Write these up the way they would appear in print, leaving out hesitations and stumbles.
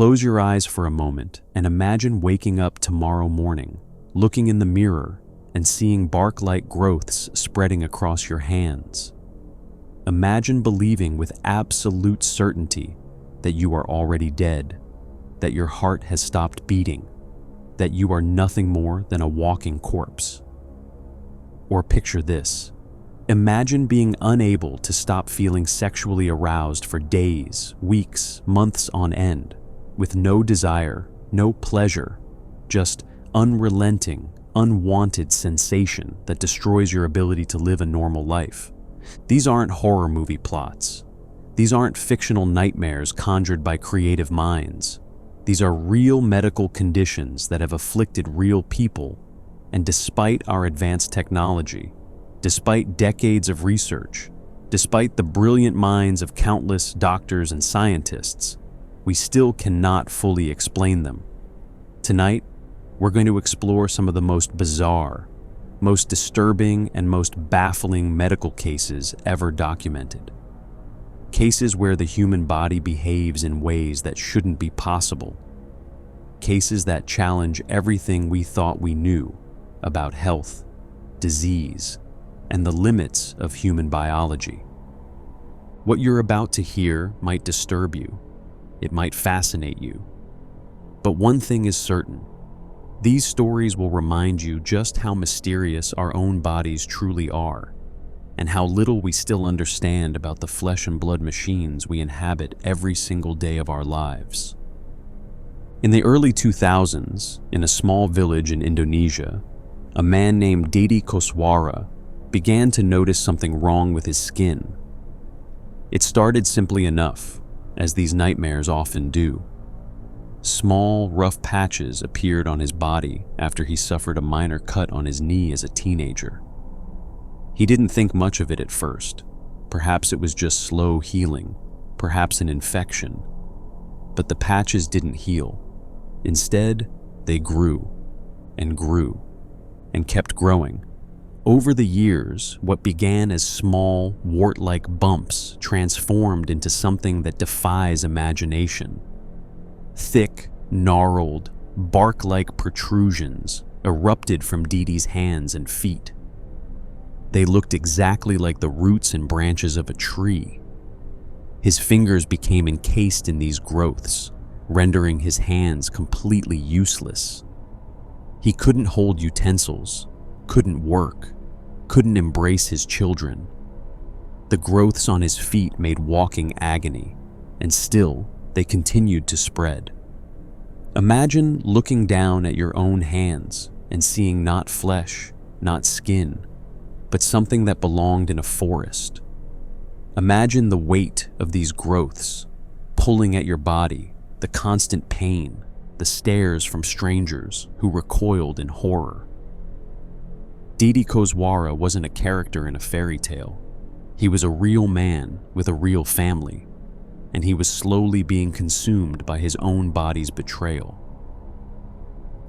Close your eyes for a moment and imagine waking up tomorrow morning, looking in the mirror and seeing bark-like growths spreading across your hands. Imagine believing with absolute certainty that you are already dead, that your heart has stopped beating, that you are nothing more than a walking corpse. Or picture this. Imagine being unable to stop feeling sexually aroused for days, weeks, months on end, with no desire, no pleasure, just unrelenting, unwanted sensation that destroys your ability to live a normal life. These aren't horror movie plots. These aren't fictional nightmares conjured by creative minds. These are real medical conditions that have afflicted real people, and despite our advanced technology, despite decades of research, despite the brilliant minds of countless doctors and scientists, we still cannot fully explain them. Tonight, we're going to explore some of the most bizarre, most disturbing, and most baffling medical cases ever documented. Cases where the human body behaves in ways that shouldn't be possible. Cases that challenge everything we thought we knew about health, disease, and the limits of human biology. What you're about to hear might disturb you. It might fascinate you. But one thing is certain. These stories will remind you just how mysterious our own bodies truly are, and how little we still understand about the flesh and blood machines we inhabit every single day of our lives. In the early 2000s, in a small village in Indonesia, a man named Dede Koswara began to notice something wrong with his skin. It started simply enough, as these nightmares often do. Small, rough patches appeared on his body after he suffered a minor cut on his knee as a teenager. He didn't think much of it at first. Perhaps it was just slow healing, perhaps an infection. But the patches didn't heal. Instead, they grew and grew and kept growing. Over the years, what began as small, wart-like bumps transformed into something that defies imagination. Thick, gnarled, bark-like protrusions erupted from Dede's hands and feet. They looked exactly like the roots and branches of a tree. His fingers became encased in these growths, rendering his hands completely useless. He couldn't hold utensils, couldn't work, couldn't embrace his children. The growths on his feet made walking agony, and still they continued to spread. Imagine looking down at your own hands and seeing not flesh, not skin, but something that belonged in a forest. Imagine the weight of these growths pulling at your body, the constant pain, the stares from strangers who recoiled in horror. Dede Koswara wasn't a character in a fairy tale. He was a real man with a real family, and he was slowly being consumed by his own body's betrayal.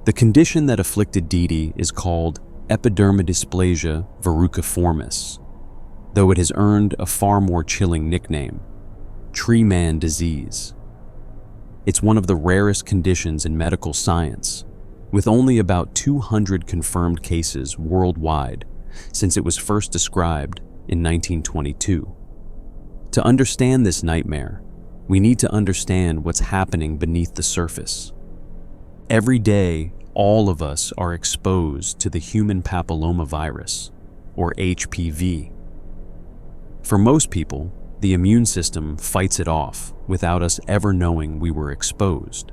The condition that afflicted Dede is called Epidermodysplasia Verruciformis, though it has earned a far more chilling nickname, Tree Man Disease. It's one of the rarest conditions in medical science, with only about 200 confirmed cases worldwide since it was first described in 1922. To understand this nightmare, we need to understand what's happening beneath the surface. Every day, all of us are exposed to the human papillomavirus, or HPV. For most people, the immune system fights it off without us ever knowing we were exposed.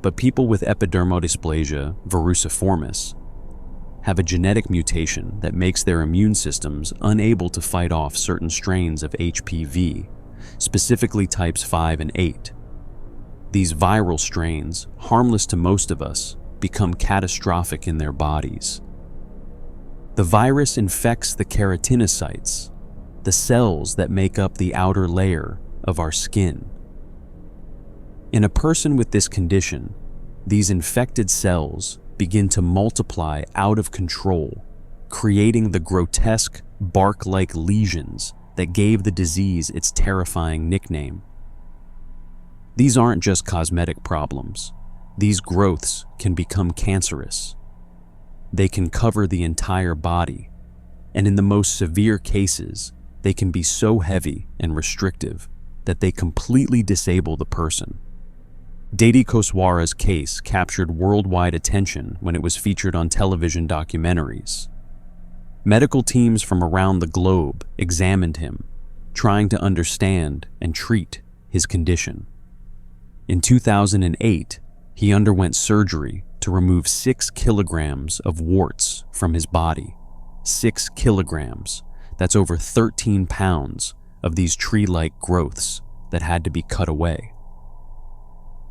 But people with Epidermodysplasia Verruciformis have a genetic mutation that makes their immune systems unable to fight off certain strains of HPV, specifically types 5 and 8. These viral strains, harmless to most of us, become catastrophic in their bodies. The virus infects the keratinocytes, the cells that make up the outer layer of our skin. In a person with this condition, these infected cells begin to multiply out of control, creating the grotesque, bark-like lesions that gave the disease its terrifying nickname. These aren't just cosmetic problems. These growths can become cancerous. They can cover the entire body, and in the most severe cases, they can be so heavy and restrictive that they completely disable the person. Dede Koswara's case captured worldwide attention when it was featured on television documentaries. Medical teams from around the globe examined him, trying to understand and treat his condition. In 2008, he underwent surgery to remove 6 kilograms of warts from his body. 6 kilograms. That's over 13 pounds of these tree-like growths that had to be cut away.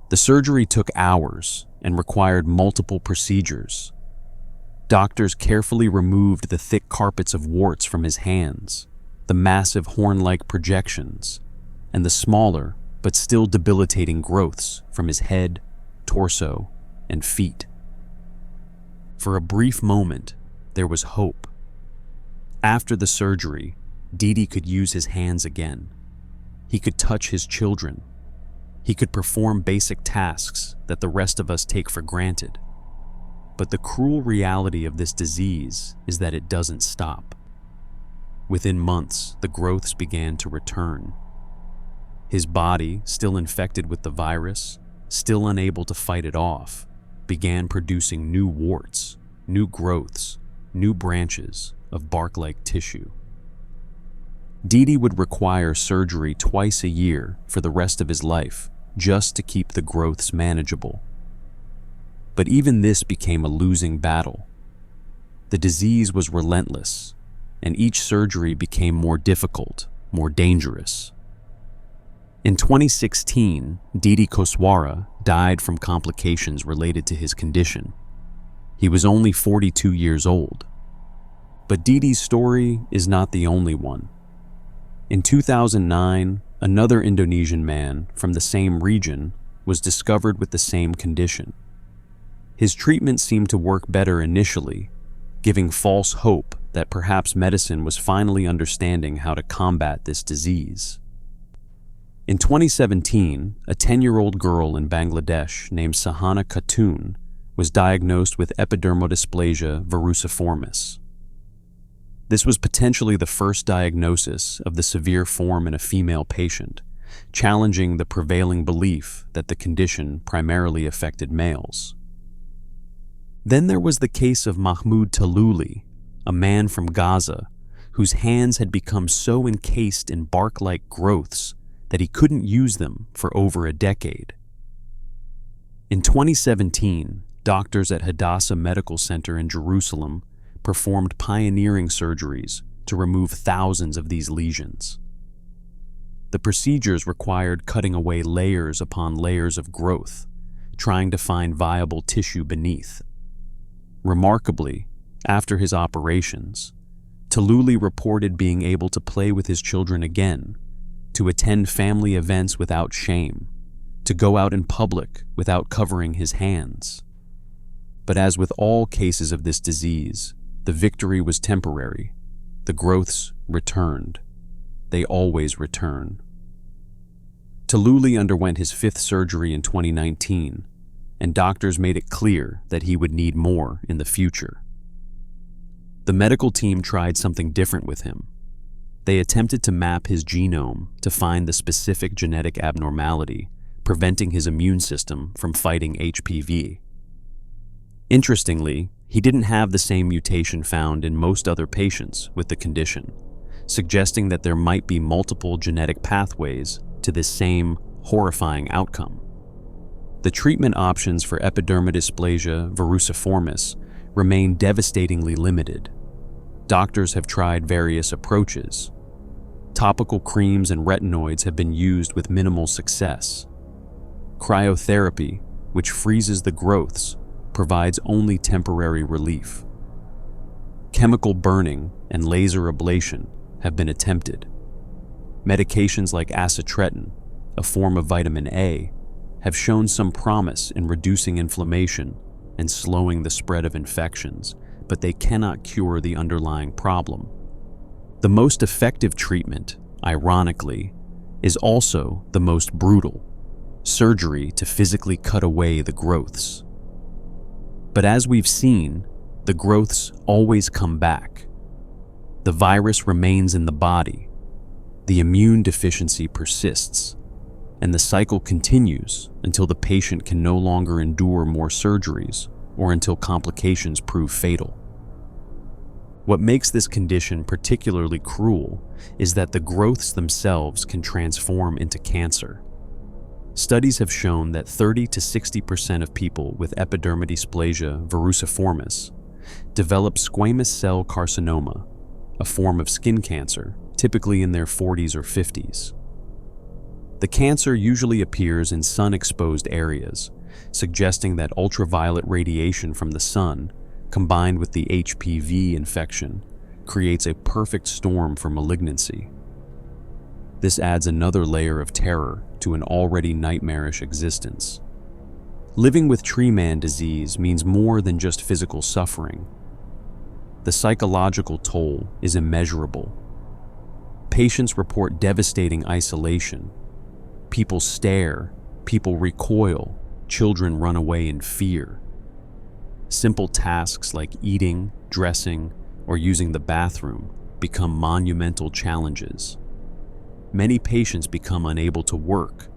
The surgery took hours and required multiple procedures. Doctors carefully removed the thick carpets of warts from his hands, the massive horn-like projections, and the smaller but still debilitating growths from his head, torso, and feet. For a brief moment, there was hope. After the surgery, Dede could use his hands again. He could touch his children. He could perform basic tasks that the rest of us take for granted. But the cruel reality of this disease is that it doesn't stop. Within months, the growths began to return. His body, still infected with the virus, still unable to fight it off, began producing new warts, new growths, new branches of bark-like tissue. Dede would require surgery twice a year for the rest of his life just to keep the growths manageable. But even this became a losing battle. The disease was relentless, and each surgery became more difficult, more dangerous. In 2016, Dede Koswara died from complications related to his condition. He was only 42 years old. But Dede's story is not the only one. In 2009, another Indonesian man from the same region was discovered with the same condition. His treatment seemed to work better initially, giving false hope that perhaps medicine was finally understanding how to combat this disease. In 2017, a 10-year-old girl in Bangladesh named Sahana Khatun was diagnosed with Epidermodysplasia Verruciformis. This was potentially the first diagnosis of the severe form in a female patient, challenging the prevailing belief that the condition primarily affected males. Then there was the case of Mahmoud Taluli, a man from Gaza, whose hands had become so encased in bark-like growths that he couldn't use them for over a decade. In 2017, doctors at Hadassah Medical Center in Jerusalem performed pioneering surgeries to remove thousands of these lesions. The procedures required cutting away layers upon layers of growth, trying to find viable tissue beneath. Remarkably, after his operations, Taluli reported being able to play with his children again, to attend family events without shame, to go out in public without covering his hands. But as with all cases of this disease, the victory was temporary. The growths returned. They always return. Taluli underwent his 5th surgery in 2019, and doctors made it clear that he would need more in the future. The medical team tried something different with him. They attempted to map his genome to find the specific genetic abnormality, preventing his immune system from fighting HPV. Interestingly, he didn't have the same mutation found in most other patients with the condition, suggesting that there might be multiple genetic pathways to this same horrifying outcome. The treatment options for Epidermodysplasia Verruciformis remain devastatingly limited. Doctors have tried various approaches. Topical creams and retinoids have been used with minimal success. Cryotherapy, which freezes the growths, provides only temporary relief. Chemical burning and laser ablation have been attempted. Medications like acitretin, a form of vitamin A, have shown some promise in reducing inflammation and slowing the spread of infections, but they cannot cure the underlying problem. The most effective treatment, ironically, is also the most brutal: surgery to physically cut away the growths. But as we've seen, the growths always come back. The virus remains in the body, the immune deficiency persists, and the cycle continues until the patient can no longer endure more surgeries or until complications prove fatal. What makes this condition particularly cruel is that the growths themselves can transform into cancer. Studies have shown that 30 to 60% of people with Epidermodysplasia Verruciformis develop squamous cell carcinoma, a form of skin cancer, typically in their 40s or 50s. The cancer usually appears in sun-exposed areas, suggesting that ultraviolet radiation from the sun, combined with the HPV infection, creates a perfect storm for malignancy. This adds another layer of terror to an already nightmarish existence. Living with tree man disease means more than just physical suffering. The psychological toll is immeasurable. Patients report devastating isolation. People stare, people recoil, children run away in fear. Simple tasks like eating, dressing, or using the bathroom become monumental challenges. Many patients become unable to work,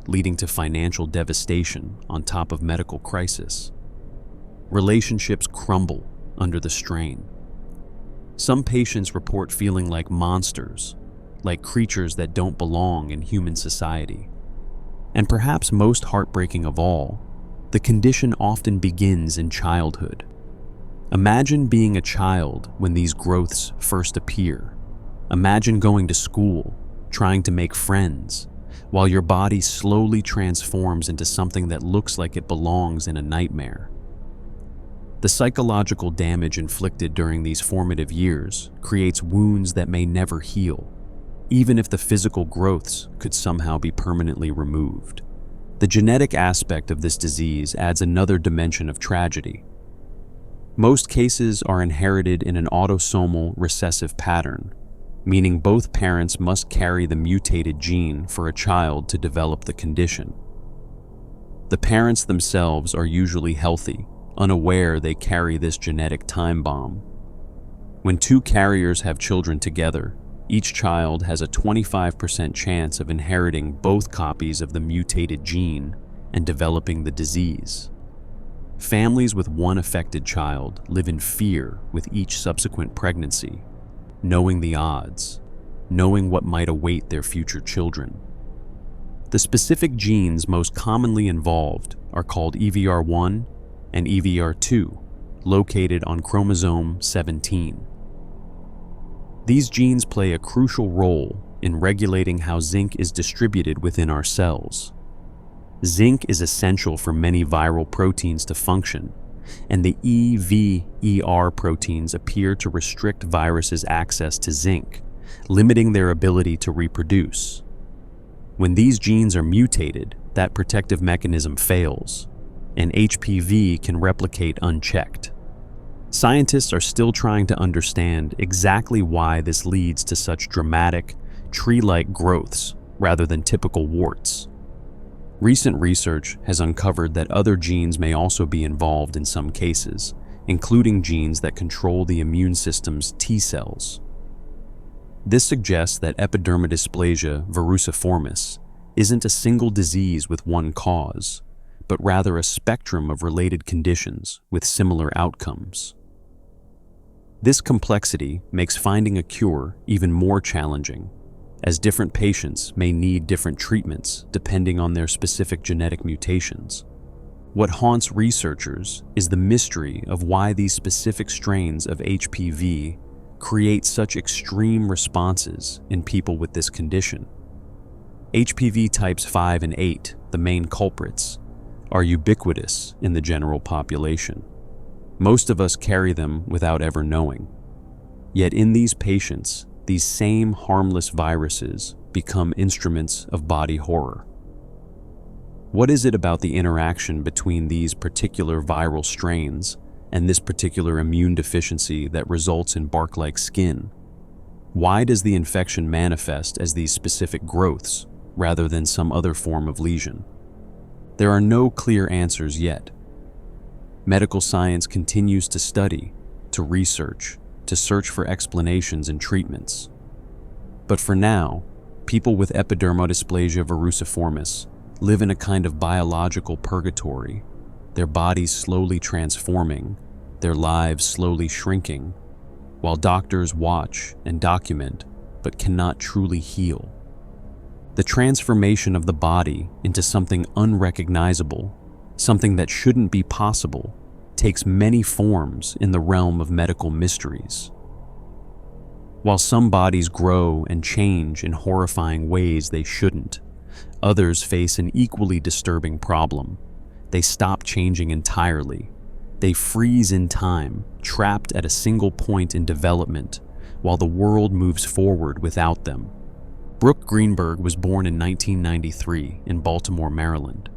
leading to financial devastation on top of medical crisis. Relationships crumble under the strain. Some patients report feeling like monsters, like creatures that don't belong in human society. And perhaps most heartbreaking of all, the condition often begins in childhood. Imagine being a child when these growths first appear. Imagine going to school, trying to make friends, while your body slowly transforms into something that looks like it belongs in a nightmare. The psychological damage inflicted during these formative years creates wounds that may never heal, even if the physical growths could somehow be permanently removed. The genetic aspect of this disease adds another dimension of tragedy. Most cases are inherited in an autosomal recessive pattern, meaning both parents must carry the mutated gene for a child to develop the condition. The parents themselves are usually healthy, unaware they carry this genetic time bomb. When two carriers have children together, each child has a 25% chance of inheriting both copies of the mutated gene and developing the disease. Families with one affected child live in fear with each subsequent pregnancy, knowing the odds, knowing what might await their future children. The specific genes most commonly involved are called EVR1 and EVR2, located on chromosome 17. These genes play a crucial role in regulating how zinc is distributed within our cells. Zinc is essential for many viral proteins to function, and the EVER proteins appear to restrict viruses' access to zinc, limiting their ability to reproduce. When these genes are mutated, that protective mechanism fails, and HPV can replicate unchecked. Scientists are still trying to understand exactly why this leads to such dramatic, tree-like growths rather than typical warts. Recent research has uncovered that other genes may also be involved in some cases, including genes that control the immune system's T cells. This suggests that Epidermodysplasia Verruciformis isn't a single disease with one cause, but rather a spectrum of related conditions with similar outcomes. This complexity makes finding a cure even more challenging, as different patients may need different treatments depending on their specific genetic mutations. What haunts researchers is the mystery of why these specific strains of HPV create such extreme responses in people with this condition. HPV types 5 and 8, the main culprits, are ubiquitous in the general population. Most of us carry them without ever knowing. Yet in these patients, these same harmless viruses become instruments of body horror. What is it about the interaction between these particular viral strains and this particular immune deficiency that results in bark-like skin? Why does the infection manifest as these specific growths rather than some other form of lesion? There are no clear answers yet. Medical science continues to study, to research, to search for explanations and treatments. But for now, people with Epidermodysplasia Verruciformis live in a kind of biological purgatory, their bodies slowly transforming, their lives slowly shrinking, while doctors watch and document but cannot truly heal. The transformation of the body into something unrecognizable, something that shouldn't be possible, takes many forms in the realm of medical mysteries. While some bodies grow and change in horrifying ways they shouldn't, others face an equally disturbing problem. They stop changing entirely. They freeze in time, trapped at a single point in development, while the world moves forward without them. Brooke Greenberg was born in 1993 in Baltimore, Maryland.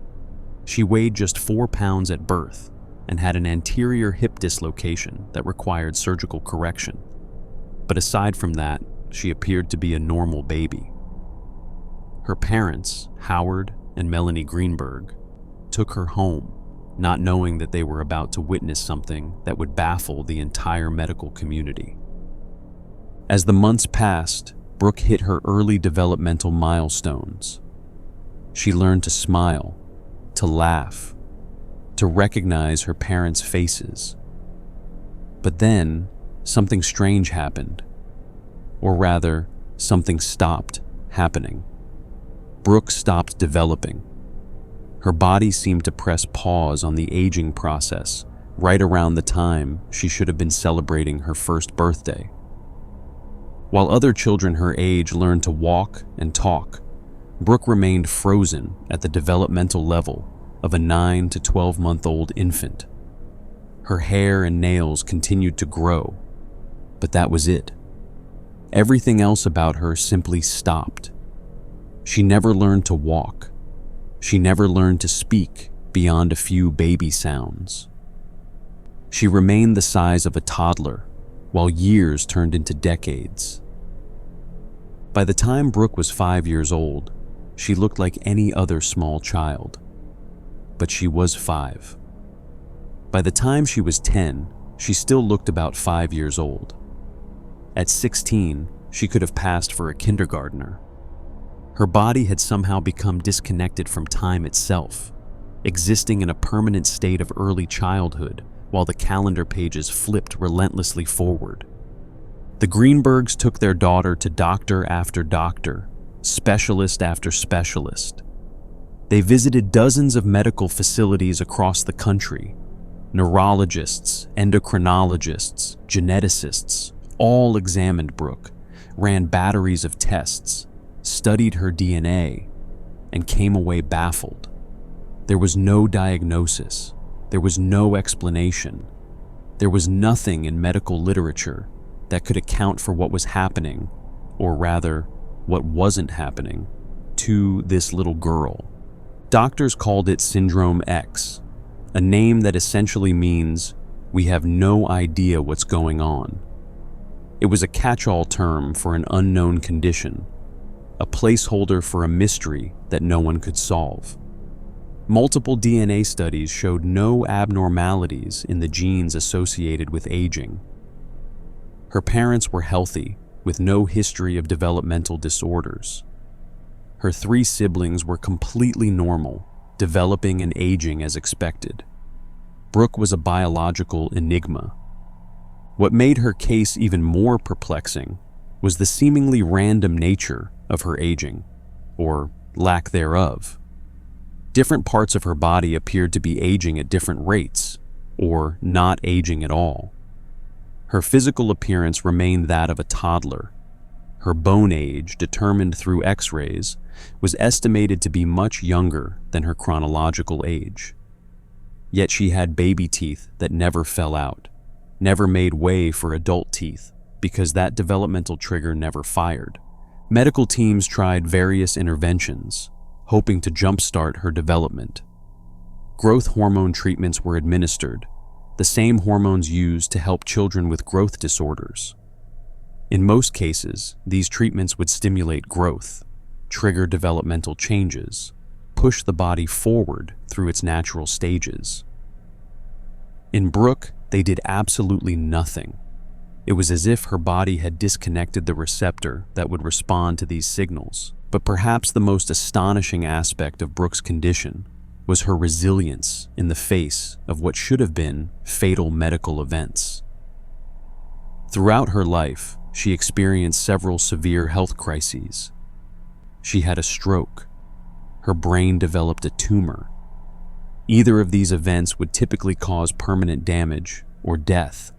She weighed just 4 pounds at birth and had an anterior hip dislocation that required surgical correction. But aside from that, she appeared to be a normal baby. Her parents, Howard and Melanie Greenberg, took her home, not knowing that they were about to witness something that would baffle the entire medical community. As the months passed, Brooke hit her early developmental milestones. She learned to smile, to laugh, to recognize her parents' faces. But then, something strange happened. Or rather, something stopped happening. Brooke stopped developing. Her body seemed to press pause on the aging process right around the time she should have been celebrating her first birthday. While other children her age learned to walk and talk, Brooke remained frozen at the developmental level of a 9 to 12-month-old infant. Her hair and nails continued to grow, but that was it. Everything else about her simply stopped. She never learned to walk. She never learned to speak beyond a few baby sounds. She remained the size of a toddler, while years turned into decades. By the time Brooke was 5 years old, she looked like any other small child. But she was 5. By the time she was 10, she still looked about 5 years old. At 16, she could have passed for a kindergartner. Her body had somehow become disconnected from time itself, existing in a permanent state of early childhood while the calendar pages flipped relentlessly forward. The Greenbergs took their daughter to doctor after doctor, specialist after specialist. They visited dozens of medical facilities across the country. Neurologists, endocrinologists, geneticists all examined Brooke, ran batteries of tests, studied her DNA, and came away baffled. There was no diagnosis. There was no explanation. There was nothing in medical literature that could account for what was happening, or rather, what wasn't happening, to this little girl. Doctors called it Syndrome X, a name that essentially means we have no idea what's going on. It was a catch-all term for an unknown condition, a placeholder for a mystery that no one could solve. Multiple DNA studies showed no abnormalities in the genes associated with aging. Her parents were healthy, with no history of developmental disorders. Her 3 siblings were completely normal, developing and aging as expected. Brooke was a biological enigma. What made her case even more perplexing was the seemingly random nature of her aging, or lack thereof. Different parts of her body appeared to be aging at different rates, or not aging at all. Her physical appearance remained that of a toddler. Her bone age, determined through X-rays, was estimated to be much younger than her chronological age. Yet she had baby teeth that never fell out, never made way for adult teeth, because that developmental trigger never fired. Medical teams tried various interventions, hoping to jumpstart her development. Growth hormone treatments were administered, the same hormones used to help children with growth disorders. In most cases, these treatments would stimulate growth, trigger developmental changes, push the body forward through its natural stages. In Brooke, they did absolutely nothing. It was as if her body had disconnected the receptor that would respond to these signals. But perhaps the most astonishing aspect of Brooke's condition was her resilience in the face of what should have been fatal medical events. Throughout her life, she experienced several severe health crises. She had a stroke. Her brain developed a tumor. Either of these events would typically cause permanent damage or death,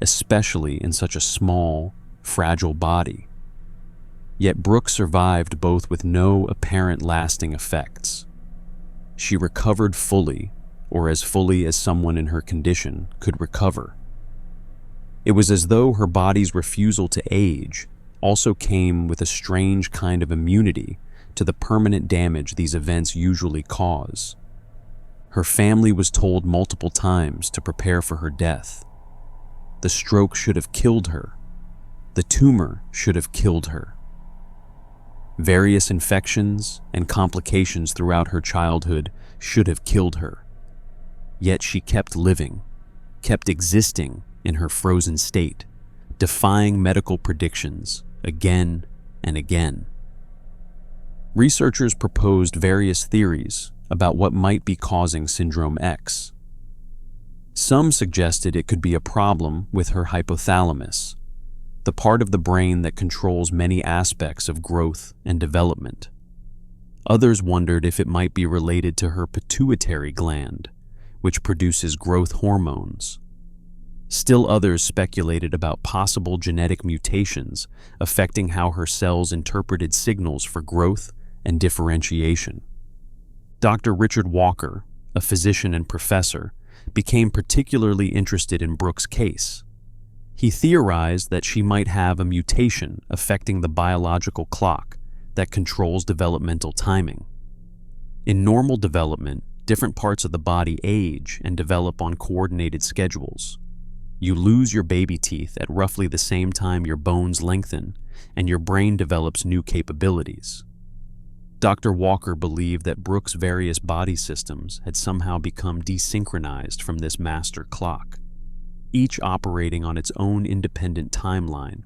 especially in such a small, fragile body. Yet Brooke survived both with no apparent lasting effects. She recovered fully, or as fully as someone in her condition could recover. It was as though her body's refusal to age also came with a strange kind of immunity to the permanent damage these events usually cause. Her family was told multiple times to prepare for her death. The stroke should have killed her. The tumor should have killed her. Various infections and complications throughout her childhood should have killed her. Yet she kept living, kept existing in her frozen state, defying medical predictions again and again. Researchers proposed various theories about what might be causing Syndrome X. Some suggested it could be a problem with her hypothalamus, the part of the brain that controls many aspects of growth and development. Others wondered if it might be related to her pituitary gland, which produces growth hormones. Still others speculated about possible genetic mutations affecting how her cells interpreted signals for growth and differentiation. Dr. Richard Walker, a physician and professor, became particularly interested in Brooke's case. He theorized that she might have a mutation affecting the biological clock that controls developmental timing. In normal development, different parts of the body age and develop on coordinated schedules. You lose your baby teeth at roughly the same time your bones lengthen and your brain develops new capabilities. Dr. Walker believed that Brooke's various body systems had somehow become desynchronized from this master clock, each operating on its own independent timeline,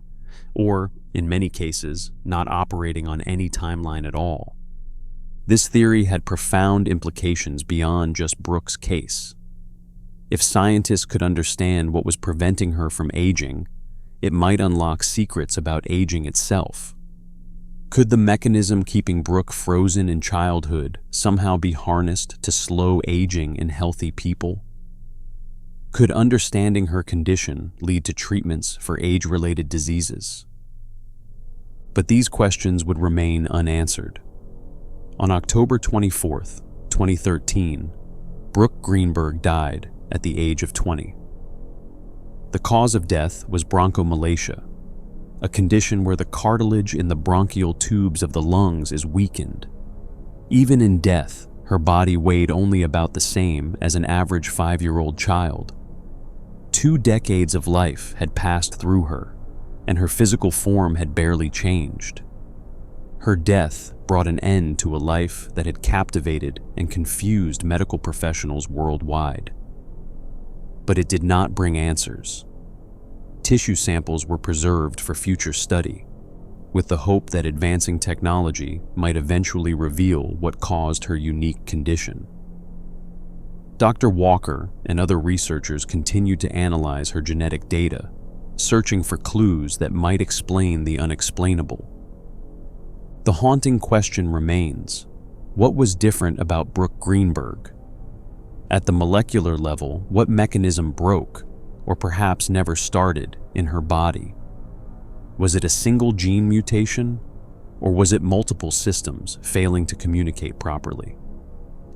or, in many cases, not operating on any timeline at all. This theory had profound implications beyond just Brooke's case. If scientists could understand what was preventing her from aging, it might unlock secrets about aging itself. Could the mechanism keeping Brooke frozen in childhood somehow be harnessed to slow aging in healthy people? Could understanding her condition lead to treatments for age-related diseases? But these questions would remain unanswered. On October 24, 2013, Brooke Greenberg died at the age of 20. The cause of death was bronchomalacia, a condition where the cartilage in the bronchial tubes of the lungs is weakened. Even in death, her body weighed only about the same as an average 5-year-old child. 2 decades of life had passed through her, and her physical form had barely changed. Her death brought an end to a life that had captivated and confused medical professionals worldwide. But it did not bring answers. Tissue samples were preserved for future study, with the hope that advancing technology might eventually reveal what caused her unique condition. Dr. Walker and other researchers continued to analyze her genetic data, searching for clues that might explain the unexplainable. The haunting question remains: what was different about Brooke Greenberg? At the molecular level, what mechanism broke, or perhaps never started, in her body? Was it a single gene mutation, or was it multiple systems failing to communicate properly?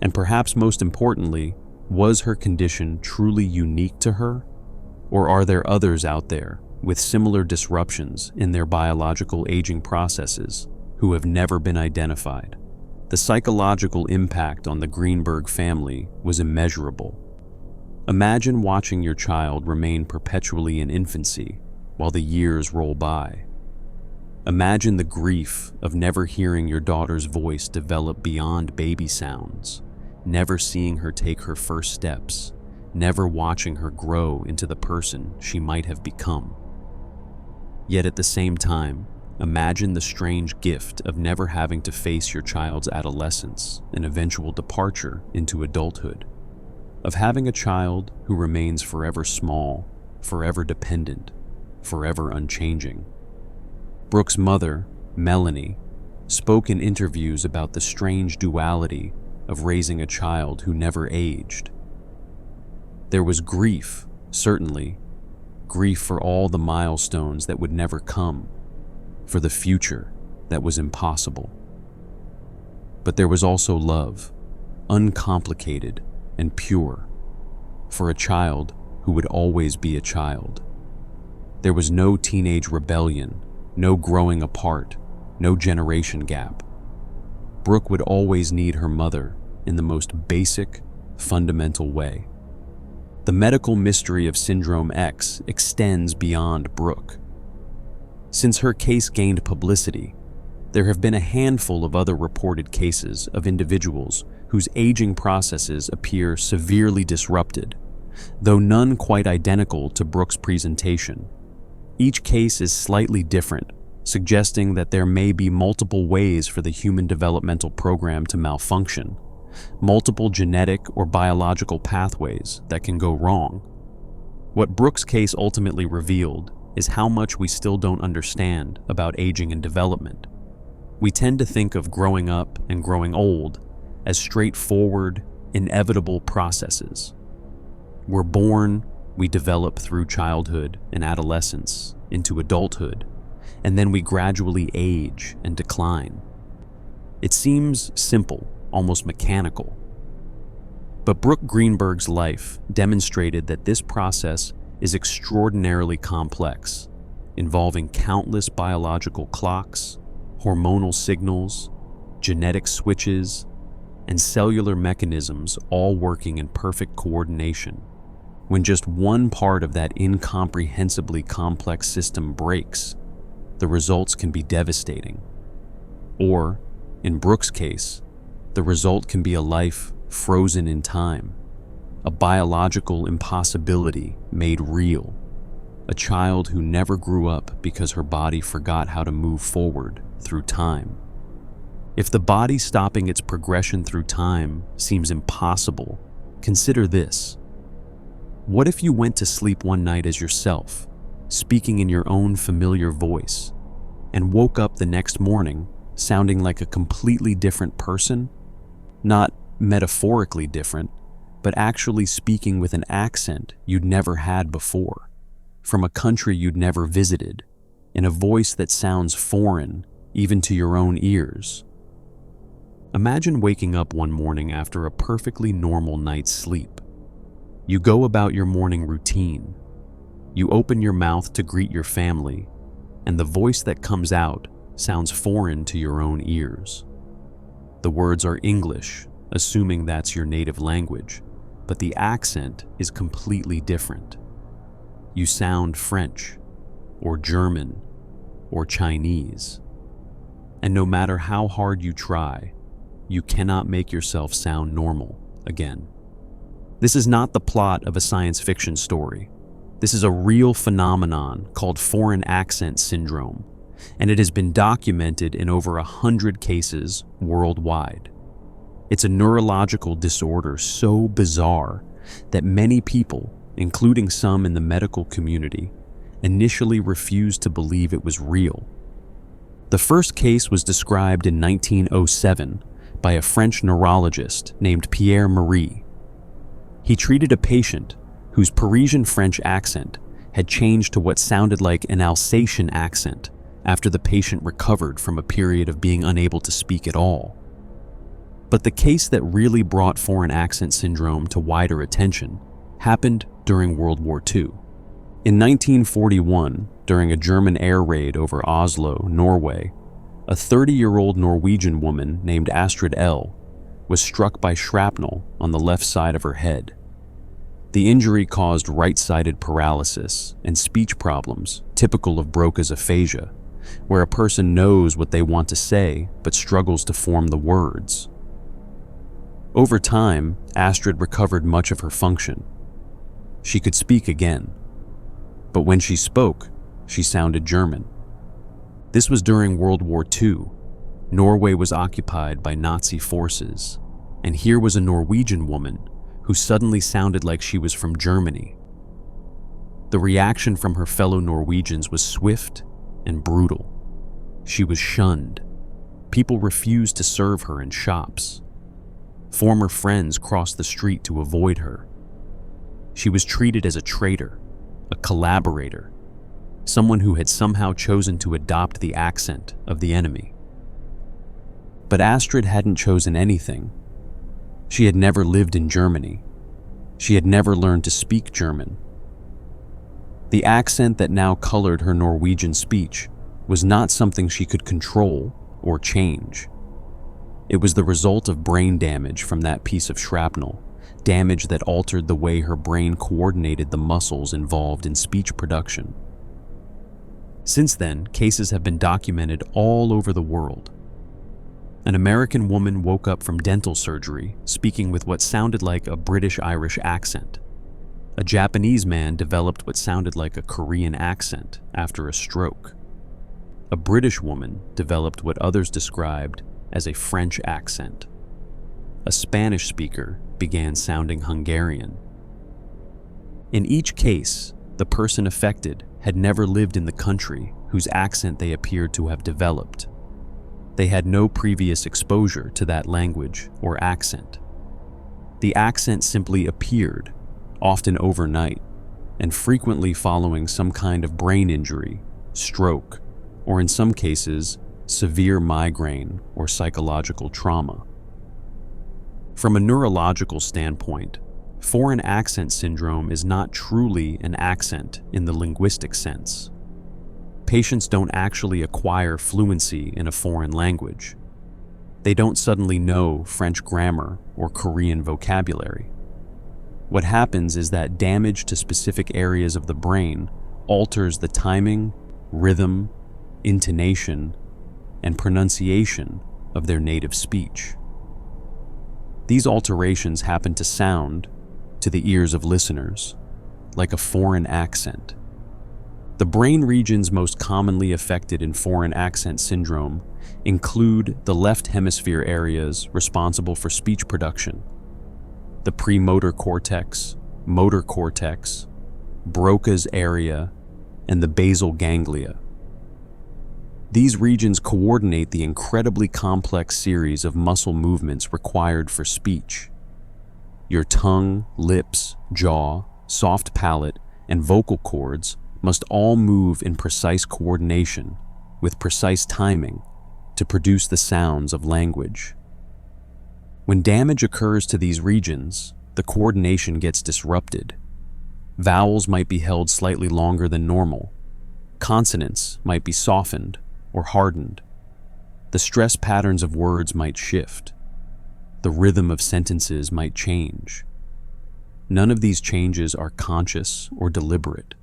And perhaps most importantly, was her condition truly unique to her, or are there others out there with similar disruptions in their biological aging processes who have never been identified? The psychological impact on the Greenberg family was immeasurable. Imagine watching your child remain perpetually in infancy while the years roll by. Imagine the grief of never hearing your daughter's voice develop beyond baby sounds never seeing her take her first steps, never watching her grow into the person she might have become. Yet at the same time, imagine the strange gift of never having to face your child's adolescence and eventual departure into adulthood, of having a child who remains forever small, forever dependent, forever unchanging. Brooke's mother, Melanie, spoke in interviews about the strange duality of raising a child who never aged. There was grief, certainly, grief for all the milestones that would never come, for the future that was impossible. But there was also love, uncomplicated and pure, for a child who would always be a child. There was no teenage rebellion, no growing apart, no generation gap. Brooke would always need her mother in the most basic, fundamental way. The medical mystery of Syndrome X extends beyond Brooke. Since her case gained publicity, there have been a handful of other reported cases of individuals whose aging processes appear severely disrupted, though none quite identical to Brooke's presentation. Each case is slightly different, suggesting that there may be multiple ways for the human developmental program to malfunction, multiple genetic or biological pathways that can go wrong. What Brooke's case ultimately revealed is how much we still don't understand about aging and development. We tend to think of growing up and growing old as straightforward, inevitable processes. We're born, we develop through childhood and adolescence into adulthood, and then we gradually age and decline. It seems simple, almost mechanical. But Brooke Greenberg's life demonstrated that this process is extraordinarily complex, involving countless biological clocks, hormonal signals, genetic switches, and cellular mechanisms all working in perfect coordination. When just one part of that incomprehensibly complex system breaks, the results can be devastating. Or, in Brooke's case, the result can be a life frozen in time, a biological impossibility made real, a child who never grew up because her body forgot how to move forward through time. If the body stopping its progression through time seems impossible, consider this. What if you went to sleep one night as yourself, speaking in your own familiar voice, and woke up the next morning sounding like a completely different person? Not metaphorically different, but actually speaking with an accent you'd never had before, from a country you'd never visited, in a voice that sounds foreign even to your own ears. Imagine waking up one morning after a perfectly normal night's sleep. You go about your morning routine. You open your mouth to greet your family, and the voice that comes out sounds foreign to your own ears. The words are English, assuming that's your native language, but the accent is completely different. You sound French, or German, or Chinese. And no matter how hard you try, you cannot make yourself sound normal again. This is not the plot of a science fiction story. This is a real phenomenon called foreign accent syndrome, and it has been documented in over 100 cases worldwide. It's a neurological disorder so bizarre that many people, including some in the medical community, initially refused to believe it was real. The first case was described in 1907 by a French neurologist named Pierre Marie. He treated a patient whose Parisian French accent had changed to what sounded like an Alsatian accent after the patient recovered from a period of being unable to speak at all. But the case that really brought foreign accent syndrome to wider attention happened during World War II. In 1941, during a German air raid over Oslo, Norway, a 30-year-old Norwegian woman named Astrid L. was struck by shrapnel on the left side of her head. The injury caused right-sided paralysis and speech problems typical of Broca's aphasia, where a person knows what they want to say but struggles to form the words. Over time, Astrid recovered much of her function. She could speak again, but when she spoke, she sounded German. This was during World War II. Norway was occupied by Nazi forces, and here was a Norwegian woman who suddenly sounded like she was from Germany. The reaction from her fellow Norwegians was swift and brutal. She was shunned. People refused to serve her in shops. Former friends crossed the street to avoid her. She was treated as a traitor, a collaborator, someone who had somehow chosen to adopt the accent of the enemy. But Astrid hadn't chosen anything. She had never lived in Germany. She had never learned to speak German. The accent that now colored her Norwegian speech was not something she could control or change. It was the result of brain damage from that piece of shrapnel, damage that altered the way her brain coordinated the muscles involved in speech production. Since then, cases have been documented all over the world. An American woman woke up from dental surgery speaking with what sounded like a British-Irish accent. A Japanese man developed what sounded like a Korean accent after a stroke. A British woman developed what others described as a French accent. A Spanish speaker began sounding Hungarian. In each case, the person affected had never lived in the country whose accent they appeared to have developed. They had no previous exposure to that language or accent. The accent simply appeared, often overnight, and frequently following some kind of brain injury, stroke, or in some cases, severe migraine or psychological trauma. From a neurological standpoint, foreign accent syndrome is not truly an accent in the linguistic sense. Patients don't actually acquire fluency in a foreign language. They don't suddenly know French grammar or Korean vocabulary. What happens is that damage to specific areas of the brain alters the timing, rhythm, intonation, and pronunciation of their native speech. These alterations happen to sound, to the ears of listeners, like a foreign accent. The brain regions most commonly affected in foreign accent syndrome include the left hemisphere areas responsible for speech production, the premotor cortex, motor cortex, Broca's area, and the basal ganglia. These regions coordinate the incredibly complex series of muscle movements required for speech. Your tongue, lips, jaw, soft palate, and vocal cords must all move in precise coordination, with precise timing, to produce the sounds of language. When damage occurs to these regions, the coordination gets disrupted. Vowels might be held slightly longer than normal. Consonants might be softened or hardened. The stress patterns of words might shift. The rhythm of sentences might change. None of these changes are conscious or deliberate.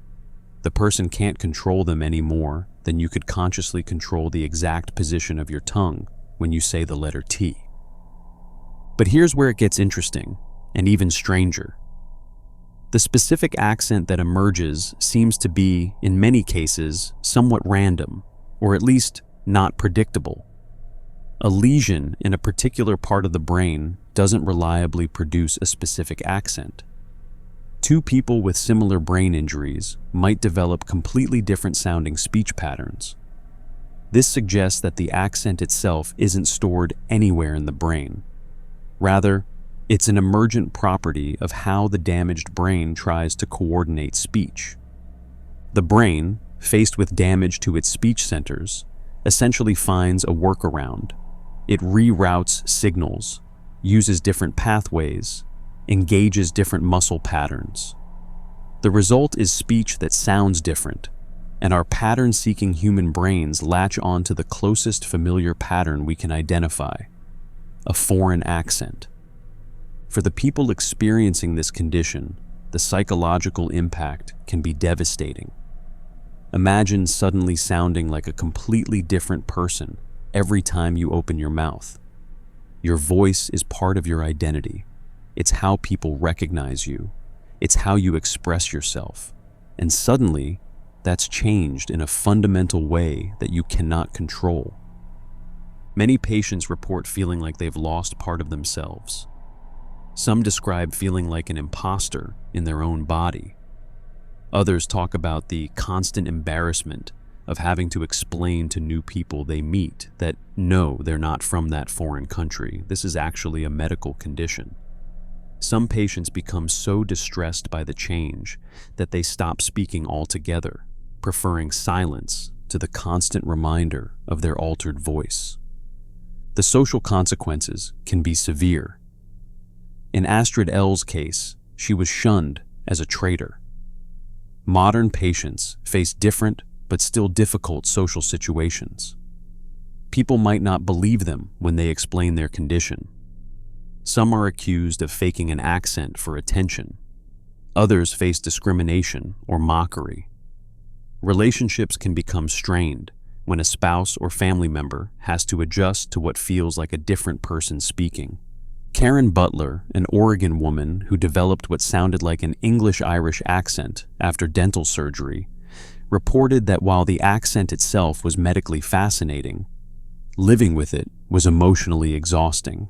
The person can't control them any more than you could consciously control the exact position of your tongue when you say the letter T. But here's where it gets interesting, and even stranger. The specific accent that emerges seems to be, in many cases, somewhat random, or at least not predictable. A lesion in a particular part of the brain doesn't reliably produce a specific accent. Two people with similar brain injuries might develop completely different sounding speech patterns. This suggests that the accent itself isn't stored anywhere in the brain. Rather, it's an emergent property of how the damaged brain tries to coordinate speech. The brain, faced with damage to its speech centers, essentially finds a workaround. It reroutes signals, uses different pathways, engages different muscle patterns. The result is speech that sounds different, and our pattern-seeking human brains latch on to the closest familiar pattern we can identify: a foreign accent. For the people experiencing this condition, the psychological impact can be devastating. Imagine suddenly sounding like a completely different person every time you open your mouth. Your voice is part of your identity. It's how people recognize you. It's how you express yourself. And suddenly, that's changed in a fundamental way that you cannot control. Many patients report feeling like they've lost part of themselves. Some describe feeling like an imposter in their own body. Others talk about the constant embarrassment of having to explain to new people they meet that no, they're not from that foreign country. This is actually a medical condition. Some patients become so distressed by the change that they stop speaking altogether, preferring silence to the constant reminder of their altered voice. The social consequences can be severe. In Astrid L's case, she was shunned as a traitor. Modern patients face different but still difficult social situations. People might not believe them when they explain their condition. Some are accused of faking an accent for attention. Others face discrimination or mockery. Relationships can become strained when a spouse or family member has to adjust to what feels like a different person speaking. Karen Butler, an Oregon woman who developed what sounded like an English-Irish accent after dental surgery, reported that while the accent itself was medically fascinating, living with it was emotionally exhausting.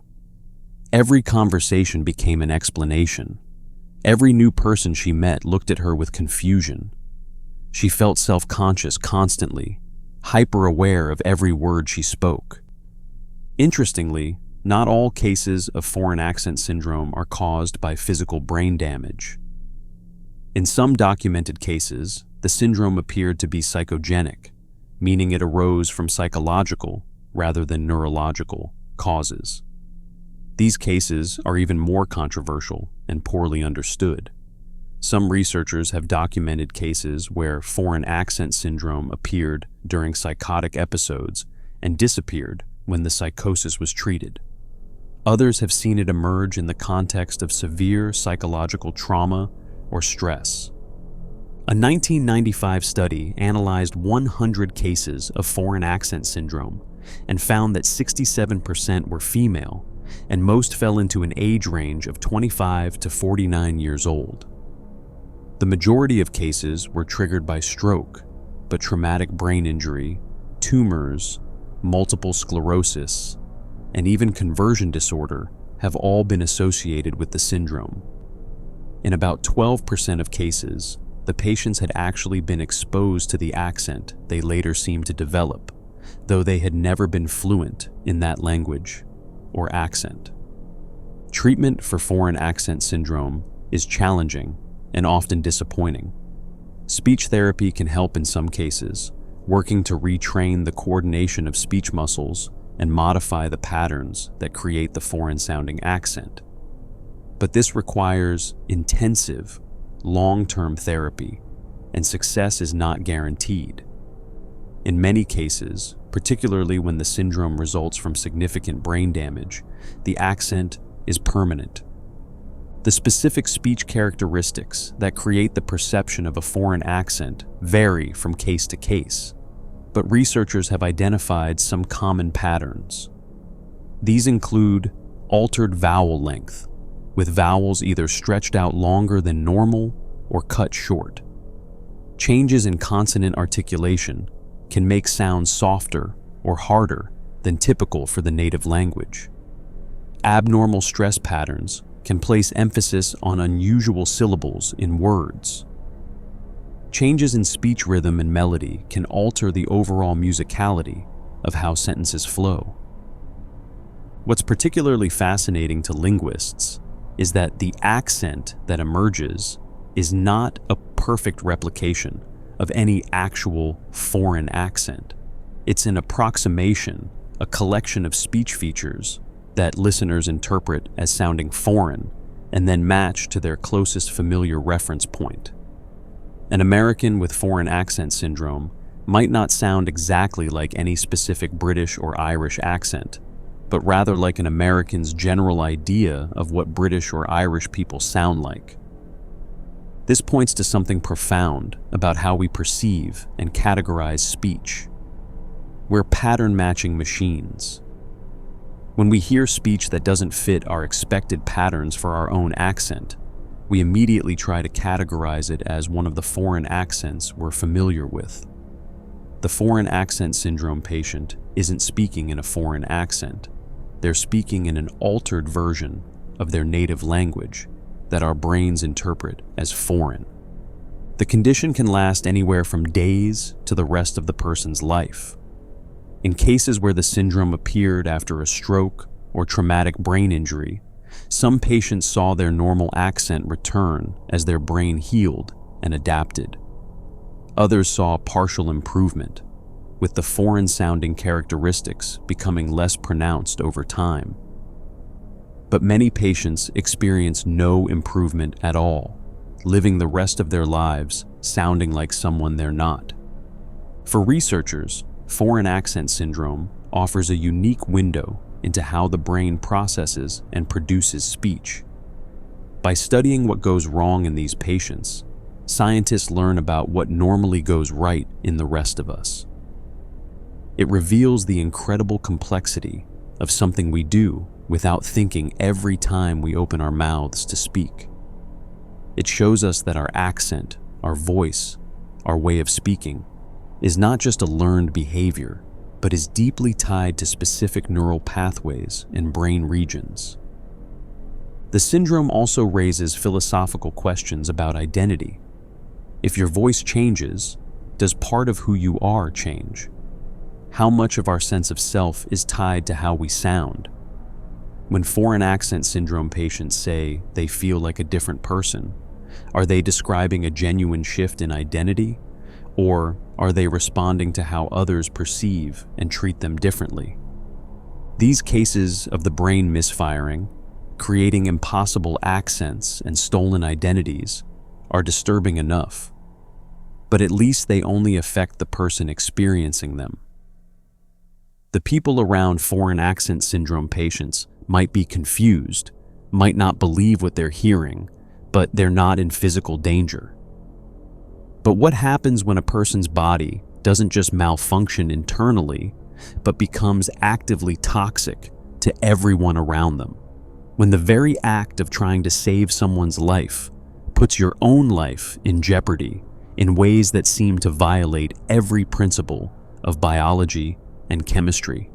Every conversation became an explanation. Every new person she met looked at her with confusion. She felt self-conscious constantly, hyper-aware of every word she spoke. Interestingly, not all cases of foreign accent syndrome are caused by physical brain damage. In some documented cases, the syndrome appeared to be psychogenic, meaning it arose from psychological rather than neurological causes. These cases are even more controversial and poorly understood. Some researchers have documented cases where foreign accent syndrome appeared during psychotic episodes and disappeared when the psychosis was treated. Others have seen it emerge in the context of severe psychological trauma or stress. A 1995 study analyzed 100 cases of foreign accent syndrome and found that 67% were female, and most fell into an age range of 25 to 49 years old. The majority of cases were triggered by stroke, but traumatic brain injury, tumors, multiple sclerosis, and even conversion disorder have all been associated with the syndrome. In about 12% of cases, the patients had actually been exposed to the accent they later seemed to develop, though they had never been fluent in that language or accent. Treatment for foreign accent syndrome is challenging and often disappointing. Speech therapy can help in some cases, working to retrain the coordination of speech muscles and modify the patterns that create the foreign-sounding accent. But this requires intensive, long-term therapy, and success is not guaranteed. In many cases, particularly when the syndrome results from significant brain damage, the accent is permanent. The specific speech characteristics that create the perception of a foreign accent vary from case to case, but researchers have identified some common patterns. These include altered vowel length, with vowels either stretched out longer than normal or cut short. Changes in consonant articulation can make sounds softer or harder than typical for the native language. Abnormal stress patterns can place emphasis on unusual syllables in words. Changes in speech rhythm and melody can alter the overall musicality of how sentences flow. What's particularly fascinating to linguists is that the accent that emerges is not a perfect replication of any actual foreign accent. It's an approximation, a collection of speech features that listeners interpret as sounding foreign and then match to their closest familiar reference point. An American with foreign accent syndrome might not sound exactly like any specific British or Irish accent, but rather like an American's general idea of what British or Irish people sound like. This points to something profound about how we perceive and categorize speech. We're pattern-matching machines. When we hear speech that doesn't fit our expected patterns for our own accent, we immediately try to categorize it as one of the foreign accents we're familiar with. The foreign accent syndrome patient isn't speaking in a foreign accent. They're speaking in an altered version of their native language that our brains interpret as foreign. The condition can last anywhere from days to the rest of the person's life. In cases where the syndrome appeared after a stroke or traumatic brain injury, some patients saw their normal accent return as their brain healed and adapted. Others saw partial improvement, with the foreign-sounding characteristics becoming less pronounced over time. But many patients experience no improvement at all, living the rest of their lives sounding like someone they're not. For researchers, foreign accent syndrome offers a unique window into how the brain processes and produces speech. By studying what goes wrong in these patients, scientists learn about what normally goes right in the rest of us. It reveals the incredible complexity of something we do without thinking every time we open our mouths to speak. It shows us that our accent, our voice, our way of speaking is not just a learned behavior, but is deeply tied to specific neural pathways and brain regions. The syndrome also raises philosophical questions about identity. If your voice changes, does part of who you are change? How much of our sense of self is tied to how we sound? When foreign accent syndrome patients say they feel like a different person, are they describing a genuine shift in identity? Or are they responding to how others perceive and treat them differently? These cases of the brain misfiring, creating impossible accents and stolen identities, are disturbing enough. But at least they only affect the person experiencing them. The people around foreign accent syndrome patients might be confused, might not believe what they're hearing, but they're not in physical danger. But what happens when a person's body doesn't just malfunction internally, but becomes actively toxic to everyone around them? When the very act of trying to save someone's life puts your own life in jeopardy in ways that seem to violate every principle of biology and chemistry.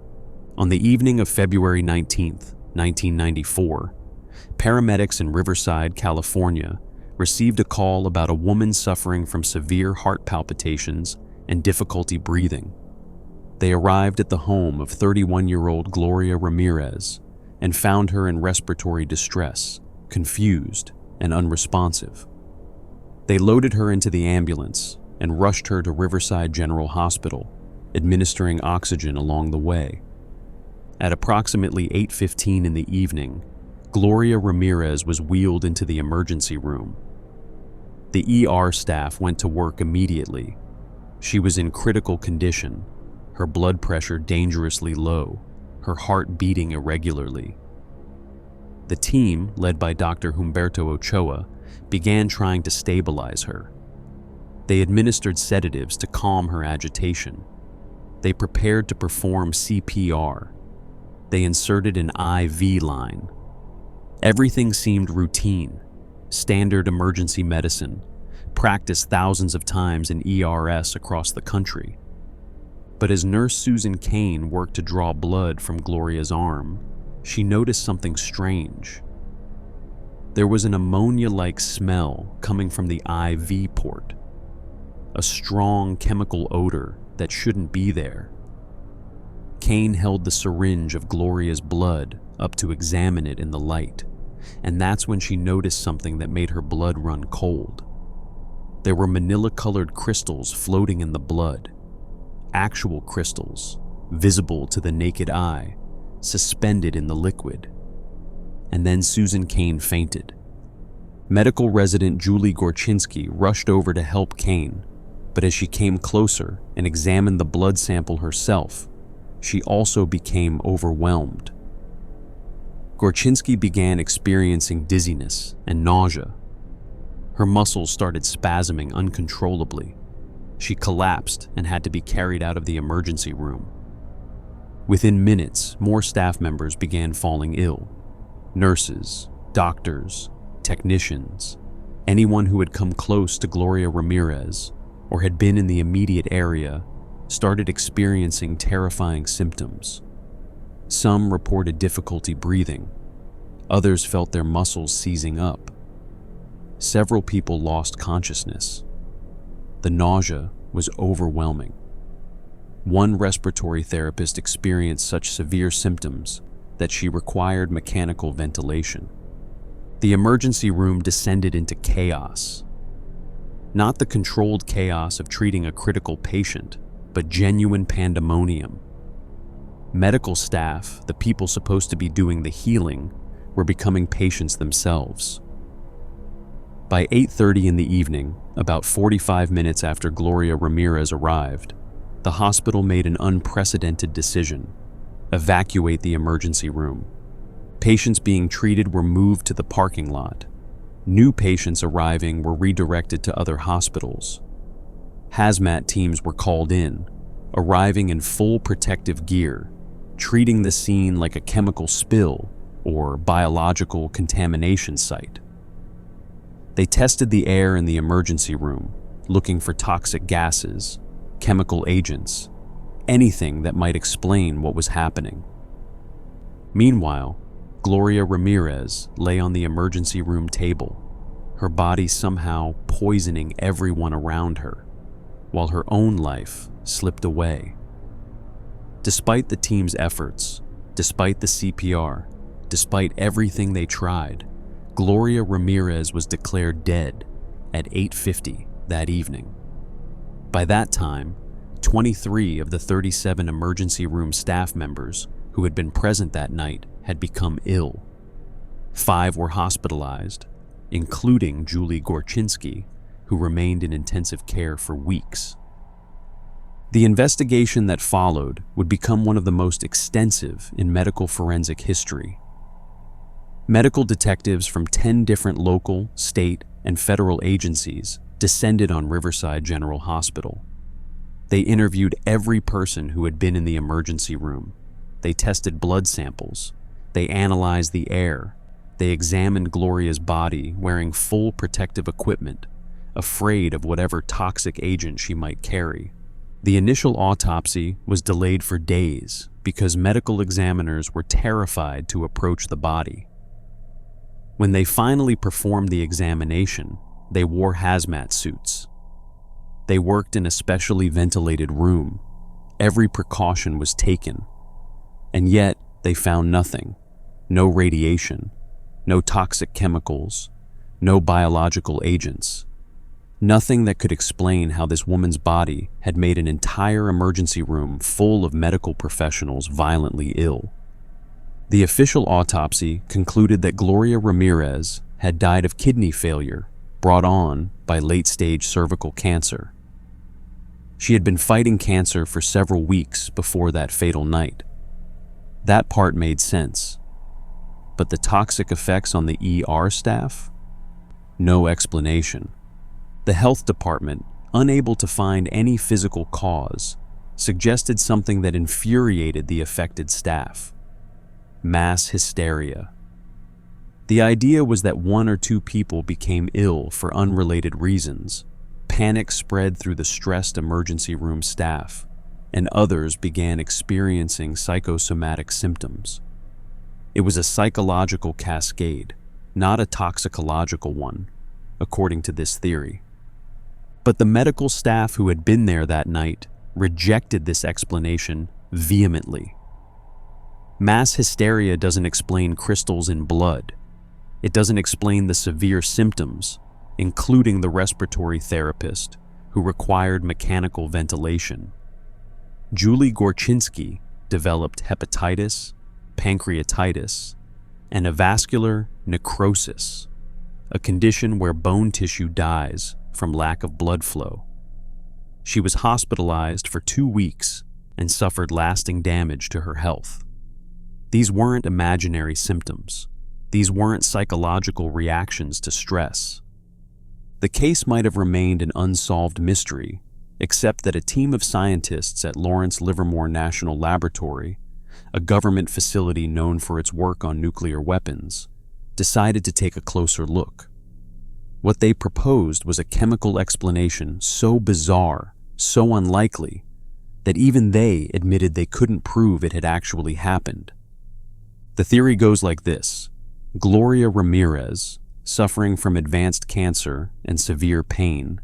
On the evening of February 19th, 1994, paramedics in Riverside, California, received a call about a woman suffering from severe heart palpitations and difficulty breathing. They arrived at the home of 31-year-old Gloria Ramirez and found her in respiratory distress, confused and unresponsive. They loaded her into the ambulance and rushed her to Riverside General Hospital, administering oxygen along the way. At approximately 8:15 in the evening, Gloria Ramirez was wheeled into the emergency room. The ER staff went to work immediately. She was in critical condition, her blood pressure dangerously low, her heart beating irregularly. The team, led by Dr. Humberto Ochoa, began trying to stabilize her. They administered sedatives to calm her agitation. They prepared to perform CPR. They inserted an IV line. Everything seemed routine, standard emergency medicine, practiced thousands of times in ERS across the country. But as Nurse Susan Kane worked to draw blood from Gloria's arm, she noticed something strange. There was an ammonia-like smell coming from the IV port, a strong chemical odor that shouldn't be there. Kane held the syringe of Gloria's blood up to examine it in the light, and that's when she noticed something that made her blood run cold. There were manila-colored crystals floating in the blood, actual crystals, visible to the naked eye, suspended in the liquid. And then Susan Kane fainted. Medical resident Julie Gorczynski rushed over to help Kane, but as she came closer and examined the blood sample herself, she also became overwhelmed. Gorczynski began experiencing dizziness and nausea. Her muscles started spasming uncontrollably. She collapsed and had to be carried out of the emergency room. Within minutes, more staff members began falling ill. Nurses, doctors, technicians, anyone who had come close to Gloria Ramirez or had been in the immediate area started experiencing terrifying symptoms. Some reported difficulty breathing. Others felt their muscles seizing up. Several people lost consciousness. The nausea was overwhelming. One respiratory therapist experienced such severe symptoms that she required mechanical ventilation. The emergency room descended into chaos. Not the controlled chaos of treating a critical patient, but genuine pandemonium. Medical staff, the people supposed to be doing the healing, were becoming patients themselves. By 8:30 in the evening, about 45 minutes after Gloria Ramirez arrived, the hospital made an unprecedented decision: evacuate the emergency room. Patients being treated were moved to the parking lot. New patients arriving were redirected to other hospitals. Hazmat teams were called in, arriving in full protective gear, treating the scene like a chemical spill or biological contamination site. They tested the air in the emergency room, looking for toxic gases, chemical agents, anything that might explain what was happening. Meanwhile, Gloria Ramirez lay on the emergency room table, her body somehow poisoning everyone around her, while her own life slipped away. Despite the team's efforts, despite the CPR, despite everything they tried, Gloria Ramirez was declared dead at 8:50 that evening. By that time, 23 of the 37 emergency room staff members who had been present that night had become ill. 5 were hospitalized, including Julie Gorczynski, who remained in intensive care for weeks. The investigation that followed would become one of the most extensive in medical forensic history. Medical detectives from 10 different local, state, and federal agencies descended on Riverside General Hospital. They interviewed every person who had been in the emergency room. They tested blood samples. They analyzed the air. They examined Gloria's body wearing full protective equipment, afraid of whatever toxic agent she might carry. The initial autopsy was delayed for days because medical examiners were terrified to approach the body. When they finally performed the examination, they wore hazmat suits. They worked in a specially ventilated room. Every precaution was taken. And yet, they found nothing. No radiation, no toxic chemicals, no biological agents. Nothing that could explain how this woman's body had made an entire emergency room full of medical professionals violently ill. The official autopsy concluded that Gloria Ramirez had died of kidney failure brought on by late-stage cervical cancer. She had been fighting cancer for several weeks before that fatal night. That part made sense. But the toxic effects on the ER staff? No explanation. The health department, unable to find any physical cause, suggested something that infuriated the affected staff: mass hysteria. The idea was that 1 or 2 people became ill for unrelated reasons. Panic spread through the stressed emergency room staff, and others began experiencing psychosomatic symptoms. It was a psychological cascade, not a toxicological one, according to this theory. But the medical staff who had been there that night rejected this explanation vehemently. Mass hysteria doesn't explain crystals in blood. It doesn't explain the severe symptoms, including the respiratory therapist who required mechanical ventilation. Julie Gorczynski developed hepatitis, pancreatitis, and a vascular necrosis, a condition where bone tissue dies from lack of blood flow. She was hospitalized for 2 weeks and suffered lasting damage to her health. These weren't imaginary symptoms. These weren't psychological reactions to stress. The case might have remained an unsolved mystery, except that a team of scientists at Lawrence Livermore National Laboratory a government facility known for its work on nuclear weapons, decided to take a closer look. What they proposed was a chemical explanation so bizarre, so unlikely, that even they admitted they couldn't prove it had actually happened. The theory goes like this. Gloria Ramirez, suffering from advanced cancer and severe pain,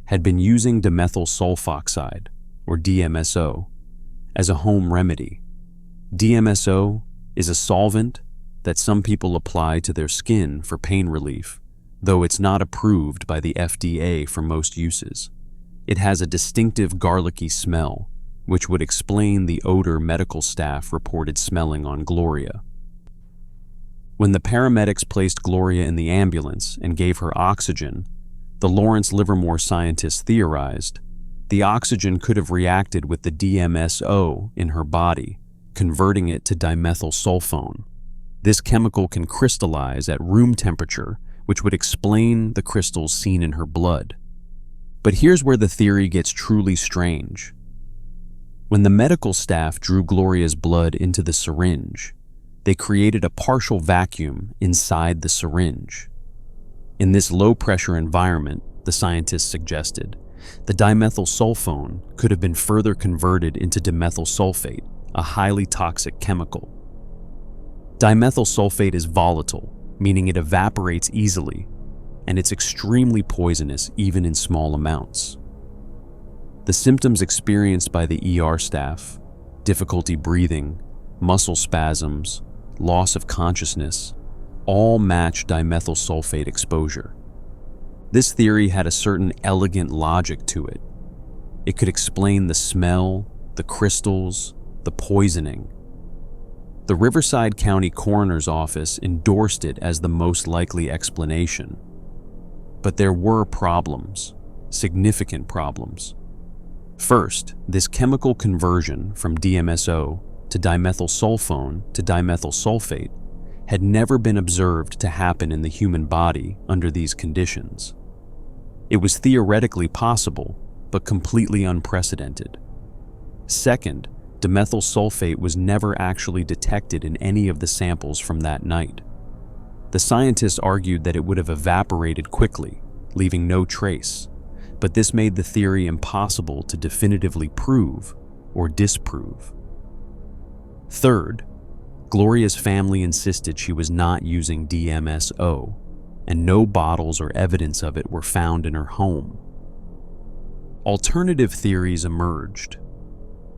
had been using dimethyl sulfoxide, or DMSO, as a home remedy. DMSO is a solvent that some people apply to their skin for pain relief, though it's not approved by the FDA for most uses. It has a distinctive garlicky smell, which would explain the odor medical staff reported smelling on Gloria. When the paramedics placed Gloria in the ambulance and gave her oxygen, the Lawrence Livermore scientists theorized the oxygen could have reacted with the DMSO in her body, converting it to dimethyl sulfone. This chemical can crystallize at room temperature, which would explain the crystals seen in her blood. But here's where the theory gets truly strange. When the medical staff drew Gloria's blood into the syringe, they created a partial vacuum inside the syringe. In this low-pressure environment, the scientists suggested, the dimethyl sulfone could have been further converted into dimethyl sulfate, a highly toxic chemical. Dimethyl sulfate is volatile, meaning it evaporates easily, and it's extremely poisonous even in small amounts. The symptoms experienced by the ER staff, difficulty breathing, muscle spasms, loss of consciousness, all match dimethyl sulfate exposure. This theory had a certain elegant logic to it. It could explain the smell, the crystals, the poisoning. The Riverside County Coroner's Office endorsed it as the most likely explanation. But there were problems, significant problems. First, this chemical conversion from DMSO to dimethyl sulfone to dimethyl sulfate had never been observed to happen in the human body under these conditions. It was theoretically possible, but completely unprecedented. Second, dimethyl sulfate was never actually detected in any of the samples from that night. The scientists argued that it would have evaporated quickly, leaving no trace, but this made the theory impossible to definitively prove or disprove. Third, Gloria's family insisted she was not using DMSO, and no bottles or evidence of it were found in her home. Alternative theories emerged.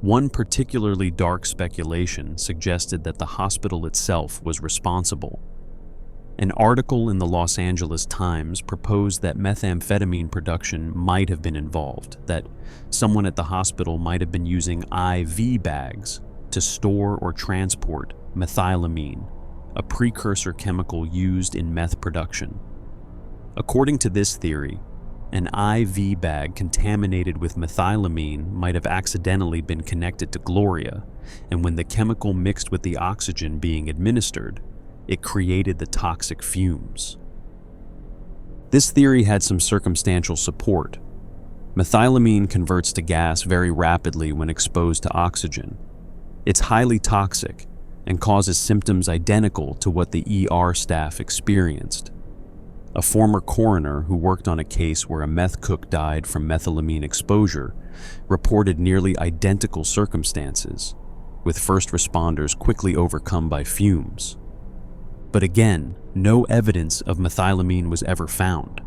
One particularly dark speculation suggested that the hospital itself was responsible. An article in the Los Angeles Times proposed that methamphetamine production might have been involved, that someone at the hospital might have been using IV bags to store or transport methylamine, a precursor chemical used in meth production. According to this theory, an IV bag contaminated with methylamine might have accidentally been connected to Gloria, and when the chemical mixed with the oxygen being administered, it created the toxic fumes. This theory had some circumstantial support. Methylamine converts to gas very rapidly when exposed to oxygen. It's highly toxic and causes symptoms identical to what the ER staff experienced. A former coroner who worked on a case where a meth cook died from methylamine exposure reported nearly identical circumstances, with first responders quickly overcome by fumes. But again, no evidence of methylamine was ever found.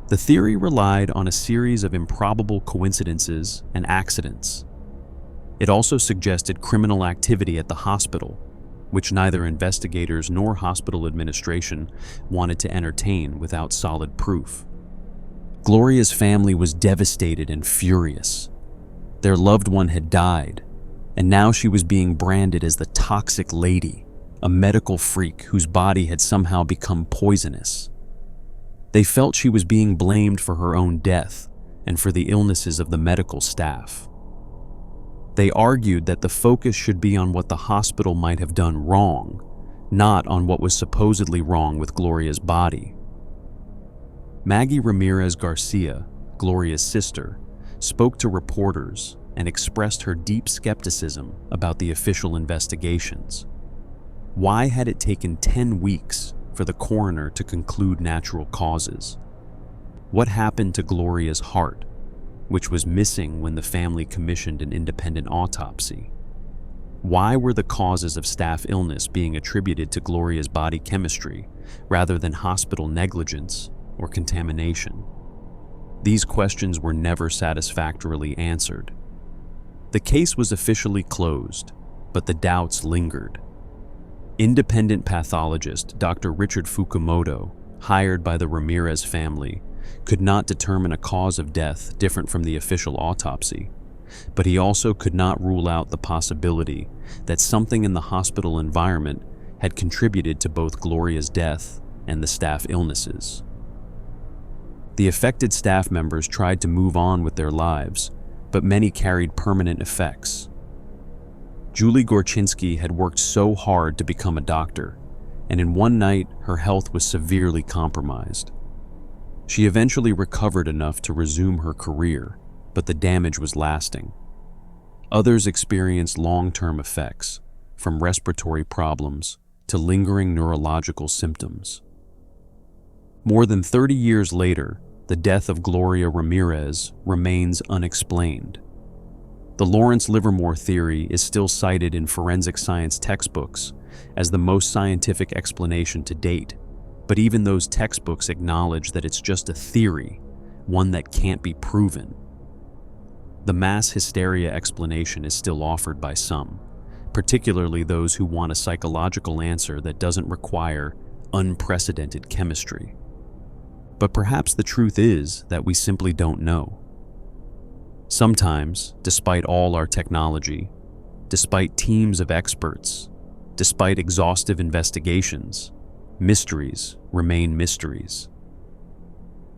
The theory relied on a series of improbable coincidences and accidents. It also suggested criminal activity at the hospital, which neither investigators nor hospital administration wanted to entertain without solid proof. Gloria's family was devastated and furious. Their loved one had died, and now she was being branded as the toxic lady, a medical freak whose body had somehow become poisonous. They felt she was being blamed for her own death and for the illnesses of the medical staff. They argued that the focus should be on what the hospital might have done wrong, not on what was supposedly wrong with Gloria's body. Maggie Ramirez Garcia, Gloria's sister, spoke to reporters and expressed her deep skepticism about the official investigations. Why had it taken 10 weeks for the coroner to conclude natural causes? What happened to Gloria's heart, which was missing when the family commissioned an independent autopsy? Why were the causes of staph illness being attributed to Gloria's body chemistry rather than hospital negligence or contamination? These questions were never satisfactorily answered. The case was officially closed, but the doubts lingered. Independent pathologist Dr. Richard Fukumoto, hired by the Ramirez family, could not determine a cause of death different from the official autopsy, but he also could not rule out the possibility that something in the hospital environment had contributed to both Gloria's death and the staph illnesses. The affected staff members tried to move on with their lives, but many carried permanent effects. Julie Gorczynski had worked so hard to become a doctor, and in one night her health was severely compromised. She eventually recovered enough to resume her career, but the damage was lasting. Others experienced long-term effects, from respiratory problems to lingering neurological symptoms. More than 30 years later, the death of Gloria Ramirez remains unexplained. The Lawrence Livermore theory is still cited in forensic science textbooks as the most scientific explanation to date, but even those textbooks acknowledge that it's just a theory, one that can't be proven. The mass hysteria explanation is still offered by some, particularly those who want a psychological answer that doesn't require unprecedented chemistry. But perhaps the truth is that we simply don't know. Sometimes, despite all our technology, despite teams of experts, despite exhaustive investigations, mysteries remain mysteries.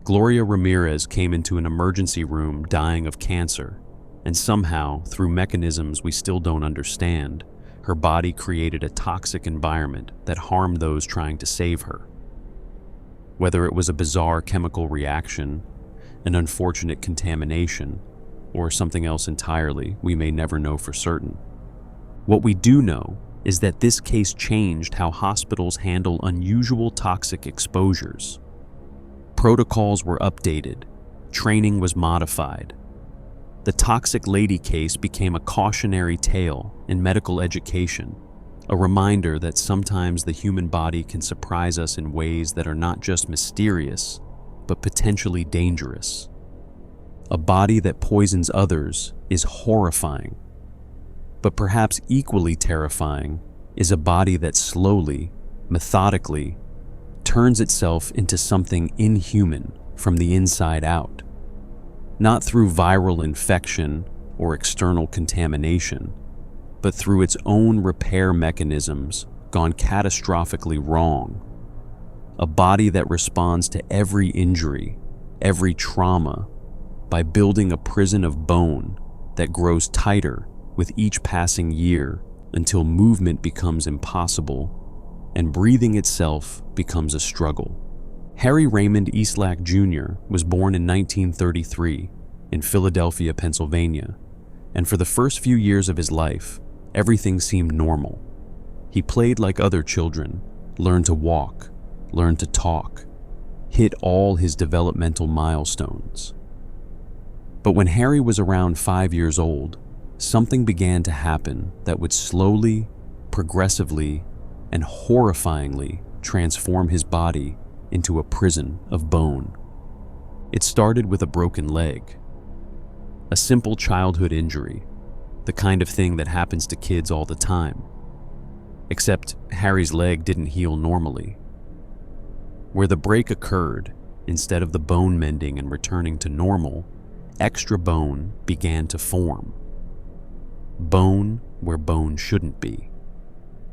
Gloria Ramirez came into an emergency room dying of cancer, and somehow, through mechanisms we still don't understand, her body created a toxic environment that harmed those trying to save her. Whether it was a bizarre chemical reaction, an unfortunate contamination, or something else entirely, we may never know for certain. What we do know is that this case changed how hospitals handle unusual toxic exposures. Protocols were updated, training was modified. The Toxic Lady case became a cautionary tale in medical education, a reminder that sometimes the human body can surprise us in ways that are not just mysterious, but potentially dangerous. A body that poisons others is horrifying, but perhaps equally terrifying is a body that slowly, methodically, turns itself into something inhuman from the inside out. Not through viral infection or external contamination, but through its own repair mechanisms gone catastrophically wrong. A body that responds to every injury, every trauma, by building a prison of bone that grows tighter with each passing year until movement becomes impossible and breathing itself becomes a struggle. Harry Raymond Eastlack Jr. was born in 1933 in Philadelphia, Pennsylvania, and for the first few years of his life, everything seemed normal. He played like other children, learned to walk, learned to talk, hit all his developmental milestones. But when Harry was around 5 years old, something began to happen that would slowly, progressively, and horrifyingly transform his body into a prison of bone. It started with a broken leg. A simple childhood injury, the kind of thing that happens to kids all the time. Except Harry's leg didn't heal normally. Where the break occurred, instead of the bone mending and returning to normal, extra bone began to form. Bone where bone shouldn't be.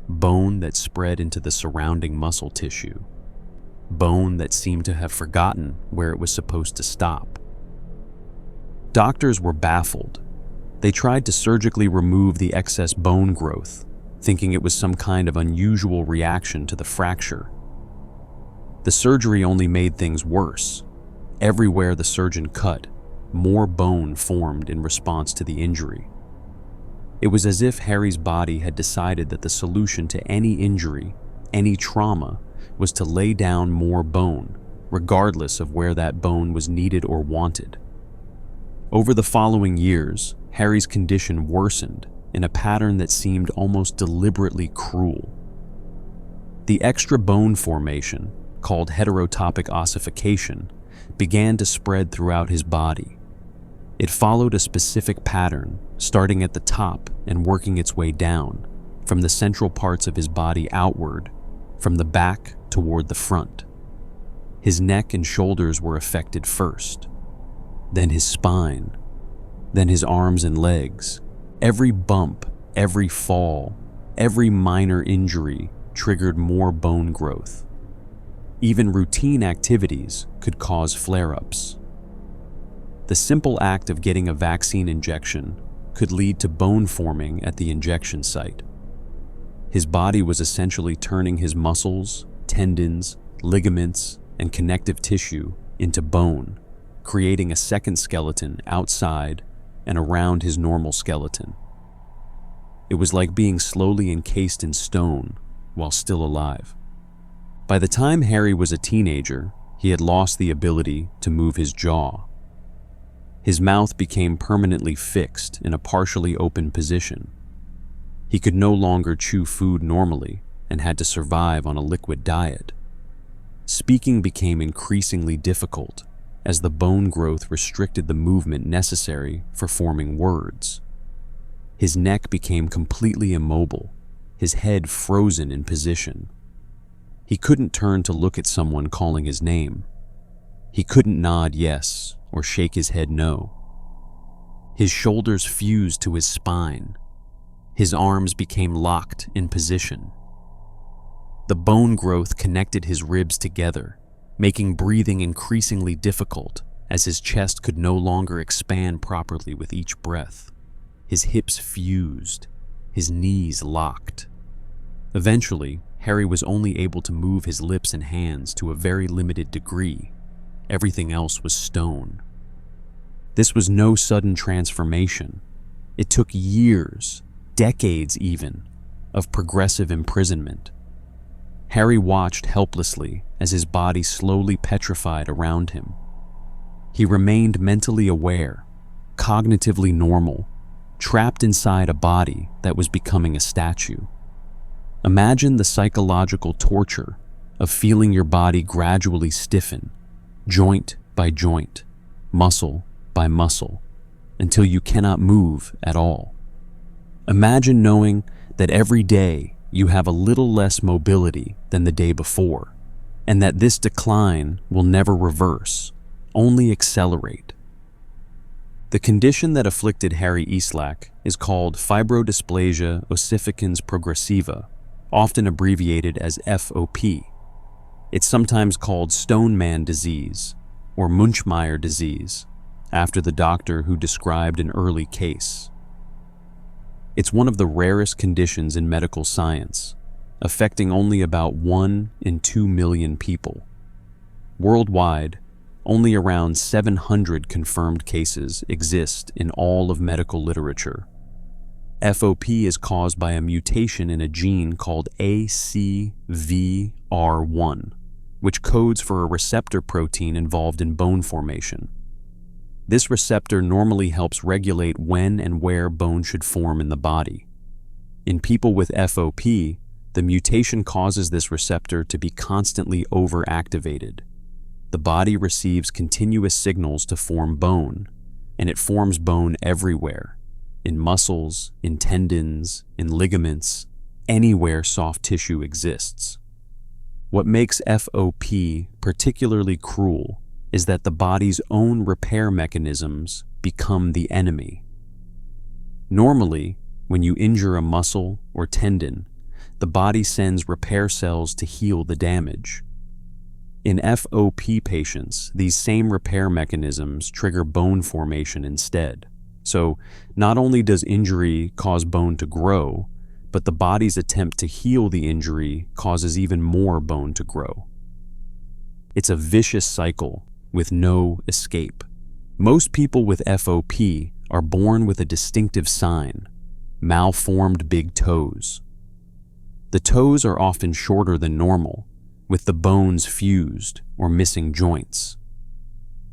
Bone that spread into the surrounding muscle tissue. Bone that seemed to have forgotten where it was supposed to stop. Doctors were baffled. They tried to surgically remove the excess bone growth, thinking it was some kind of unusual reaction to the fracture. The surgery only made things worse. Everywhere the surgeon cut, more bone formed in response to the injury. It was as if Harry's body had decided that the solution to any injury, any trauma, was to lay down more bone, regardless of where that bone was needed or wanted. Over the following years, Harry's condition worsened in a pattern that seemed almost deliberately cruel. The extra bone formation, called heterotopic ossification, began to spread throughout his body. It followed a specific pattern, starting at the top and working its way down, from the central parts of his body outward, from the back toward the front. His neck and shoulders were affected first, then his spine, then his arms and legs. Every bump, every fall, every minor injury triggered more bone growth. Even routine activities could cause flare-ups. The simple act of getting a vaccine injection could lead to bone forming at the injection site. His body was essentially turning his muscles, tendons, ligaments, and connective tissue into bone, creating a second skeleton outside and around his normal skeleton. It was like being slowly encased in stone while still alive. By the time Harry was a teenager, he had lost the ability to move his jaw. His mouth became permanently fixed in a partially open position. He could no longer chew food normally and had to survive on a liquid diet. Speaking became increasingly difficult as the bone growth restricted the movement necessary for forming words. His neck became completely immobile, his head frozen in position. He couldn't turn to look at someone calling his name. He couldn't nod yes or shake his head no. His shoulders fused to his spine. His arms became locked in position. The bone growth connected his ribs together, making breathing increasingly difficult as his chest could no longer expand properly with each breath. His hips fused, his knees locked. Eventually, Harry was only able to move his lips and hands to a very limited degree. Everything else was stone. This was no sudden transformation. It took years, decades even, of progressive imprisonment. Harry watched helplessly as his body slowly petrified around him. He remained mentally aware, cognitively normal, trapped inside a body that was becoming a statue. Imagine the psychological torture of feeling your body gradually stiffen, joint by joint, muscle by muscle, until you cannot move at all. Imagine knowing that every day you have a little less mobility than the day before, and that this decline will never reverse, only accelerate. The condition that afflicted Harry Eastlack is called Fibrodysplasia Ossificans Progressiva, often abbreviated as FOP. It's sometimes called Stone Man disease or Munchmeyer disease, after the doctor who described an early case. It's one of the rarest conditions in medical science, affecting only about 1 in 2 million people. Worldwide, only around 700 confirmed cases exist in all of medical literature. FOP is caused by a mutation in a gene called ACVR1, which codes for a receptor protein involved in bone formation. This receptor normally helps regulate when and where bone should form in the body. In people with FOP, the mutation causes this receptor to be constantly overactivated. The body receives continuous signals to form bone, and it forms bone everywhere, in muscles, in tendons, in ligaments, anywhere soft tissue exists. What makes FOP particularly cruel is that the body's own repair mechanisms become the enemy. Normally, when you injure a muscle or tendon, the body sends repair cells to heal the damage. In FOP patients, these same repair mechanisms trigger bone formation instead. So, not only does injury cause bone to grow, but the body's attempt to heal the injury causes even more bone to grow. It's a vicious cycle with no escape. Most people with FOP are born with a distinctive sign: malformed big toes. The toes are often shorter than normal, with the bones fused or missing joints.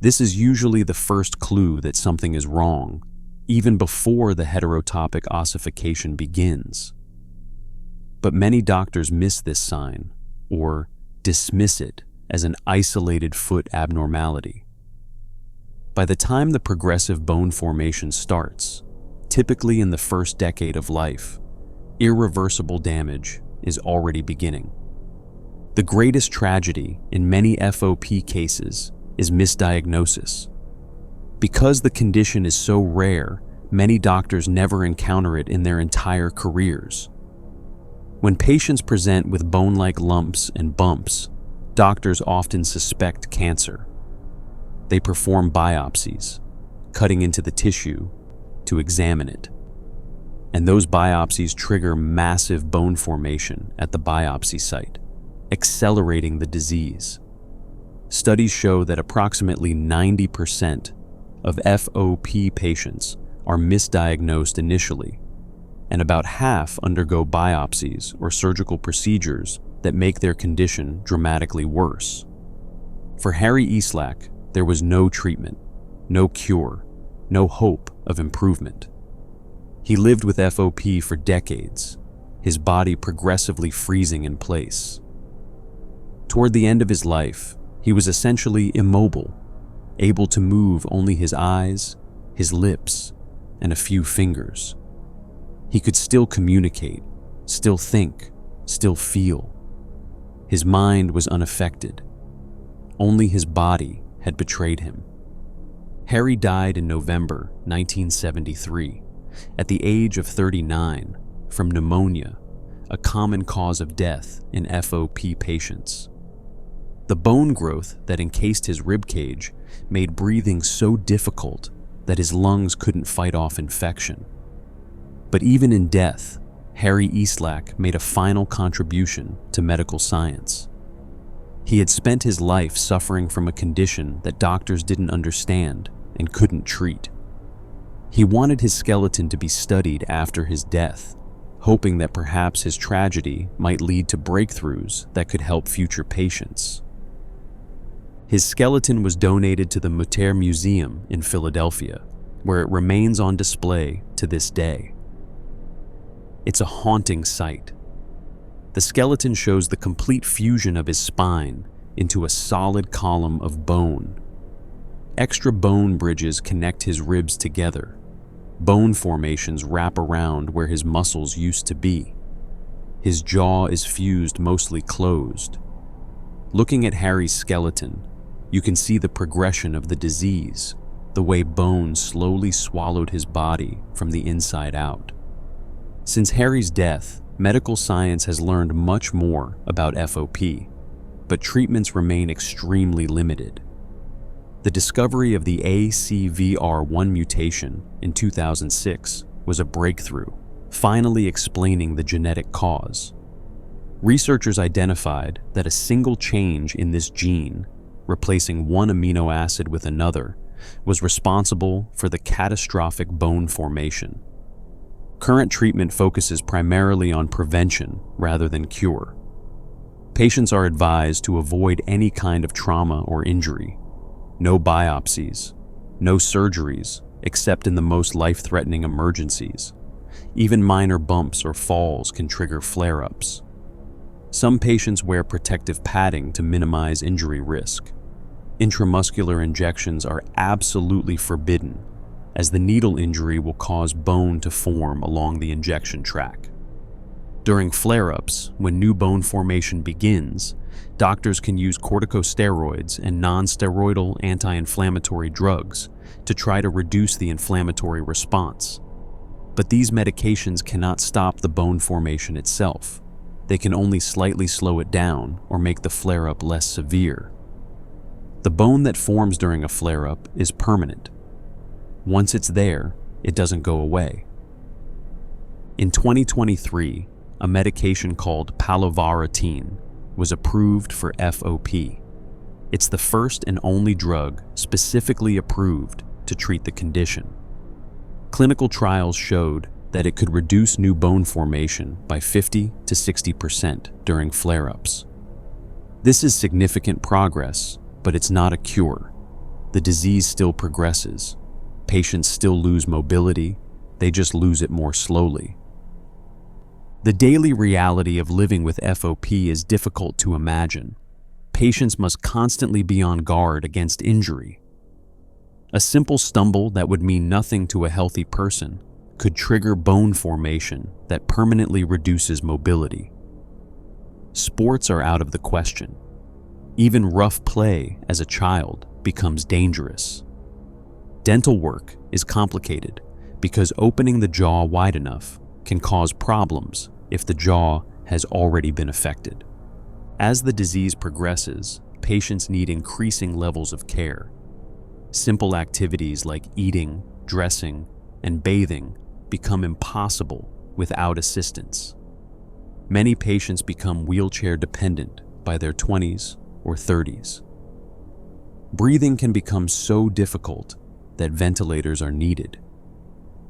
This is usually the first clue that something is wrong, even before the heterotopic ossification begins. But many doctors miss this sign, or dismiss it as an isolated foot abnormality. By the time the progressive bone formation starts, typically in the first decade of life, irreversible damage is already beginning. The greatest tragedy in many FOP cases is misdiagnosis. Because the condition is so rare, many doctors never encounter it in their entire careers. When patients present with bone-like lumps and bumps, doctors often suspect cancer. They perform biopsies, cutting into the tissue to examine it. And those biopsies trigger massive bone formation at the biopsy site, accelerating the disease. Studies show that approximately 90% of FOP patients are misdiagnosed initially, and about half undergo biopsies or surgical procedures that make their condition dramatically worse. For Harry Eastlack, there was no treatment, no cure, no hope of improvement. He lived with FOP for decades, his body progressively freezing in place. Toward the end of his life, he was essentially immobile, able to move only his eyes, his lips, and a few fingers. He could still communicate, still think, still feel. His mind was unaffected. Only his body had betrayed him. Harry died in November 1973, at the age of 39, from pneumonia, a common cause of death in FOP patients. The bone growth that encased his ribcage made breathing so difficult that his lungs couldn't fight off infection. But even in death, Harry Eastlack made a final contribution to medical science. He had spent his life suffering from a condition that doctors didn't understand and couldn't treat. He wanted his skeleton to be studied after his death, hoping that perhaps his tragedy might lead to breakthroughs that could help future patients. His skeleton was donated to the Mutter Museum in Philadelphia, where it remains on display to this day. It's a haunting sight. The skeleton shows the complete fusion of his spine into a solid column of bone. Extra bone bridges connect his ribs together. Bone formations wrap around where his muscles used to be. His jaw is fused mostly closed. Looking at Harry's skeleton, you can see the progression of the disease, the way bone slowly swallowed his body from the inside out. Since Harry's death, medical science has learned much more about FOP, but treatments remain extremely limited. The discovery of the ACVR1 mutation in 2006 was a breakthrough, finally explaining the genetic cause. Researchers identified that a single change in this gene, replacing one amino acid with another, was responsible for the catastrophic bone formation. Current treatment focuses primarily on prevention rather than cure. Patients are advised to avoid any kind of trauma or injury. No biopsies, no surgeries except in the most life-threatening emergencies. Even minor bumps or falls can trigger flare-ups. Some patients wear protective padding to minimize injury risk. Intramuscular injections are absolutely forbidden, as the needle injury will cause bone to form along the injection track. During flare-ups, when new bone formation begins, doctors can use corticosteroids and non-steroidal anti-inflammatory drugs to try to reduce the inflammatory response. But these medications cannot stop the bone formation itself. They can only slightly slow it down or make the flare-up less severe. The bone that forms during a flare-up is permanent. Once it's there, it doesn't go away. In 2023, a medication called palovarotene was approved for FOP. It's the first and only drug specifically approved to treat the condition. Clinical trials showed that it could reduce new bone formation by 50 to 60% during flare-ups. This is significant progress, but it's not a cure. The disease still progresses. Patients still lose mobility, they just lose it more slowly. The daily reality of living with FOP is difficult to imagine. Patients must constantly be on guard against injury. A simple stumble that would mean nothing to a healthy person could trigger bone formation that permanently reduces mobility. Sports are out of the question. Even rough play as a child becomes dangerous. Dental work is complicated because opening the jaw wide enough can cause problems if the jaw has already been affected. As the disease progresses, patients need increasing levels of care. Simple activities like eating, dressing, and bathing become impossible without assistance. Many patients become wheelchair dependent by their 20s or 30s. Breathing can become so difficult that ventilators are needed.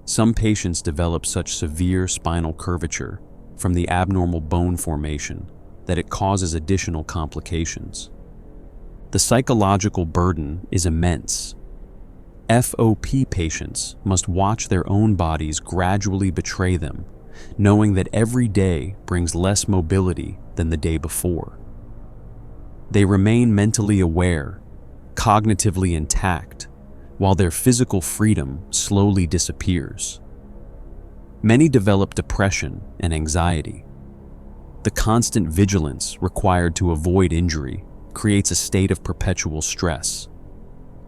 Some patients develop such severe spinal curvature from the abnormal bone formation that it causes additional complications. The psychological burden is immense. FOP patients must watch their own bodies gradually betray them, knowing that every day brings less mobility than the day before. They remain mentally aware, cognitively intact, while their physical freedom slowly disappears. Many develop depression and anxiety. The constant vigilance required to avoid injury creates a state of perpetual stress.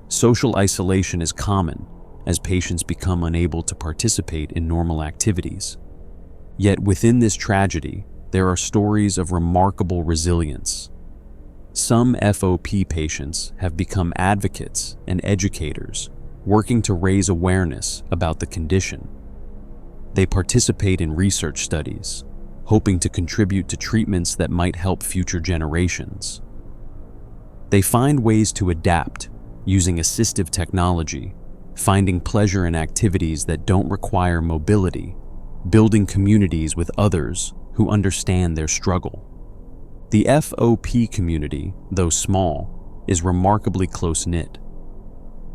Social isolation is common as patients become unable to participate in normal activities. Yet within this tragedy, there are stories of remarkable resilience. Some FOP patients have become advocates and educators, working to raise awareness about the condition. They participate in research studies, hoping to contribute to treatments that might help future generations. They find ways to adapt, using assistive technology, finding pleasure in activities that don't require mobility, building communities with others who understand their struggle. The FOP community, though small, is remarkably close-knit.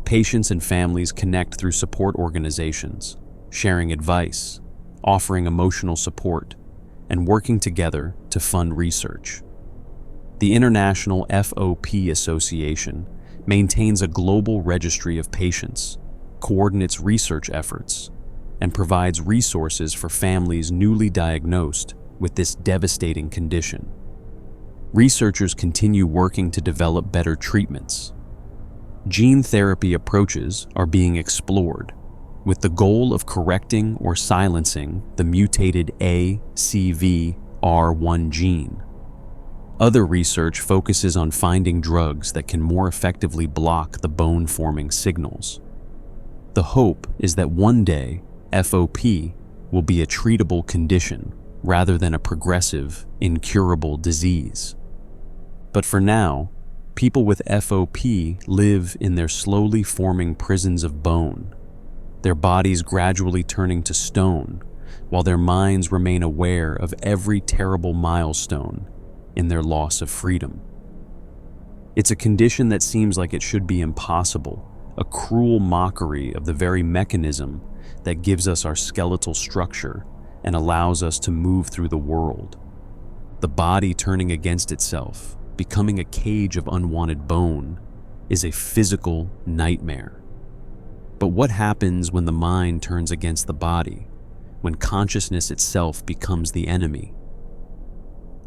Patients and families connect through support organizations, sharing advice, offering emotional support, and working together to fund research. The International FOP Association maintains a global registry of patients, coordinates research efforts, and provides resources for families newly diagnosed with this devastating condition. Researchers continue working to develop better treatments. Gene therapy approaches are being explored, with the goal of correcting or silencing the mutated ACVR1 gene. Other research focuses on finding drugs that can more effectively block the bone-forming signals. The hope is that one day, FOP will be a treatable condition rather than a progressive, incurable disease. But for now, people with FOP live in their slowly forming prisons of bone, their bodies gradually turning to stone, while their minds remain aware of every terrible milestone in their loss of freedom. It's a condition that seems like it should be impossible, a cruel mockery of the very mechanism that gives us our skeletal structure and allows us to move through the world. The body turning against itself, becoming a cage of unwanted bone, is a physical nightmare. But what happens when the mind turns against the body, when consciousness itself becomes the enemy?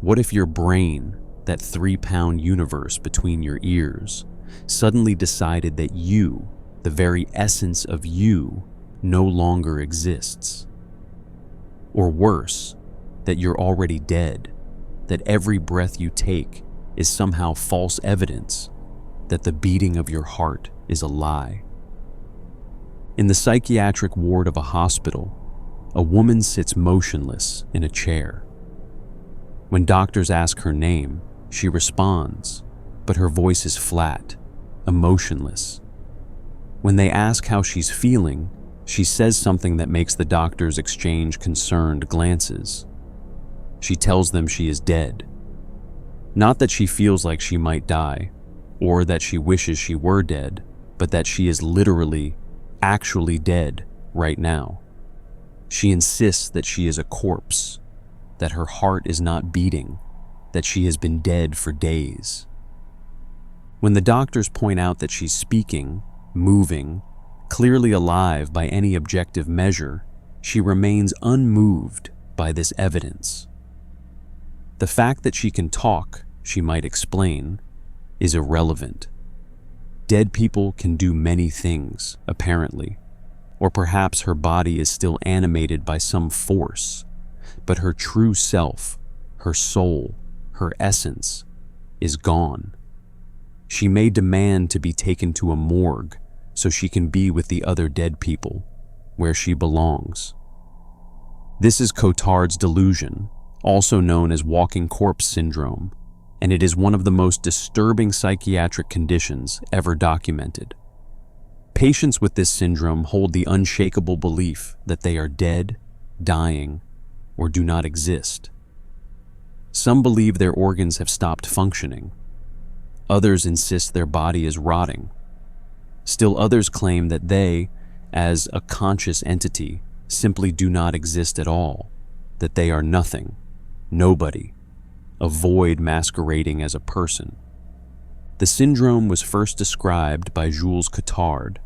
What if your brain, that 3-pound universe between your ears, suddenly decided that you, the very essence of you, no longer exists? Or worse, that you're already dead, that every breath you take is somehow false evidence that the beating of your heart is a lie. In the psychiatric ward of a hospital, a woman sits motionless in a chair. When doctors ask her name, she responds, but her voice is flat, emotionless. When they ask how she's feeling, she says something that makes the doctors exchange concerned glances. She tells them she is dead. Not that she feels like she might die, or that she wishes she were dead, but that she is literally, actually dead right now. She insists that she is a corpse, that her heart is not beating, that she has been dead for days. When the doctors point out that she's speaking, moving, clearly alive by any objective measure, she remains unmoved by this evidence. The fact that she can talk, she might explain, is irrelevant. Dead people can do many things, apparently, or perhaps her body is still animated by some force, but her true self, her soul, her essence, is gone. She may demand to be taken to a morgue so she can be with the other dead people, where she belongs. This is Cotard's delusion, also known as walking corpse syndrome, and it is one of the most disturbing psychiatric conditions ever documented. Patients with this syndrome hold the unshakable belief that they are dead, dying, or do not exist. Some believe their organs have stopped functioning. Others insist their body is rotting. Still others claim that they, as a conscious entity, simply do not exist at all, that they are nothing, nobody, a void masquerading as a person. The syndrome was first described by Jules Cotard,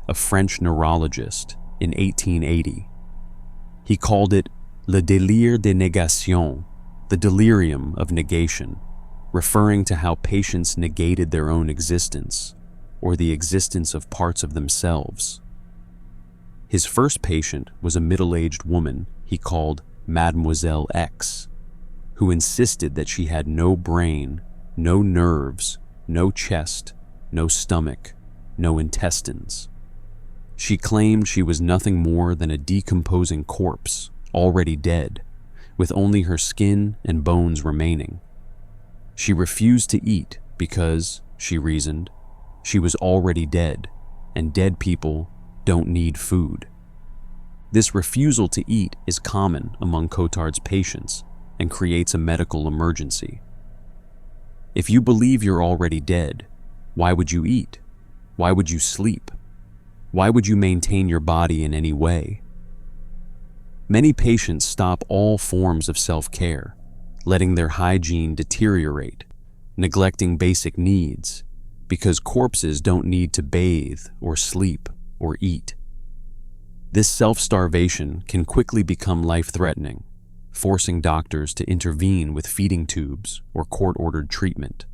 a French neurologist, in 1880. He called it le délire de négation, the delirium of negation, referring to how patients negated their own existence, or the existence of parts of themselves. His first patient was a middle-aged woman he called Mademoiselle X, who insisted that she had no brain, no nerves, no chest, no stomach, no intestines. She claimed she was nothing more than a decomposing corpse, already dead, with only her skin and bones remaining. She refused to eat because, she reasoned, she was already dead, and dead people don't need food. This refusal to eat is common among Cotard's patients and creates a medical emergency. If you believe you're already dead, why would you eat? Why would you sleep? Why would you maintain your body in any way? Many patients stop all forms of self-care, letting their hygiene deteriorate, neglecting basic needs, because corpses don't need to bathe or sleep or eat. This self-starvation can quickly become life-threatening, forcing doctors to intervene with feeding tubes or court-ordered treatment.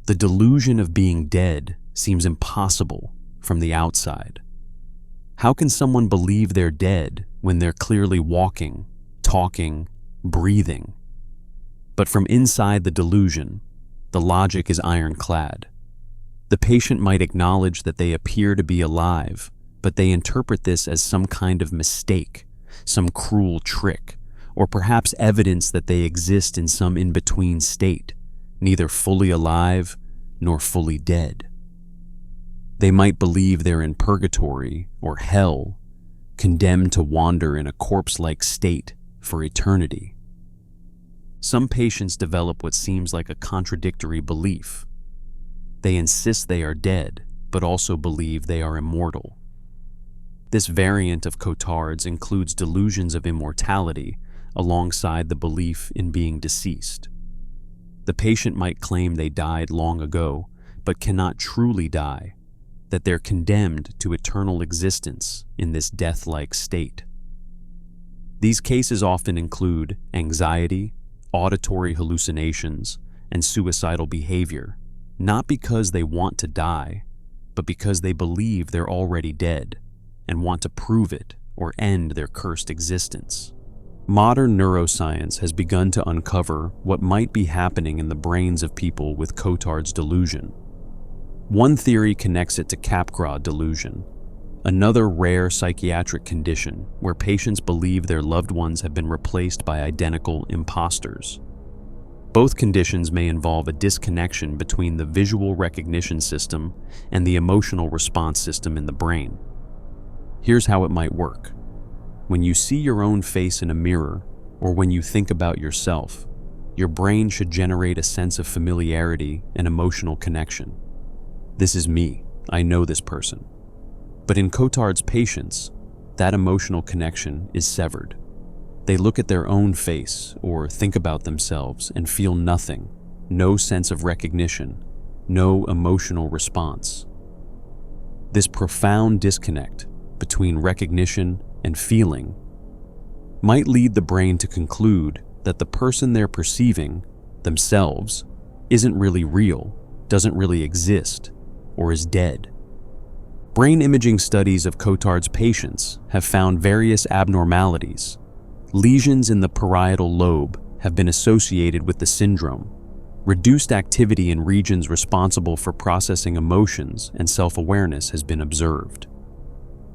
The delusion of being dead seems impossible from the outside. How can someone believe they're dead when they're clearly walking, talking, breathing? But from inside the delusion, the logic is ironclad. The patient might acknowledge that they appear to be alive, but they interpret this as some kind of mistake, some cruel trick, or perhaps evidence that they exist in some in-between state, neither fully alive nor fully dead. They might believe they're in purgatory or hell, condemned to wander in a corpse-like state for eternity. Some patients develop what seems like a contradictory belief. They insist they are dead, but also believe they are immortal. This variant of Cotard's includes delusions of immortality alongside the belief in being deceased. The patient might claim they died long ago, but cannot truly die, that they're condemned to eternal existence in this death-like state. These cases often include anxiety, auditory hallucinations, and suicidal behavior, not because they want to die, but because they believe they're already dead and want to prove it or end their cursed existence. Modern neuroscience has begun to uncover what might be happening in the brains of people with Cotard's delusion. One theory connects it to Capgras delusion, another rare psychiatric condition where patients believe their loved ones have been replaced by identical imposters. Both conditions may involve a disconnection between the visual recognition system and the emotional response system in the brain. Here's how it might work. When you see your own face in a mirror, or when you think about yourself, your brain should generate a sense of familiarity and emotional connection. This is me. I know this person. But in Cotard's patients, that emotional connection is severed. They look at their own face or think about themselves and feel nothing, no sense of recognition, no emotional response. This profound disconnect between recognition and feeling might lead the brain to conclude that the person they're perceiving, themselves, isn't really real, doesn't really exist, or is dead. Brain imaging studies of Cotard's patients have found various abnormalities. Lesions in the parietal lobe have been associated with the syndrome. Reduced activity in regions responsible for processing emotions and self-awareness has been observed.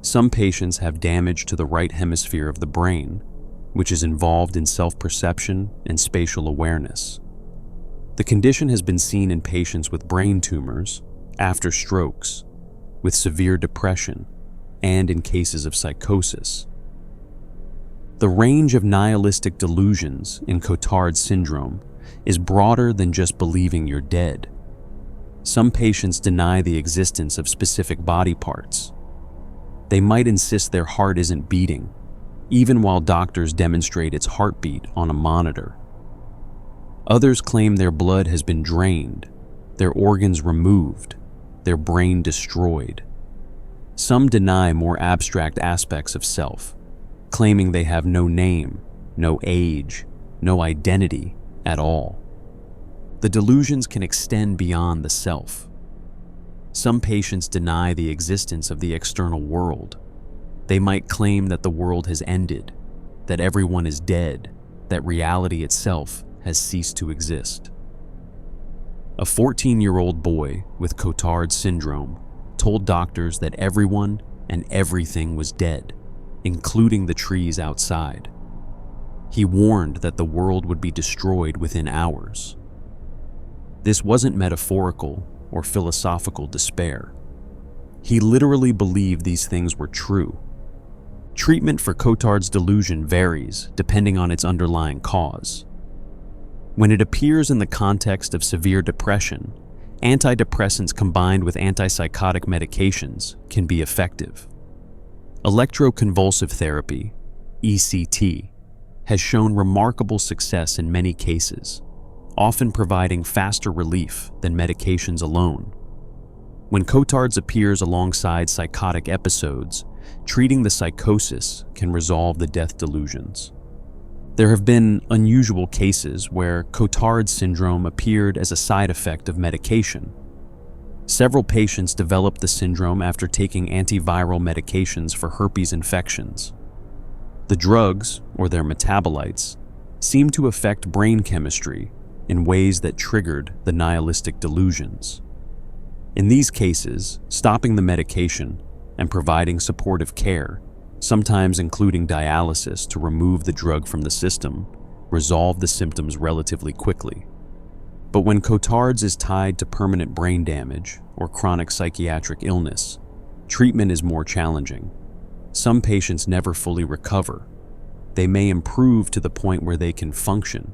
Some patients have damage to the right hemisphere of the brain, which is involved in self-perception and spatial awareness. The condition has been seen in patients with brain tumors, after strokes, with severe depression, and in cases of psychosis. The range of nihilistic delusions in Cotard's syndrome is broader than just believing you're dead. Some patients deny the existence of specific body parts. They might insist their heart isn't beating, even while doctors demonstrate its heartbeat on a monitor. Others claim their blood has been drained, their organs removed, their brain destroyed. Some deny more abstract aspects of self, claiming they have no name, no age, no identity at all. The delusions can extend beyond the self. Some patients deny the existence of the external world. They might claim that the world has ended, that everyone is dead, that reality itself has ceased to exist. A 14-year-old boy with Cotard's syndrome told doctors that everyone and everything was dead, including the trees outside. He warned that the world would be destroyed within hours. This wasn't metaphorical or philosophical despair. He literally believed these things were true. Treatment for Cotard's delusion varies depending on its underlying cause. When it appears in the context of severe depression, antidepressants combined with antipsychotic medications can be effective. Electroconvulsive therapy, ECT, has shown remarkable success in many cases, often providing faster relief than medications alone. When Cotard's appears alongside psychotic episodes, treating the psychosis can resolve the death delusions. There have been unusual cases where Cotard's syndrome appeared as a side effect of medication. Several patients developed the syndrome after taking antiviral medications for herpes infections. The drugs, or their metabolites, seem to affect brain chemistry in ways that triggered the nihilistic delusions. In these cases, stopping the medication and providing supportive care, sometimes including dialysis to remove the drug from the system, resolve the symptoms relatively quickly. But when Cotard's is tied to permanent brain damage or chronic psychiatric illness, treatment is more challenging. Some patients never fully recover. They may improve to the point where they can function,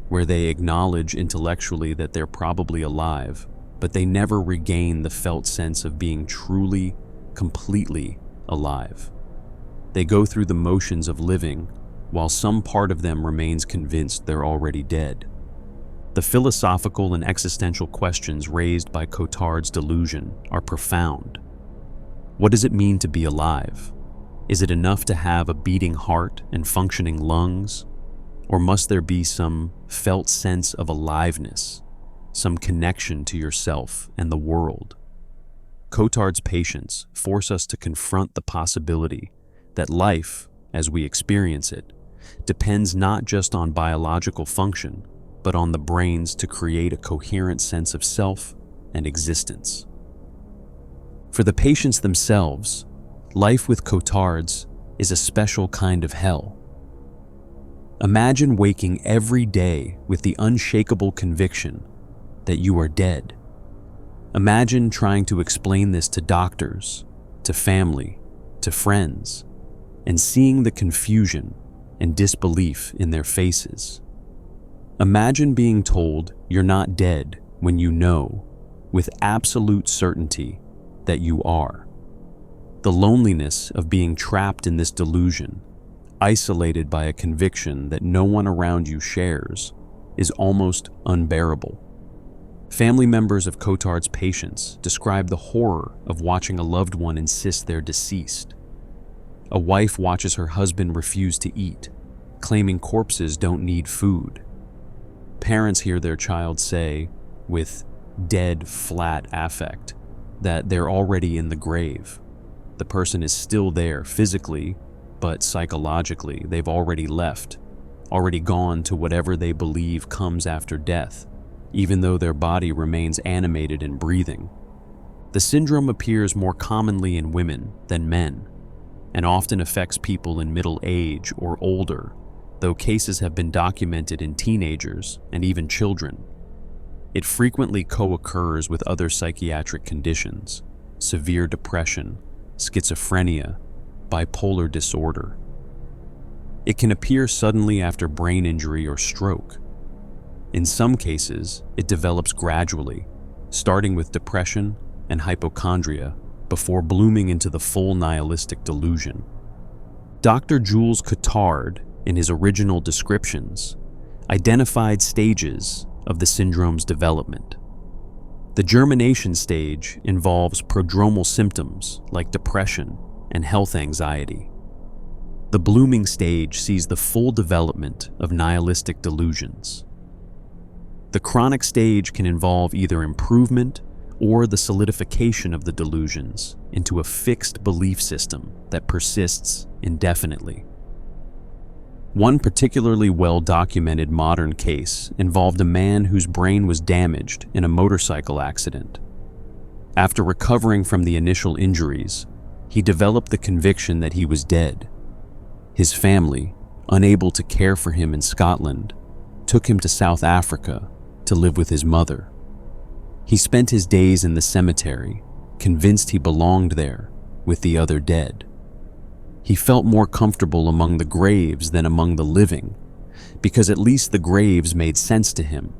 where they acknowledge intellectually that they're probably alive, but they never regain the felt sense of being truly, completely alive. They go through the motions of living, while some part of them remains convinced they're already dead. The philosophical and existential questions raised by Cotard's delusion are profound. What does it mean to be alive? Is it enough to have a beating heart and functioning lungs? Or must there be some felt sense of aliveness, some connection to yourself and the world? Cotard's patients force us to confront the possibility that life, as we experience it, depends not just on biological function, but on the brains to create a coherent sense of self and existence. For the patients themselves, life with Cotard's is a special kind of hell. Imagine waking every day with the unshakable conviction that you are dead. Imagine trying to explain this to doctors, to family, to friends, and seeing the confusion and disbelief in their faces. Imagine being told you're not dead when you know, with absolute certainty, that you are. The loneliness of being trapped in this delusion, isolated by a conviction that no one around you shares, is almost unbearable. Family members of Cotard's patients describe the horror of watching a loved one insist they're deceased. A wife watches her husband refuse to eat, claiming corpses don't need food. Parents hear their child say, with dead, flat affect, that they're already in the grave. The person is still there physically, but psychologically they've already left, already gone to whatever they believe comes after death, even though their body remains animated and breathing. The syndrome appears more commonly in women than men, and often affects people in middle age or older, though cases have been documented in teenagers and even children. It frequently co-occurs with other psychiatric conditions, severe depression, schizophrenia, bipolar disorder. It can appear suddenly after brain injury or stroke. In some cases, it develops gradually, starting with depression and hypochondria before blooming into the full nihilistic delusion. Dr. Jules Cotard, in his original descriptions, identified stages of the syndrome's development. The germination stage involves prodromal symptoms like depression and health anxiety. The blooming stage sees the full development of nihilistic delusions. The chronic stage can involve either improvement or the solidification of the delusions into a fixed belief system that persists indefinitely. One particularly well-documented modern case involved a man whose brain was damaged in a motorcycle accident. After recovering from the initial injuries, he developed the conviction that he was dead. His family, unable to care for him in Scotland, took him to South Africa to live with his mother. He spent his days in the cemetery, convinced he belonged there with the other dead. He felt more comfortable among the graves than among the living, because at least the graves made sense to him,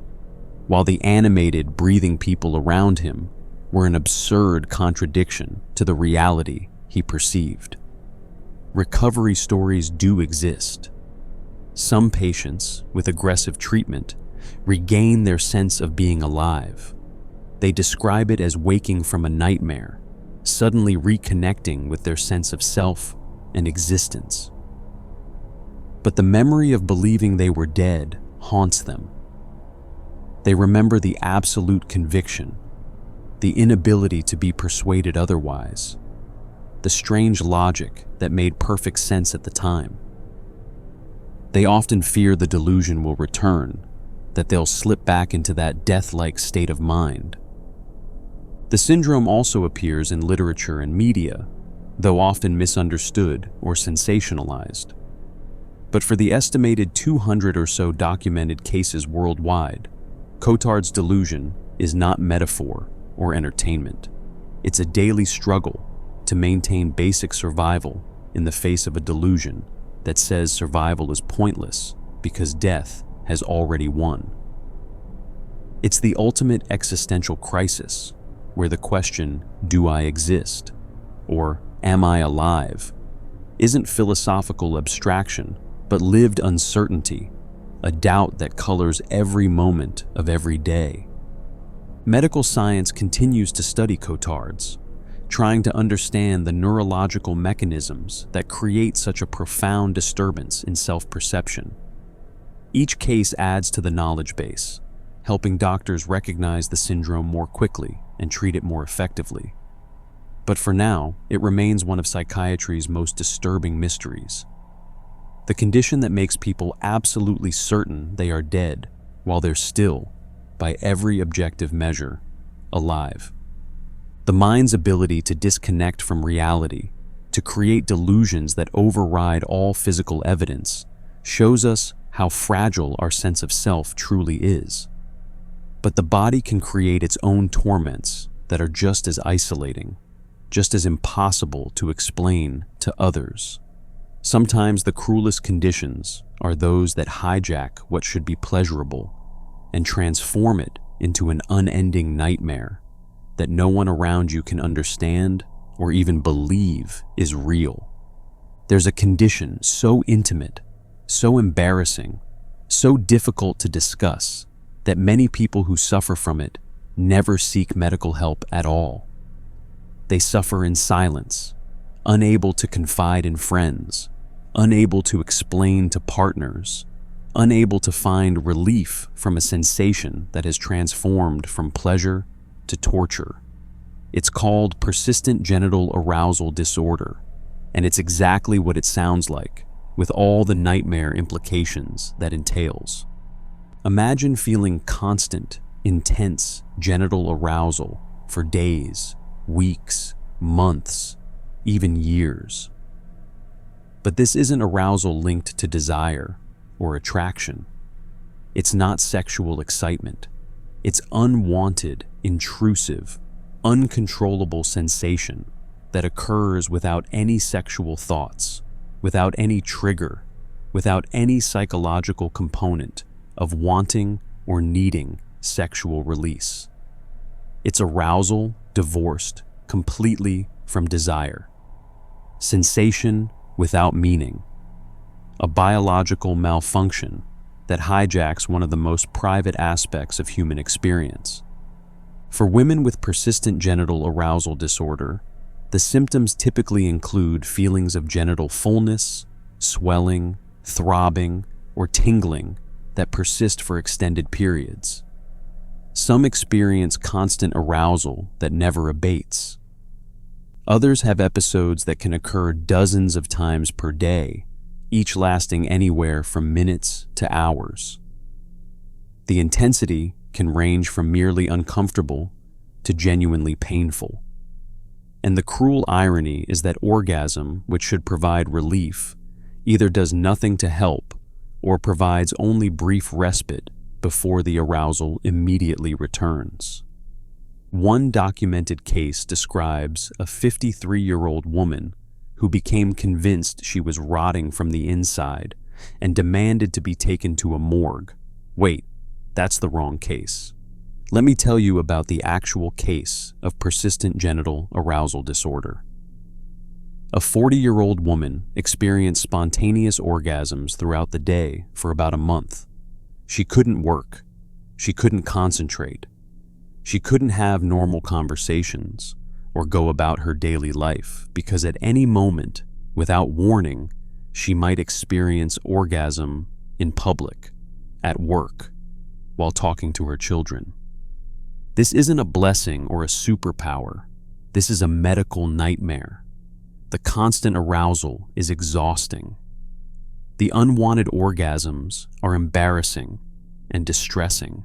while the animated, breathing people around him were an absurd contradiction to the reality he perceived. Recovery stories do exist. Some patients, with aggressive treatment, regain their sense of being alive. They describe it as waking from a nightmare, suddenly reconnecting with their sense of self and existence. But the memory of believing they were dead haunts them. They remember the absolute conviction, the inability to be persuaded otherwise, the strange logic that made perfect sense at the time. They often fear the delusion will return, that they'll slip back into that death-like state of mind. The syndrome also appears in literature and media, though often misunderstood or sensationalized. But for the estimated 200 or so documented cases worldwide, Cotard's delusion is not metaphor or entertainment. It's a daily struggle to maintain basic survival in the face of a delusion that says survival is pointless because death has already won. It's the ultimate existential crisis, where the question, "Do I exist?" or "Am I alive?" isn't philosophical abstraction, but lived uncertainty, a doubt that colors every moment of every day. Medical science continues to study Cotard's, trying to understand the neurological mechanisms that create such a profound disturbance in self-perception. Each case adds to the knowledge base, helping doctors recognize the syndrome more quickly and treat it more effectively. But for now, it remains one of psychiatry's most disturbing mysteries. The condition that makes people absolutely certain they are dead while they're still, by every objective measure, alive. The mind's ability to disconnect from reality, to create delusions that override all physical evidence, shows us how fragile our sense of self truly is. But the body can create its own torments that are just as isolating, just as impossible to explain to others. Sometimes the cruelest conditions are those that hijack what should be pleasurable and transform it into an unending nightmare that no one around you can understand or even believe is real. There's a condition so intimate, so embarrassing, so difficult to discuss that many people who suffer from it never seek medical help at all. They suffer in silence, unable to confide in friends, unable to explain to partners, unable to find relief from a sensation that has transformed from pleasure to torture. It's called persistent genital arousal disorder, and it's exactly what it sounds like, with all the nightmare implications that entails. Imagine feeling constant, intense genital arousal for days, weeks, months, even years. But this isn't arousal linked to desire or attraction. It's not sexual excitement. It's unwanted, intrusive, uncontrollable sensation that occurs without any sexual thoughts, without any trigger, without any psychological component of wanting or needing sexual release. It's arousal divorced completely from desire. Sensation without meaning. A biological malfunction that hijacks one of the most private aspects of human experience. For women with persistent genital arousal disorder, the symptoms typically include feelings of genital fullness, swelling, throbbing, or tingling that persist for extended periods. Some experience constant arousal that never abates. Others have episodes that can occur dozens of times per day, each lasting anywhere from minutes to hours. The intensity can range from merely uncomfortable to genuinely painful. And the cruel irony is that orgasm, which should provide relief, either does nothing to help or provides only brief respite before the arousal immediately returns. One documented case describes a 53-year-old woman who became convinced she was rotting from the inside and demanded to be taken to a morgue. Wait, that's the wrong case. Let me tell you about the actual case of persistent genital arousal disorder. A 40-year-old woman experienced spontaneous orgasms throughout the day for about a month. She couldn't work. She couldn't concentrate. She couldn't have normal conversations or go about her daily life because at any moment, without warning, she might experience orgasm in public, at work, while talking to her children. This isn't a blessing or a superpower. This is a medical nightmare. The constant arousal is exhausting. The unwanted orgasms are embarrassing and distressing.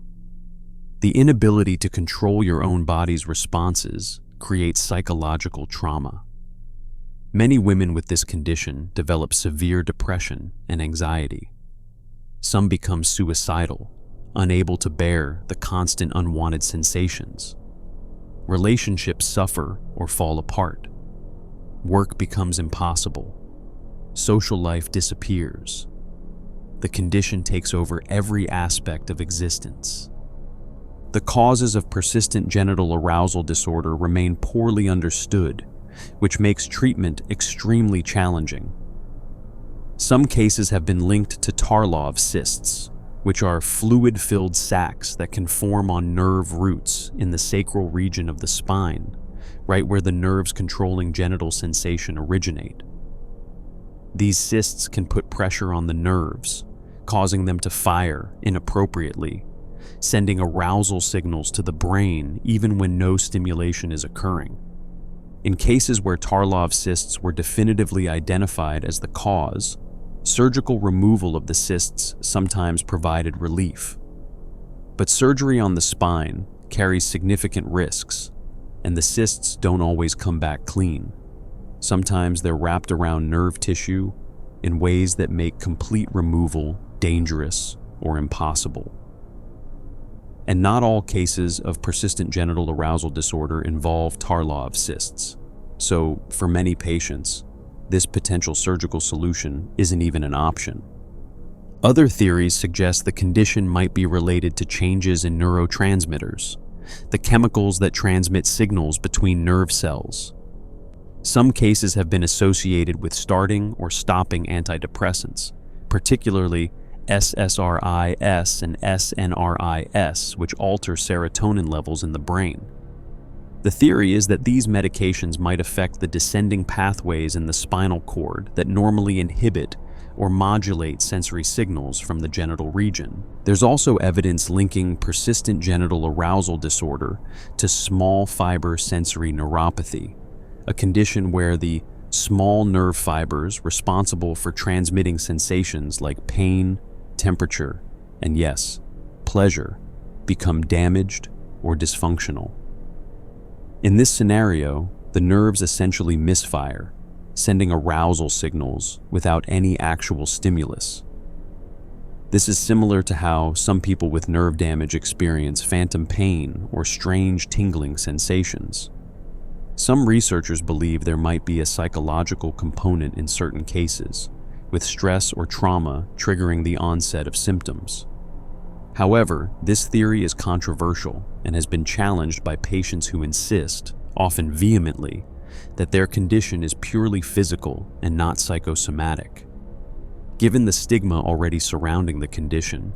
The inability to control your own body's responses creates psychological trauma. Many women with this condition develop severe depression and anxiety. Some become suicidal, unable to bear the constant unwanted sensations. Relationships suffer or fall apart. Work becomes impossible. Social life disappears. The condition takes over every aspect of existence. The causes of persistent genital arousal disorder remain poorly understood, which makes treatment extremely challenging. Some cases have been linked to Tarlov cysts, which are fluid-filled sacs that can form on nerve roots in the sacral region of the spine, right where the nerves controlling genital sensation originate. These cysts can put pressure on the nerves, causing them to fire inappropriately, sending arousal signals to the brain even when no stimulation is occurring. In cases where Tarlov cysts were definitively identified as the cause, surgical removal of the cysts sometimes provided relief. But surgery on the spine carries significant risks, and the cysts don't always come back clean. Sometimes they're wrapped around nerve tissue in ways that make complete removal dangerous, or impossible. And not all cases of persistent genital arousal disorder involve Tarlov cysts. So, for many patients, this potential surgical solution isn't even an option. Other theories suggest the condition might be related to changes in neurotransmitters, the chemicals that transmit signals between nerve cells. Some cases have been associated with starting or stopping antidepressants, particularly SSRIs and SNRIs, which alter serotonin levels in the brain. The theory is that these medications might affect the descending pathways in the spinal cord that normally inhibit or modulate sensory signals from the genital region. There's also evidence linking persistent genital arousal disorder to small fiber sensory neuropathy, a condition where the small nerve fibers responsible for transmitting sensations like pain, temperature, and yes, pleasure become damaged or dysfunctional. In this scenario, the nerves essentially misfire, sending arousal signals without any actual stimulus. This is similar to how some people with nerve damage experience phantom pain or strange tingling sensations. Some researchers believe there might be a psychological component in certain cases, with stress or trauma triggering the onset of symptoms. However, this theory is controversial and has been challenged by patients who insist, often vehemently, that their condition is purely physical and not psychosomatic. Given the stigma already surrounding the condition,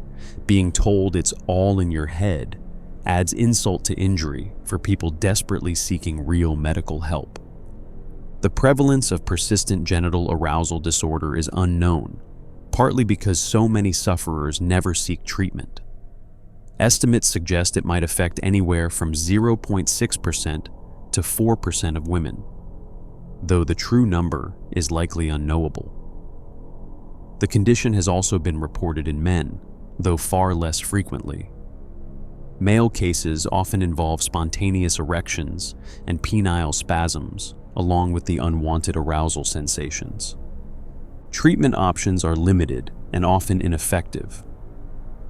being told it's all in your head adds insult to injury for people desperately seeking real medical help. The prevalence of persistent genital arousal disorder is unknown, partly because so many sufferers never seek treatment. Estimates suggest it might affect anywhere from 0.6% to 4% of women, though the true number is likely unknowable. The condition has also been reported in men, though far less frequently. Male cases often involve spontaneous erections and penile spasms, along with the unwanted arousal sensations. Treatment options are limited and often ineffective.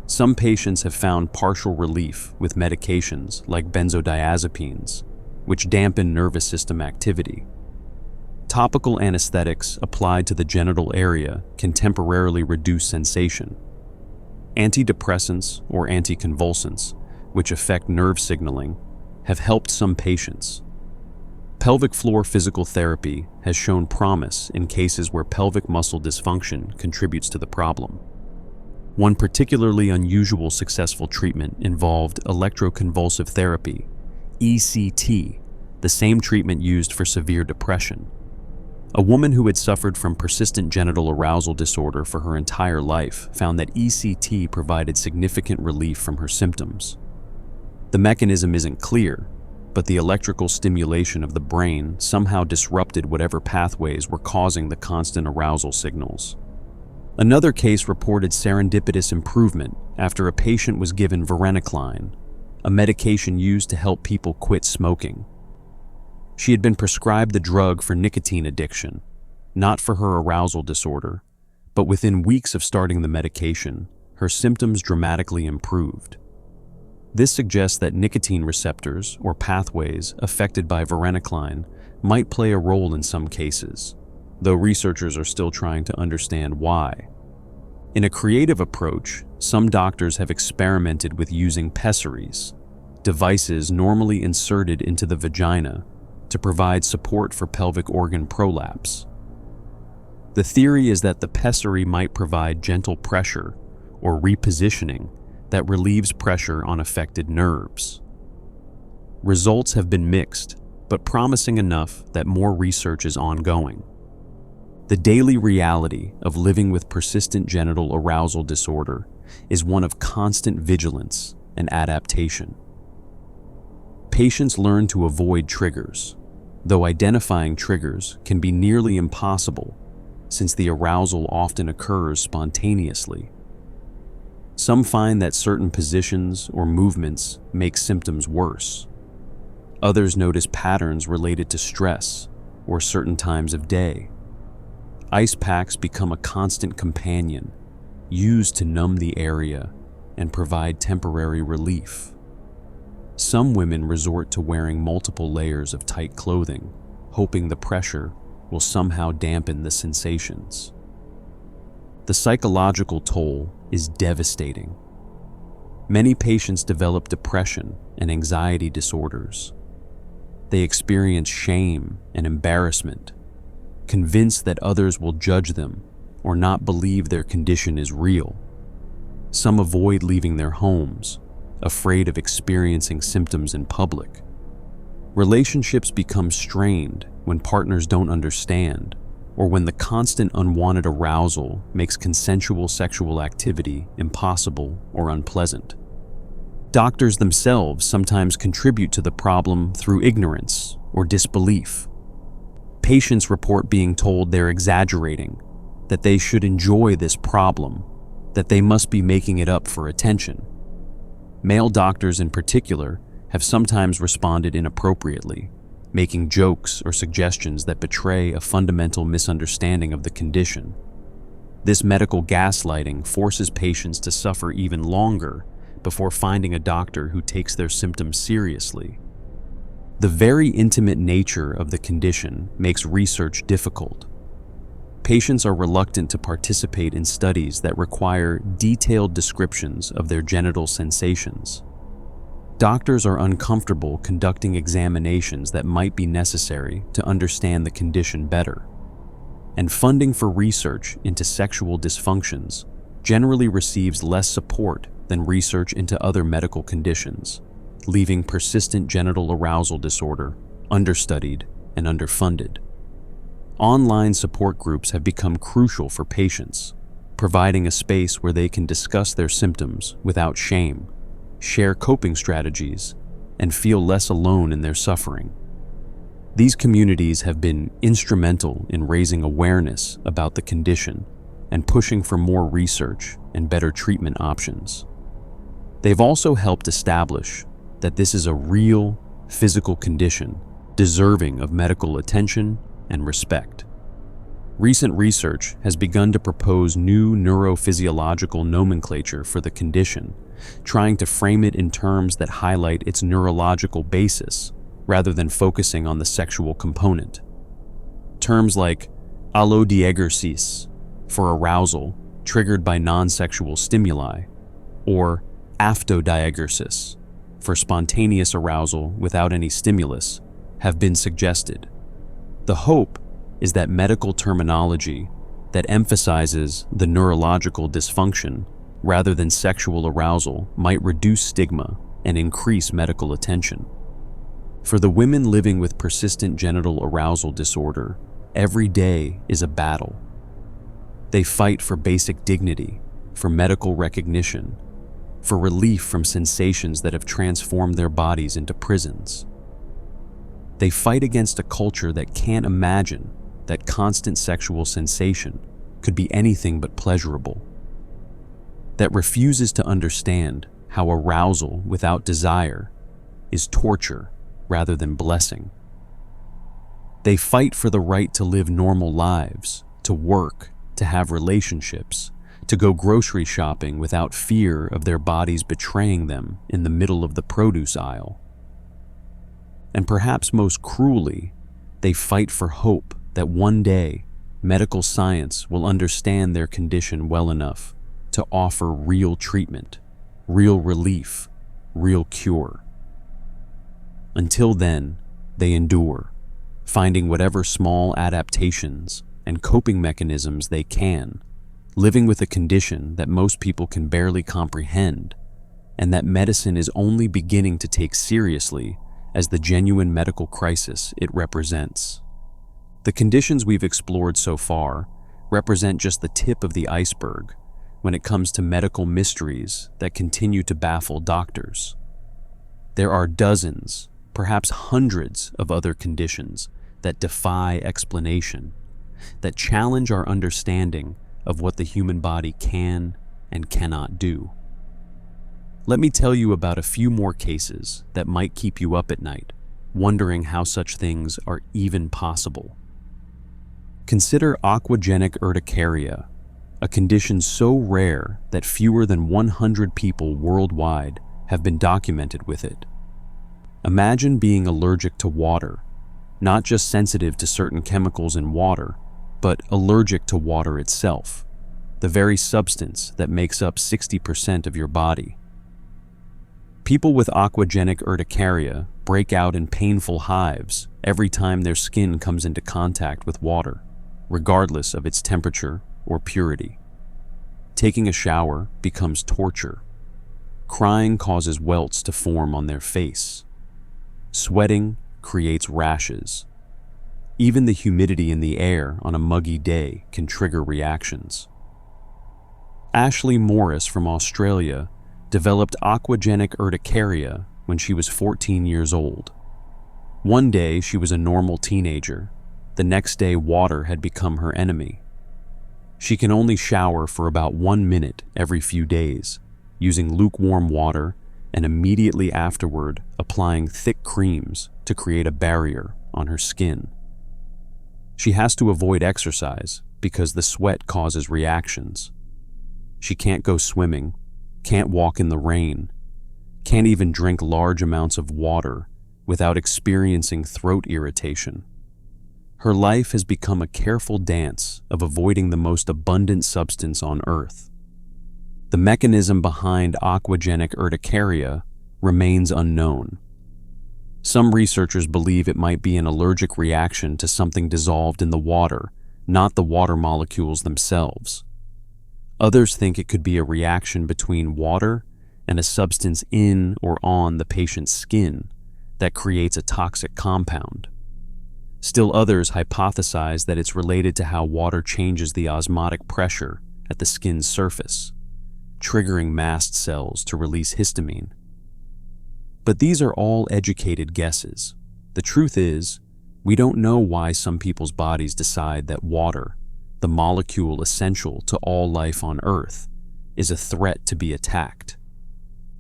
Some patients have found partial relief with medications like benzodiazepines, which dampen nervous system activity. Topical anesthetics applied to the genital area can temporarily reduce sensation. Antidepressants or anticonvulsants, which affect nerve signaling, have helped some patients. Pelvic floor physical therapy has shown promise in cases where pelvic muscle dysfunction contributes to the problem. One particularly unusual successful treatment involved electroconvulsive therapy, ECT, the same treatment used for severe depression. A woman who had suffered from persistent genital arousal disorder for her entire life found that ECT provided significant relief from her symptoms. The mechanism isn't clear, but the electrical stimulation of the brain somehow disrupted whatever pathways were causing the constant arousal signals. Another case reported serendipitous improvement after a patient was given varenicline, a medication used to help people quit smoking. She had been prescribed the drug for nicotine addiction, not for her arousal disorder, but within weeks of starting the medication, her symptoms dramatically improved. This suggests that nicotine receptors, or pathways, affected by varenicline might play a role in some cases, though researchers are still trying to understand why. In a creative approach, some doctors have experimented with using pessaries, devices normally inserted into the vagina, to provide support for pelvic organ prolapse. The theory is that the pessary might provide gentle pressure or repositioning that relieves pressure on affected nerves. Results have been mixed, but promising enough that more research is ongoing. The daily reality of living with persistent genital arousal disorder is one of constant vigilance and adaptation. Patients learn to avoid triggers, though identifying triggers can be nearly impossible since the arousal often occurs spontaneously. Some find that certain positions or movements make symptoms worse. Others notice patterns related to stress or certain times of day. Ice packs become a constant companion, used to numb the area and provide temporary relief. Some women resort to wearing multiple layers of tight clothing, hoping the pressure will somehow dampen the sensations. The psychological toll is devastating. Many patients develop depression and anxiety disorders. They experience shame and embarrassment, convinced that others will judge them or not believe their condition is real. Some avoid leaving their homes, afraid of experiencing symptoms in public. Relationships become strained when partners don't understand, or when the constant unwanted arousal makes consensual sexual activity impossible or unpleasant. Doctors themselves sometimes contribute to the problem through ignorance or disbelief. Patients report being told they're exaggerating, that they should enjoy this problem, that they must be making it up for attention. Male doctors in particular have sometimes responded inappropriately, making jokes or suggestions that betray a fundamental misunderstanding of the condition. This medical gaslighting forces patients to suffer even longer before finding a doctor who takes their symptoms seriously. The very intimate nature of the condition makes research difficult. Patients are reluctant to participate in studies that require detailed descriptions of their genital sensations. Doctors are uncomfortable conducting examinations that might be necessary to understand the condition better. And funding for research into sexual dysfunctions generally receives less support than research into other medical conditions, leaving persistent genital arousal disorder understudied and underfunded. Online support groups have become crucial for patients, providing a space where they can discuss their symptoms without shame, share coping strategies, and feel less alone in their suffering. These communities have been instrumental in raising awareness about the condition and pushing for more research and better treatment options. They've also helped establish that this is a real physical condition deserving of medical attention and respect. Recent research has begun to propose new neurophysiological nomenclature for the condition, trying to frame it in terms that highlight its neurological basis rather than focusing on the sexual component. Terms like allodiageresis for arousal triggered by non-sexual stimuli, or aphthodiageresis for spontaneous arousal without any stimulus, have been suggested. The hope is that medical terminology that emphasizes the neurological dysfunction rather than sexual arousal might reduce stigma and increase medical attention. For the women living with persistent genital arousal disorder, every day is a battle. They fight for basic dignity, for medical recognition, for relief from sensations that have transformed their bodies into prisons. They fight against a culture that can't imagine that constant sexual sensation could be anything but pleasurable, that refuses to understand how arousal without desire is torture rather than blessing. They fight for the right to live normal lives, to work, to have relationships, to go grocery shopping without fear of their bodies betraying them in the middle of the produce aisle. And perhaps most cruelly, they fight for hope that one day medical science will understand their condition well enough to offer real treatment, real relief, real cure. Until then, they endure, finding whatever small adaptations and coping mechanisms they can, living with a condition that most people can barely comprehend, and that medicine is only beginning to take seriously as the genuine medical crisis it represents. The conditions we've explored so far represent just the tip of the iceberg when it comes to medical mysteries that continue to baffle doctors. There are dozens, perhaps hundreds of other conditions that defy explanation, that challenge our understanding of what the human body can and cannot do. Let me tell you about a few more cases that might keep you up at night, wondering how such things are even possible. Consider aquagenic urticaria, a condition so rare that fewer than 100 people worldwide have been documented with it. Imagine being allergic to water, not just sensitive to certain chemicals in water, but allergic to water itself, the very substance that makes up 60% of your body. People with aquagenic urticaria break out in painful hives every time their skin comes into contact with water, regardless of its temperature or purity. Taking a shower becomes torture. Crying causes welts to form on their face. Sweating creates rashes. Even the humidity in the air on a muggy day can trigger reactions. Ashley Morris from Australia developed aquagenic urticaria when she was 14 years old. One day she was a normal teenager. The next day water had become her enemy. She can only shower for about 1 minute every few days, using lukewarm water and immediately afterward applying thick creams to create a barrier on her skin. She has to avoid exercise because the sweat causes reactions. She can't go swimming, can't walk in the rain, can't even drink large amounts of water without experiencing throat irritation. Her life has become a careful dance of avoiding the most abundant substance on Earth. The mechanism behind aquagenic urticaria remains unknown. Some researchers believe it might be an allergic reaction to something dissolved in the water, not the water molecules themselves. Others think it could be a reaction between water and a substance in or on the patient's skin that creates a toxic compound. Still others hypothesize that it's related to how water changes the osmotic pressure at the skin's surface, triggering mast cells to release histamine. But these are all educated guesses. The truth is, we don't know why some people's bodies decide that water, the molecule essential to all life on Earth, is a threat to be attacked.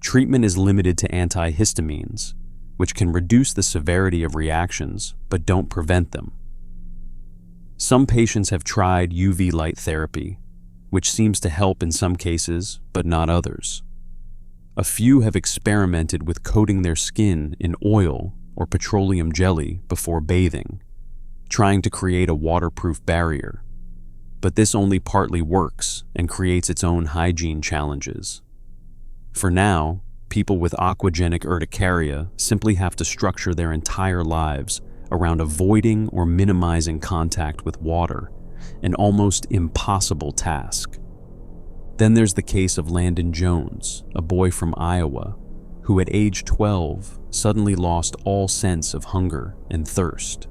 Treatment is limited to antihistamines, which can reduce the severity of reactions but don't prevent them. Some patients have tried UV light therapy, which seems to help in some cases but not others. A few have experimented with coating their skin in oil or petroleum jelly before bathing, trying to create a waterproof barrier. But this only partly works and creates its own hygiene challenges. For now, people with aquagenic urticaria simply have to structure their entire lives around avoiding or minimizing contact with water, an almost impossible task. Then there's the case of Landon Jones, a boy from Iowa, who at age 12 suddenly lost all sense of hunger and thirst.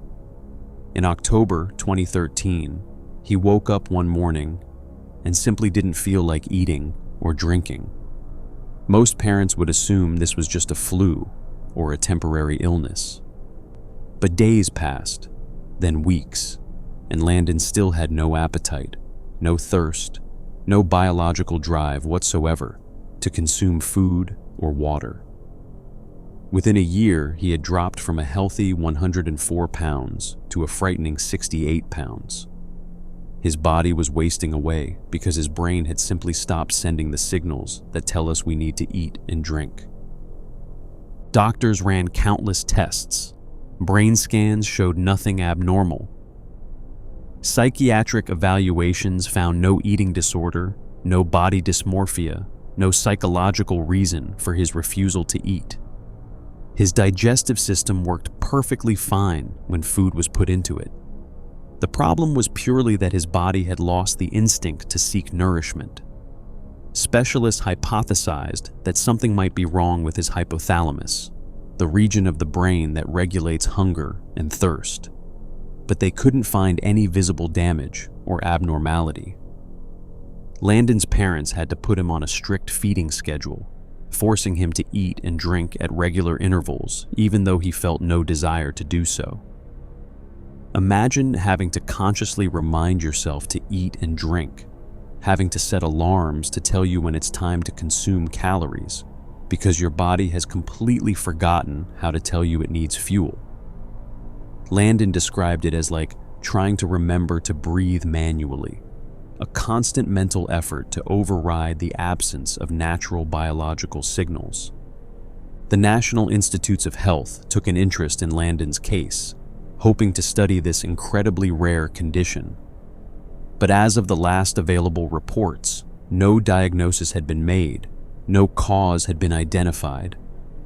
In October 2013, he woke up one morning and simply didn't feel like eating or drinking. Most parents would assume this was just a flu or a temporary illness. But days passed, then weeks, and Landon still had no appetite, no thirst, no biological drive whatsoever to consume food or water. Within a year, he had dropped from a healthy 104 pounds to a frightening 68 pounds. His body was wasting away because his brain had simply stopped sending the signals that tell us we need to eat and drink. Doctors ran countless tests. Brain scans showed nothing abnormal. Psychiatric evaluations found no eating disorder, no body dysmorphia, no psychological reason for his refusal to eat. His digestive system worked perfectly fine when food was put into it. The problem was purely that his body had lost the instinct to seek nourishment. Specialists hypothesized that something might be wrong with his hypothalamus, the region of the brain that regulates hunger and thirst. But they couldn't find any visible damage or abnormality. Landon's parents had to put him on a strict feeding schedule, forcing him to eat and drink at regular intervals, even though he felt no desire to do so. Imagine having to consciously remind yourself to eat and drink, having to set alarms to tell you when it's time to consume calories, because your body has completely forgotten how to tell you it needs fuel. Landon described it as like trying to remember to breathe manually, a constant mental effort to override the absence of natural biological signals. The National Institutes of Health took an interest in Landon's case, hoping to study this incredibly rare condition. But as of the last available reports, no diagnosis had been made, no cause had been identified,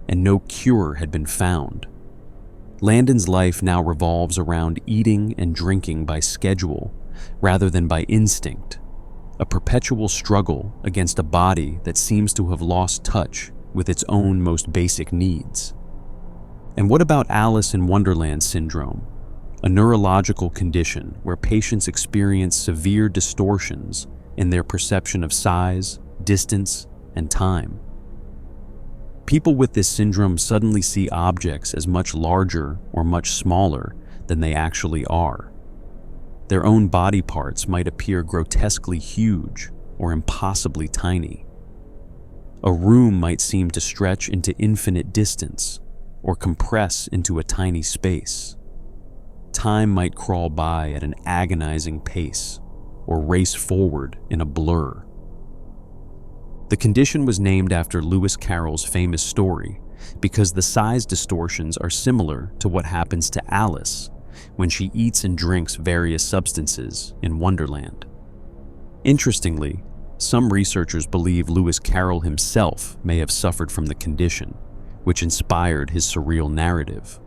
and no cure had been found. Landon's life now revolves around eating and drinking by schedule rather than by instinct, a perpetual struggle against a body that seems to have lost touch with its own most basic needs. And what about Alice in Wonderland syndrome, a neurological condition where patients experience severe distortions in their perception of size, distance, and time? People with this syndrome suddenly see objects as much larger or much smaller than they actually are. Their own body parts might appear grotesquely huge or impossibly tiny. A room might seem to stretch into infinite distance or compress into a tiny space. Time might crawl by at an agonizing pace or race forward in a blur. The condition was named after Lewis Carroll's famous story because the size distortions are similar to what happens to Alice when she eats and drinks various substances in Wonderland. Interestingly, some researchers believe Lewis Carroll himself may have suffered from the condition, which inspired his surreal narrative.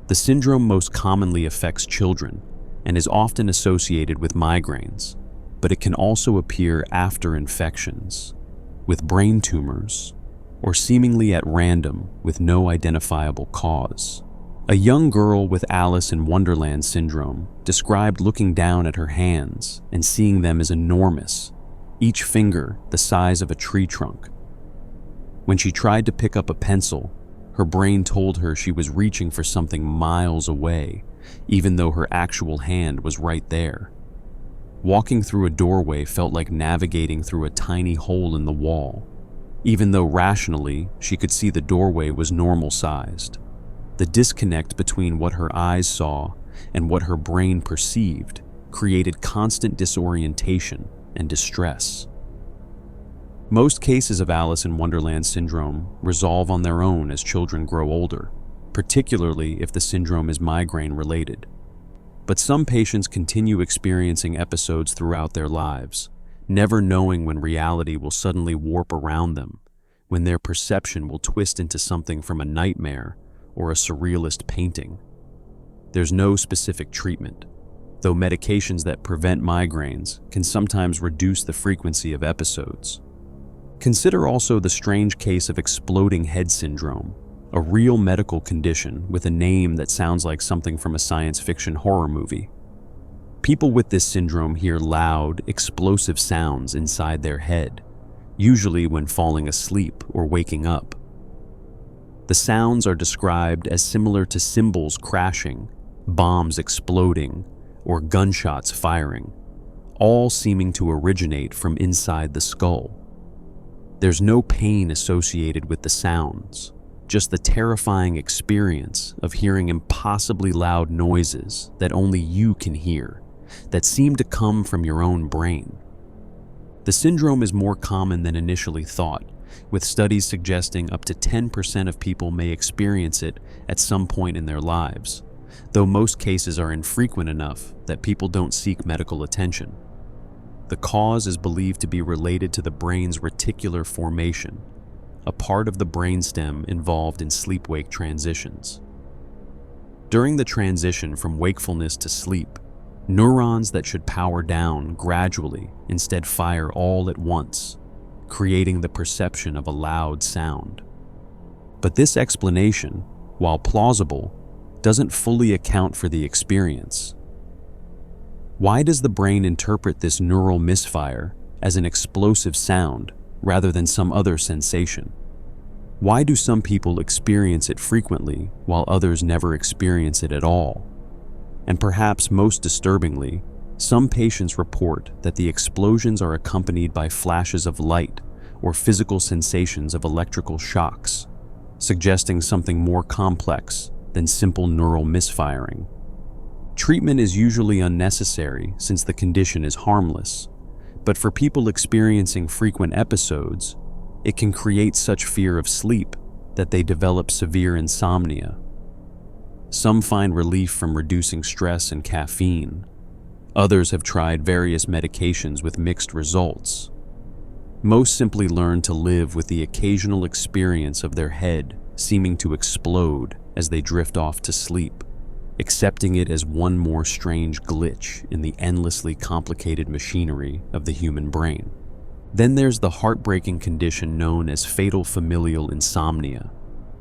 The syndrome most commonly affects children and is often associated with migraines, but it can also appear after infections, with brain tumors, or seemingly at random with no identifiable cause. A young girl with Alice in Wonderland syndrome described looking down at her hands and seeing them as enormous, each finger the size of a tree trunk. When she tried to pick up a pencil, her brain told her she was reaching for something miles away, even though her actual hand was right there. Walking through a doorway felt like navigating through a tiny hole in the wall, even though rationally she could see the doorway was normal-sized. The disconnect between what her eyes saw and what her brain perceived created constant disorientation and distress. Most cases of Alice in Wonderland syndrome resolve on their own as children grow older, particularly if the syndrome is migraine-related. But some patients continue experiencing episodes throughout their lives, never knowing when reality will suddenly warp around them, when their perception will twist into something from a nightmare or a surrealist painting. There's no specific treatment, though medications that prevent migraines can sometimes reduce the frequency of episodes. Consider also the strange case of exploding head syndrome, a real medical condition with a name that sounds like something from a science fiction horror movie. People with this syndrome hear loud, explosive sounds inside their head, usually when falling asleep or waking up. The sounds are described as similar to cymbals crashing, bombs exploding, or gunshots firing, all seeming to originate from inside the skull. There's no pain associated with the sounds, just the terrifying experience of hearing impossibly loud noises that only you can hear, that seem to come from your own brain. The syndrome is more common than initially thought, with studies suggesting up to 10% of people may experience it at some point in their lives, though most cases are infrequent enough that people don't seek medical attention. The cause is believed to be related to the brain's reticular formation, a part of the brainstem involved in sleep-wake transitions. During the transition from wakefulness to sleep, neurons that should power down gradually instead fire all at once, creating the perception of a loud sound. But this explanation, while plausible, doesn't fully account for the experience. Why does the brain interpret this neural misfire as an explosive sound rather than some other sensation? Why do some people experience it frequently while others never experience it at all? And perhaps most disturbingly, some patients report that the explosions are accompanied by flashes of light or physical sensations of electrical shocks, suggesting something more complex than simple neural misfiring. Treatment is usually unnecessary since the condition is harmless, But for people experiencing frequent episodes, it can create such fear of sleep that they develop severe insomnia. Some find relief from reducing stress and caffeine. Others have tried various medications with mixed results. Most simply learn to live with the occasional experience of their head seeming to explode as they drift off to sleep, accepting it as one more strange glitch in the endlessly complicated machinery of the human brain. Then there's the heartbreaking condition known as fatal familial insomnia,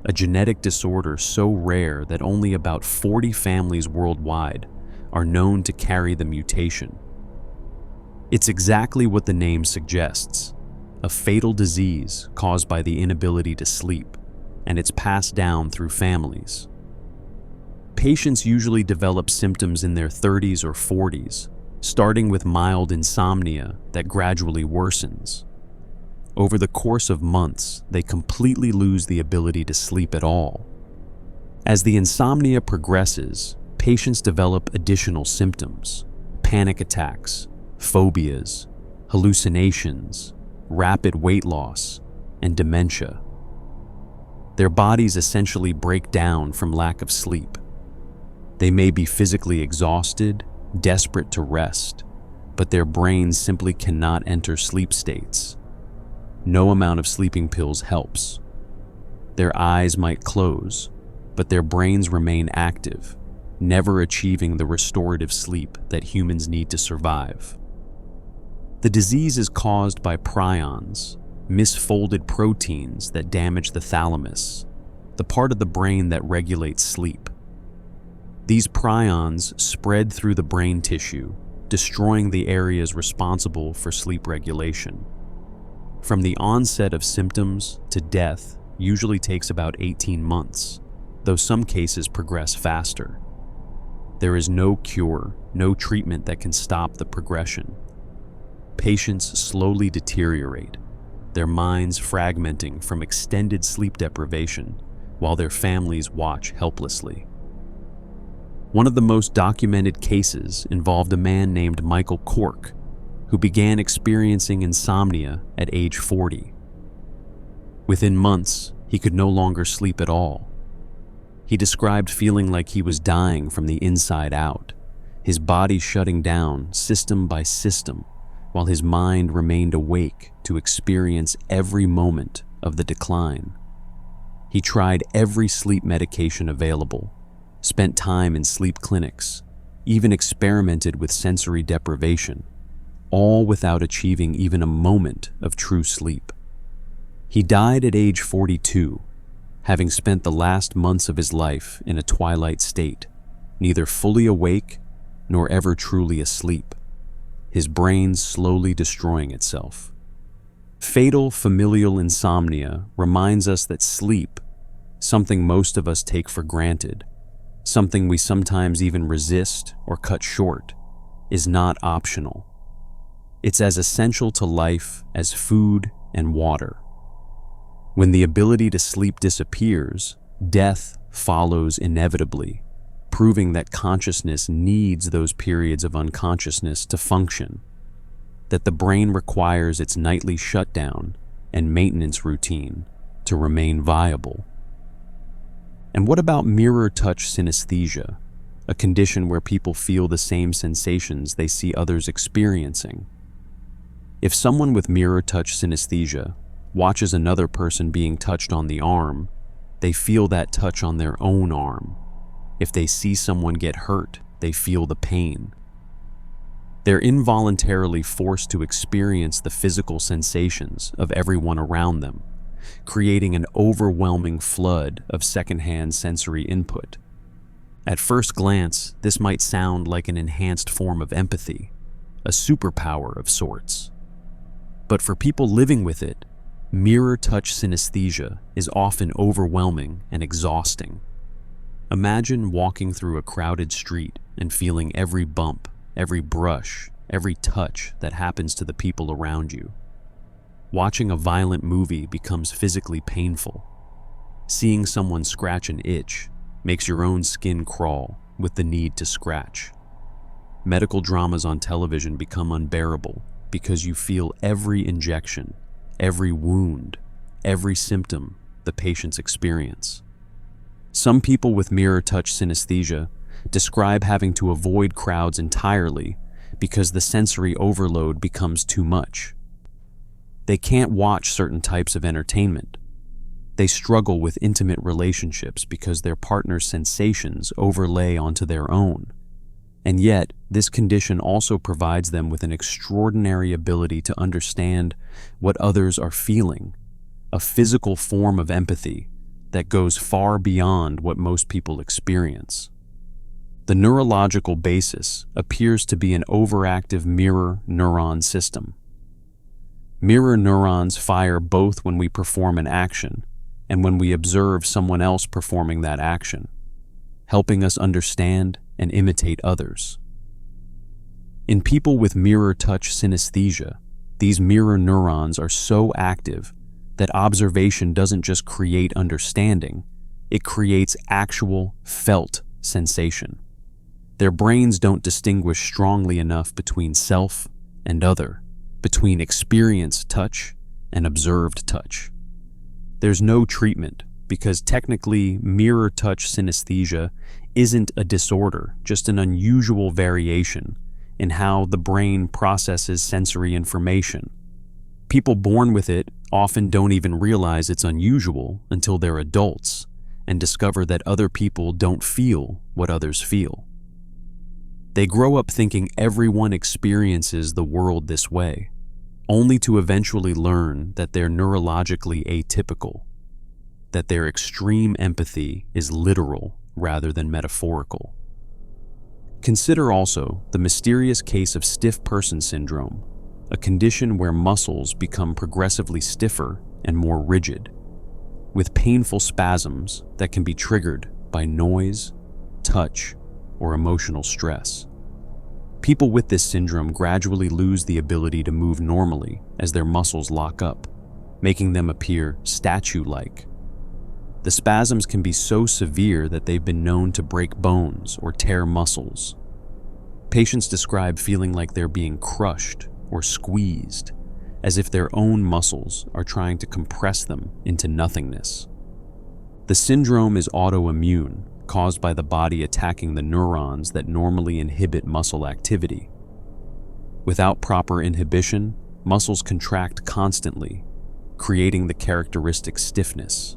a genetic disorder so rare that only about 40 families worldwide are known to carry the mutation. It's exactly what the name suggests, a fatal disease caused by the inability to sleep, and it's passed down through families. Patients usually develop symptoms in their 30s or 40s, starting with mild insomnia that gradually worsens. Over the course of months, they completely lose the ability to sleep at all. As the insomnia progresses, patients develop additional symptoms: panic attacks, phobias, hallucinations, rapid weight loss, and dementia. Their bodies essentially break down from lack of sleep. They may be physically exhausted, desperate to rest, but their brains simply cannot enter sleep states. No amount of sleeping pills helps. Their eyes might close, but their brains remain active, never achieving the restorative sleep that humans need to survive. The disease is caused by prions, misfolded proteins that damage the thalamus, the part of the brain that regulates sleep. These prions spread through the brain tissue, destroying the areas responsible for sleep regulation. From the onset of symptoms to death usually takes about 18 months, though some cases progress faster. There is no cure, no treatment that can stop the progression. Patients slowly deteriorate, their minds fragmenting from extended sleep deprivation, while their families watch helplessly. One of the most documented cases involved a man named Michael Cork, who began experiencing insomnia at age 40. Within months, he could no longer sleep at all. He described feeling like he was dying from the inside out, his body shutting down system by system, while his mind remained awake to experience every moment of the decline. He tried every sleep medication available, spent time in sleep clinics, even experimented with sensory deprivation, all without achieving even a moment of true sleep. He died at age 42, having spent the last months of his life in a twilight state, neither fully awake nor ever truly asleep, his brain slowly destroying itself. Fatal familial insomnia reminds us that sleep, something most of us take for granted, something we sometimes even resist or cut short, is not optional. It's as essential to life as food and water. When the ability to sleep disappears, death follows inevitably, proving that consciousness needs those periods of unconsciousness to function, that the brain requires its nightly shutdown and maintenance routine to remain viable. And what about mirror touch synesthesia, a condition where people feel the same sensations they see others experiencing? If someone with mirror touch synesthesia watches another person being touched on the arm, they feel that touch on their own arm. If they see someone get hurt, they feel the pain. They're involuntarily forced to experience the physical sensations of everyone around them, creating an overwhelming flood of secondhand sensory input. At first glance, this might sound like an enhanced form of empathy, a superpower of sorts. But for people living with it, mirror touch synesthesia is often overwhelming and exhausting. Imagine walking through a crowded street and feeling every bump, every brush, every touch that happens to the people around you. Watching a violent movie becomes physically painful. Seeing someone scratch an itch makes your own skin crawl with the need to scratch. Medical dramas on television become unbearable because you feel every injection, every wound, every symptom the patients experience. Some people with mirror touch synesthesia describe having to avoid crowds entirely because the sensory overload becomes too much. They can't watch certain types of entertainment. They struggle with intimate relationships because their partner's sensations overlay onto their own. And yet, this condition also provides them with an extraordinary ability to understand what others are feeling, a physical form of empathy that goes far beyond what most people experience. The neurological basis appears to be an overactive mirror neuron system. Mirror neurons fire both when we perform an action and when we observe someone else performing that action, helping us understand and imitate others. In people with mirror touch synesthesia, these mirror neurons are so active that observation doesn't just create understanding, it creates actual, felt sensation. Their brains don't distinguish strongly enough between self and other, between experienced touch and observed touch. There's no treatment because technically mirror touch synesthesia isn't a disorder, just an unusual variation in how the brain processes sensory information. People born with it often don't even realize it's unusual until they're adults and discover that other people don't feel what others feel. They grow up thinking everyone experiences the world this way, only to eventually learn that they're neurologically atypical, that their extreme empathy is literal rather than metaphorical. Consider also the mysterious case of stiff person syndrome, a condition where muscles become progressively stiffer and more rigid, with painful spasms that can be triggered by noise, touch, or emotional stress. People with this syndrome gradually lose the ability to move normally as their muscles lock up, making them appear statue-like. The spasms can be so severe that they've been known to break bones or tear muscles. Patients describe feeling like they're being crushed or squeezed, as if their own muscles are trying to compress them into nothingness. The syndrome is autoimmune, caused by the body attacking the neurons that normally inhibit muscle activity. Without proper inhibition, muscles contract constantly, creating the characteristic stiffness.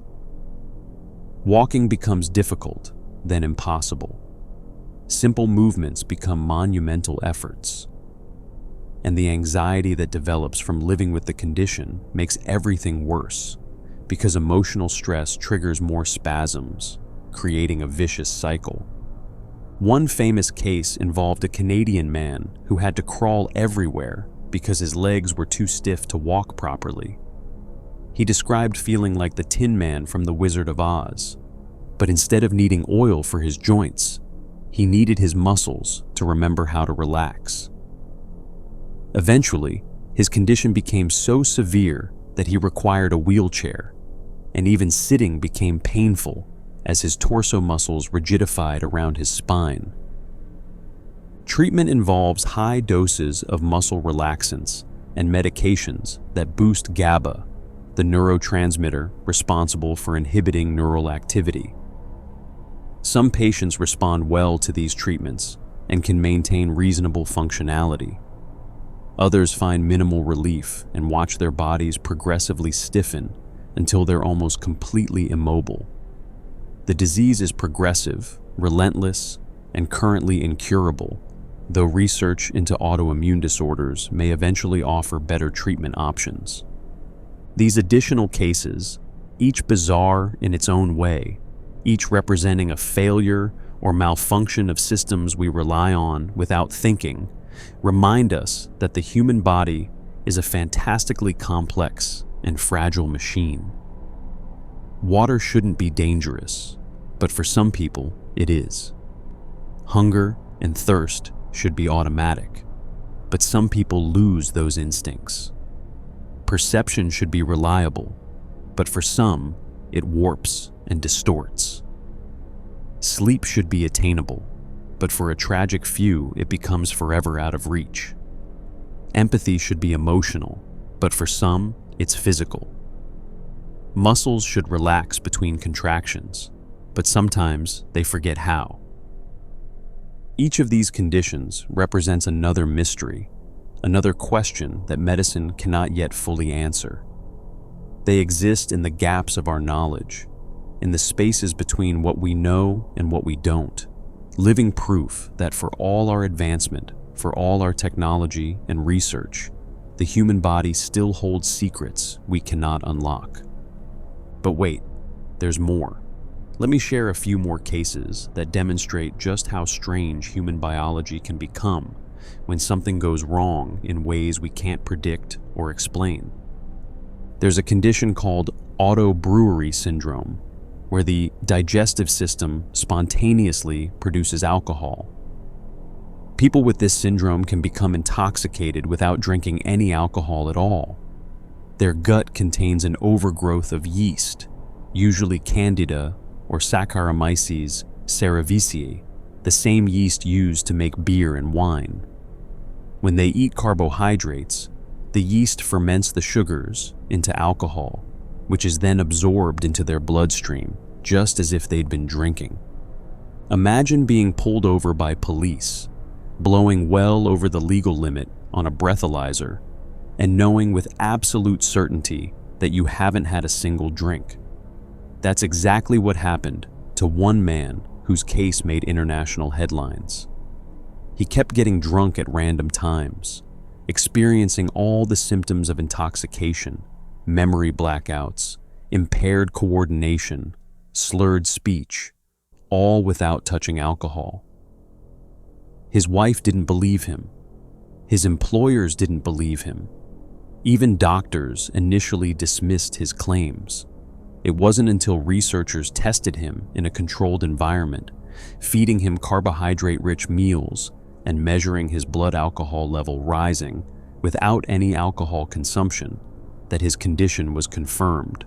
Walking becomes difficult, then impossible. Simple movements become monumental efforts. And the anxiety that develops from living with the condition makes everything worse, because emotional stress triggers more spasms, creating a vicious cycle. One famous case involved a Canadian man who had to crawl everywhere because his legs were too stiff to walk properly. He described feeling like the Tin Man from The Wizard of Oz, but instead of needing oil for his joints, he needed his muscles to remember how to relax. Eventually, his condition became so severe that he required a wheelchair, and even sitting became painful as his torso muscles rigidified around his spine. Treatment involves high doses of muscle relaxants and medications that boost GABA, the neurotransmitter responsible for inhibiting neural activity. Some patients respond well to these treatments and can maintain reasonable functionality. Others find minimal relief and watch their bodies progressively stiffen until they're almost completely immobile. The disease is progressive, relentless, and currently incurable, though research into autoimmune disorders may eventually offer better treatment options. These additional cases, each bizarre in its own way, each representing a failure or malfunction of systems we rely on without thinking, remind us that the human body is a fantastically complex and fragile machine. Water shouldn't be dangerous, but for some people, it is. Hunger and thirst should be automatic, but some people lose those instincts. Perception should be reliable, but for some, it warps and distorts. Sleep should be attainable, but for a tragic few, it becomes forever out of reach. Empathy should be emotional, but for some, it's physical. Muscles should relax between contractions, but sometimes they forget how. Each of these conditions represents another mystery, another question that medicine cannot yet fully answer. They exist in the gaps of our knowledge, in the spaces between what we know and what we don't, living proof that for all our advancement, for all our technology and research, the human body still holds secrets we cannot unlock. But wait, there's more. Let me share a few more cases that demonstrate just how strange human biology can become when something goes wrong in ways we can't predict or explain. There's a condition called autobrewery syndrome, where the digestive system spontaneously produces alcohol. People with this syndrome can become intoxicated without drinking any alcohol at all. Their gut contains an overgrowth of yeast, usually Candida or Saccharomyces cerevisiae, the same yeast used to make beer and wine. When they eat carbohydrates, the yeast ferments the sugars into alcohol, which is then absorbed into their bloodstream, just as if they'd been drinking. Imagine being pulled over by police, blowing well over the legal limit on a breathalyzer, and knowing with absolute certainty that you haven't had a single drink. That's exactly what happened to one man whose case made international headlines. He kept getting drunk at random times, experiencing all the symptoms of intoxication, memory blackouts, impaired coordination, slurred speech, all without touching alcohol. His wife didn't believe him. His employers didn't believe him. Even doctors initially dismissed his claims. It wasn't until researchers tested him in a controlled environment, feeding him carbohydrate-rich meals and measuring his blood alcohol level rising without any alcohol consumption, that his condition was confirmed.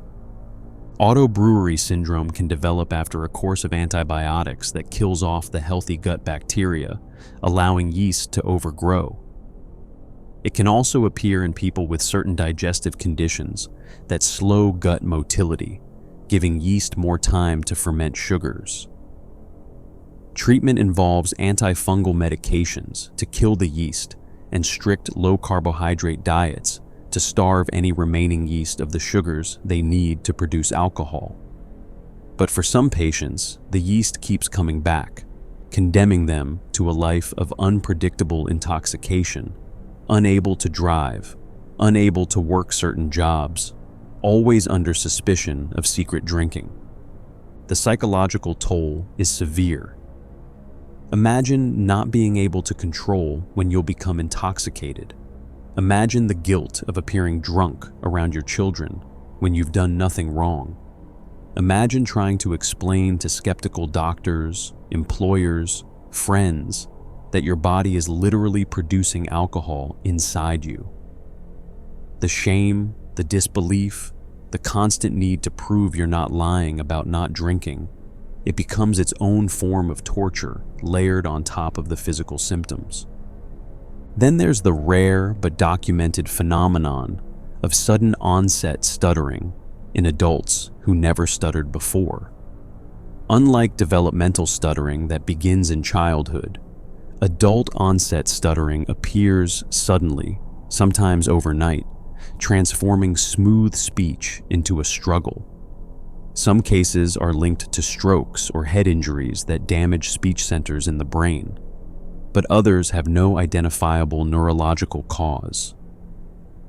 Autobrewery syndrome can develop after a course of antibiotics that kills off the healthy gut bacteria, allowing yeast to overgrow. It can also appear in people with certain digestive conditions that slow gut motility, giving yeast more time to ferment sugars. Treatment involves antifungal medications to kill the yeast and strict low-carbohydrate diets to starve any remaining yeast of the sugars they need to produce alcohol. But for some patients, the yeast keeps coming back, condemning them to a life of unpredictable intoxication, unable to drive, unable to work certain jobs, always under suspicion of secret drinking. The psychological toll is severe. Imagine not being able to control when you'll become intoxicated. Imagine the guilt of appearing drunk around your children when you've done nothing wrong. Imagine trying to explain to skeptical doctors, employers, friends that your body is literally producing alcohol inside you. The shame, the disbelief, the constant need to prove you're not lying about not drinking, it becomes its own form of torture layered on top of the physical symptoms. Then there's the rare but documented phenomenon of sudden onset stuttering in adults who never stuttered before. Unlike developmental stuttering that begins in childhood, adult onset stuttering appears suddenly, sometimes overnight, transforming smooth speech into a struggle. Some cases are linked to strokes or head injuries that damage speech centers in the brain, but others have no identifiable neurological cause.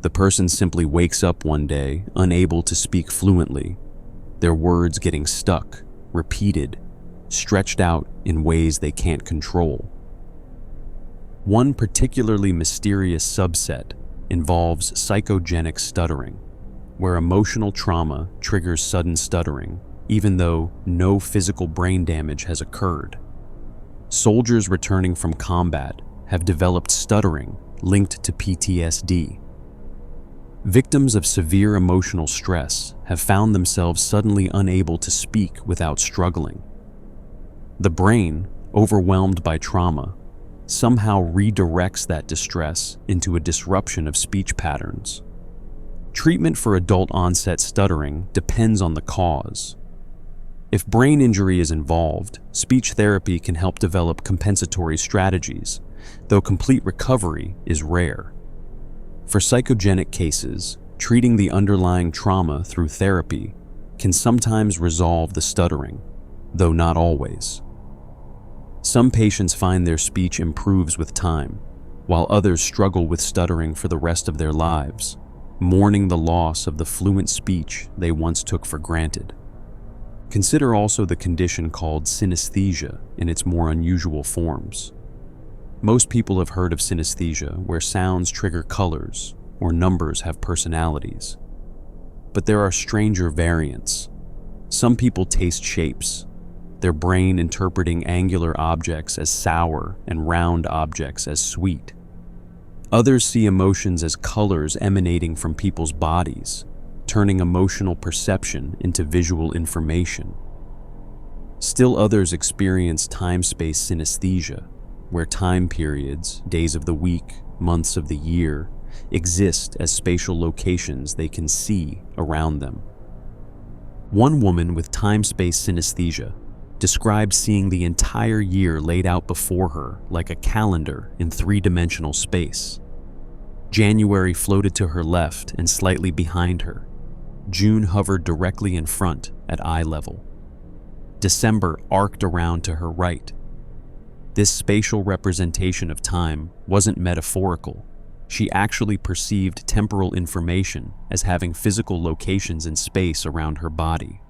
The person simply wakes up one day unable to speak fluently, their words getting stuck, repeated, stretched out in ways they can't control. One particularly mysterious subset involves psychogenic stuttering, where emotional trauma triggers sudden stuttering, even though no physical brain damage has occurred. Soldiers returning from combat have developed stuttering linked to PTSD. Victims of severe emotional stress have found themselves suddenly unable to speak without struggling. The brain, overwhelmed by trauma, somehow redirects that distress into a disruption of speech patterns. Treatment for adult-onset stuttering depends on the cause. If brain injury is involved, speech therapy can help develop compensatory strategies, though complete recovery is rare. For psychogenic cases, treating the underlying trauma through therapy can sometimes resolve the stuttering, though not always. Some patients find their speech improves with time, while others struggle with stuttering for the rest of their lives, mourning the loss of the fluent speech they once took for granted. Consider also the condition called synesthesia in its more unusual forms. Most people have heard of synesthesia, where sounds trigger colors or numbers have personalities. But there are stranger variants. Some people taste shapes, their brain interpreting angular objects as sour and round objects as sweet. Others see emotions as colors emanating from people's bodies, turning emotional perception into visual information. Still others experience time-space synesthesia, where time periods, days of the week, months of the year, exist as spatial locations they can see around them. One woman with time-space synesthesia described seeing the entire year laid out before her like a calendar in three-dimensional space. January floated to her left and slightly behind her. June hovered directly in front at eye level. December arced around to her right. This spatial representation of time wasn't metaphorical. She actually perceived temporal information as having physical locations in space around her body.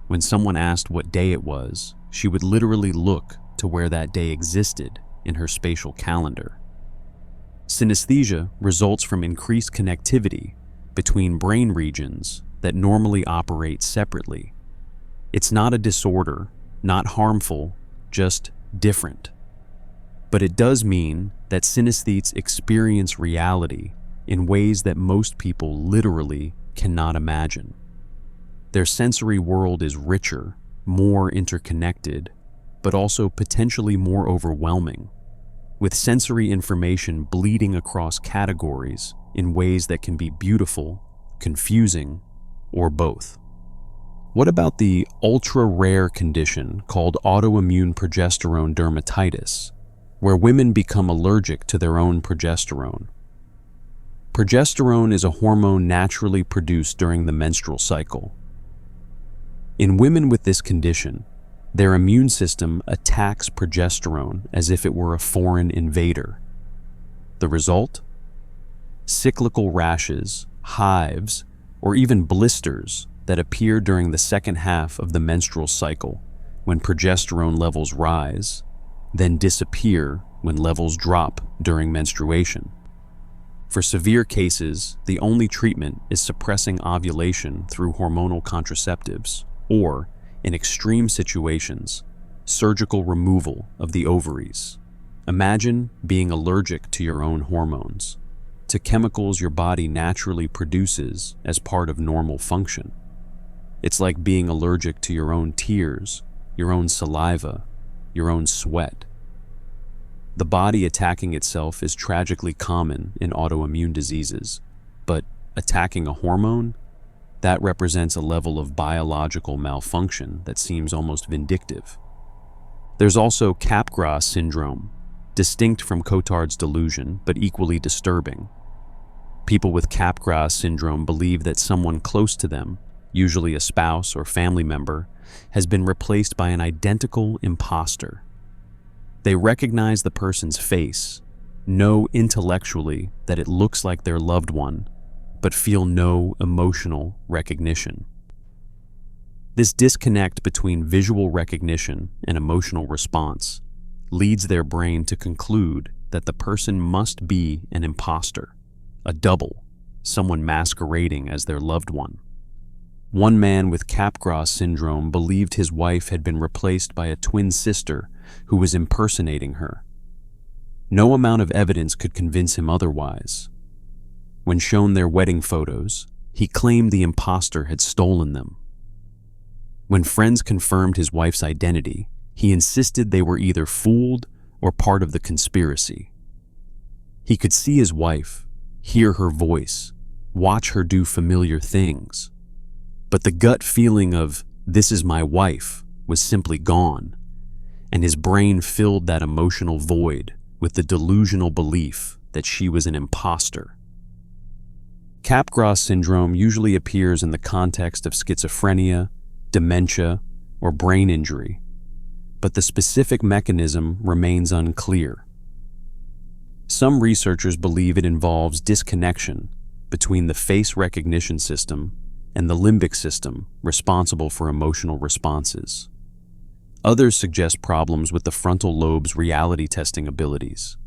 When someone asked what day it was, she would literally look to where that day existed in her spatial calendar. Synesthesia results from increased connectivity between brain regions that normally operate separately. It's not a disorder, not harmful, just different. But it does mean that synesthetes experience reality in ways that most people literally cannot imagine. Their sensory world is richer, more interconnected, but also potentially more overwhelming, with sensory information bleeding across categories in ways that can be beautiful, confusing, or both. What about the ultra-rare condition called autoimmune progesterone dermatitis, where women become allergic to their own progesterone? Progesterone is a hormone naturally produced during the menstrual cycle. In women with this condition, their immune system attacks progesterone as if it were a foreign invader. The result? Cyclical rashes, hives, or even blisters that appear during the second half of the menstrual cycle when progesterone levels rise, then disappear when levels drop during menstruation. For severe cases, the only treatment is suppressing ovulation through hormonal contraceptives, or, in extreme situations, surgical removal of the ovaries. Imagine being allergic to your own hormones, to chemicals your body naturally produces as part of normal function. It's like being allergic to your own tears, your own saliva, your own sweat. The body attacking itself is tragically common in autoimmune diseases, but attacking a hormone? That represents a level of biological malfunction that seems almost vindictive. There's also Capgras syndrome, distinct from Cotard's delusion, but equally disturbing. People with Capgras syndrome believe that someone close to them, usually a spouse or family member, has been replaced by an identical imposter. They recognize the person's face, know intellectually that it looks like their loved one, but feel no emotional recognition. This disconnect between visual recognition and emotional response leads their brain to conclude that the person must be an imposter, a double, someone masquerading as their loved one. One man with Capgras syndrome believed his wife had been replaced by a twin sister who was impersonating her. No amount of evidence could convince him otherwise. When shown their wedding photos, he claimed the imposter had stolen them. When friends confirmed his wife's identity, he insisted they were either fooled or part of the conspiracy. He could see his wife, hear her voice, watch her do familiar things. But the gut feeling of, "this is my wife," was simply gone, and his brain filled that emotional void with the delusional belief that she was an imposter. Capgras syndrome usually appears in the context of schizophrenia, dementia, or brain injury, but the specific mechanism remains unclear. Some researchers believe it involves disconnection between the face recognition system and the limbic system responsible for emotional responses. Others suggest problems with the frontal lobe's reality testing abilities.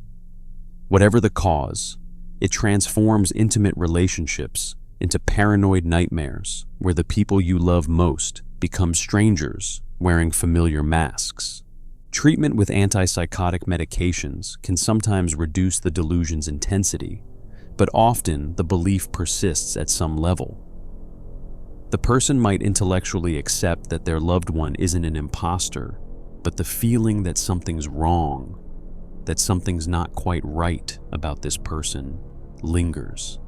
Whatever the cause, it transforms intimate relationships into paranoid nightmares where the people you love most become strangers wearing familiar masks. Treatment with antipsychotic medications can sometimes reduce the delusion's intensity, but often the belief persists at some level. The person might intellectually accept that their loved one isn't an imposter, but the feeling that something's wrong, that something's not quite right about this person, lingers.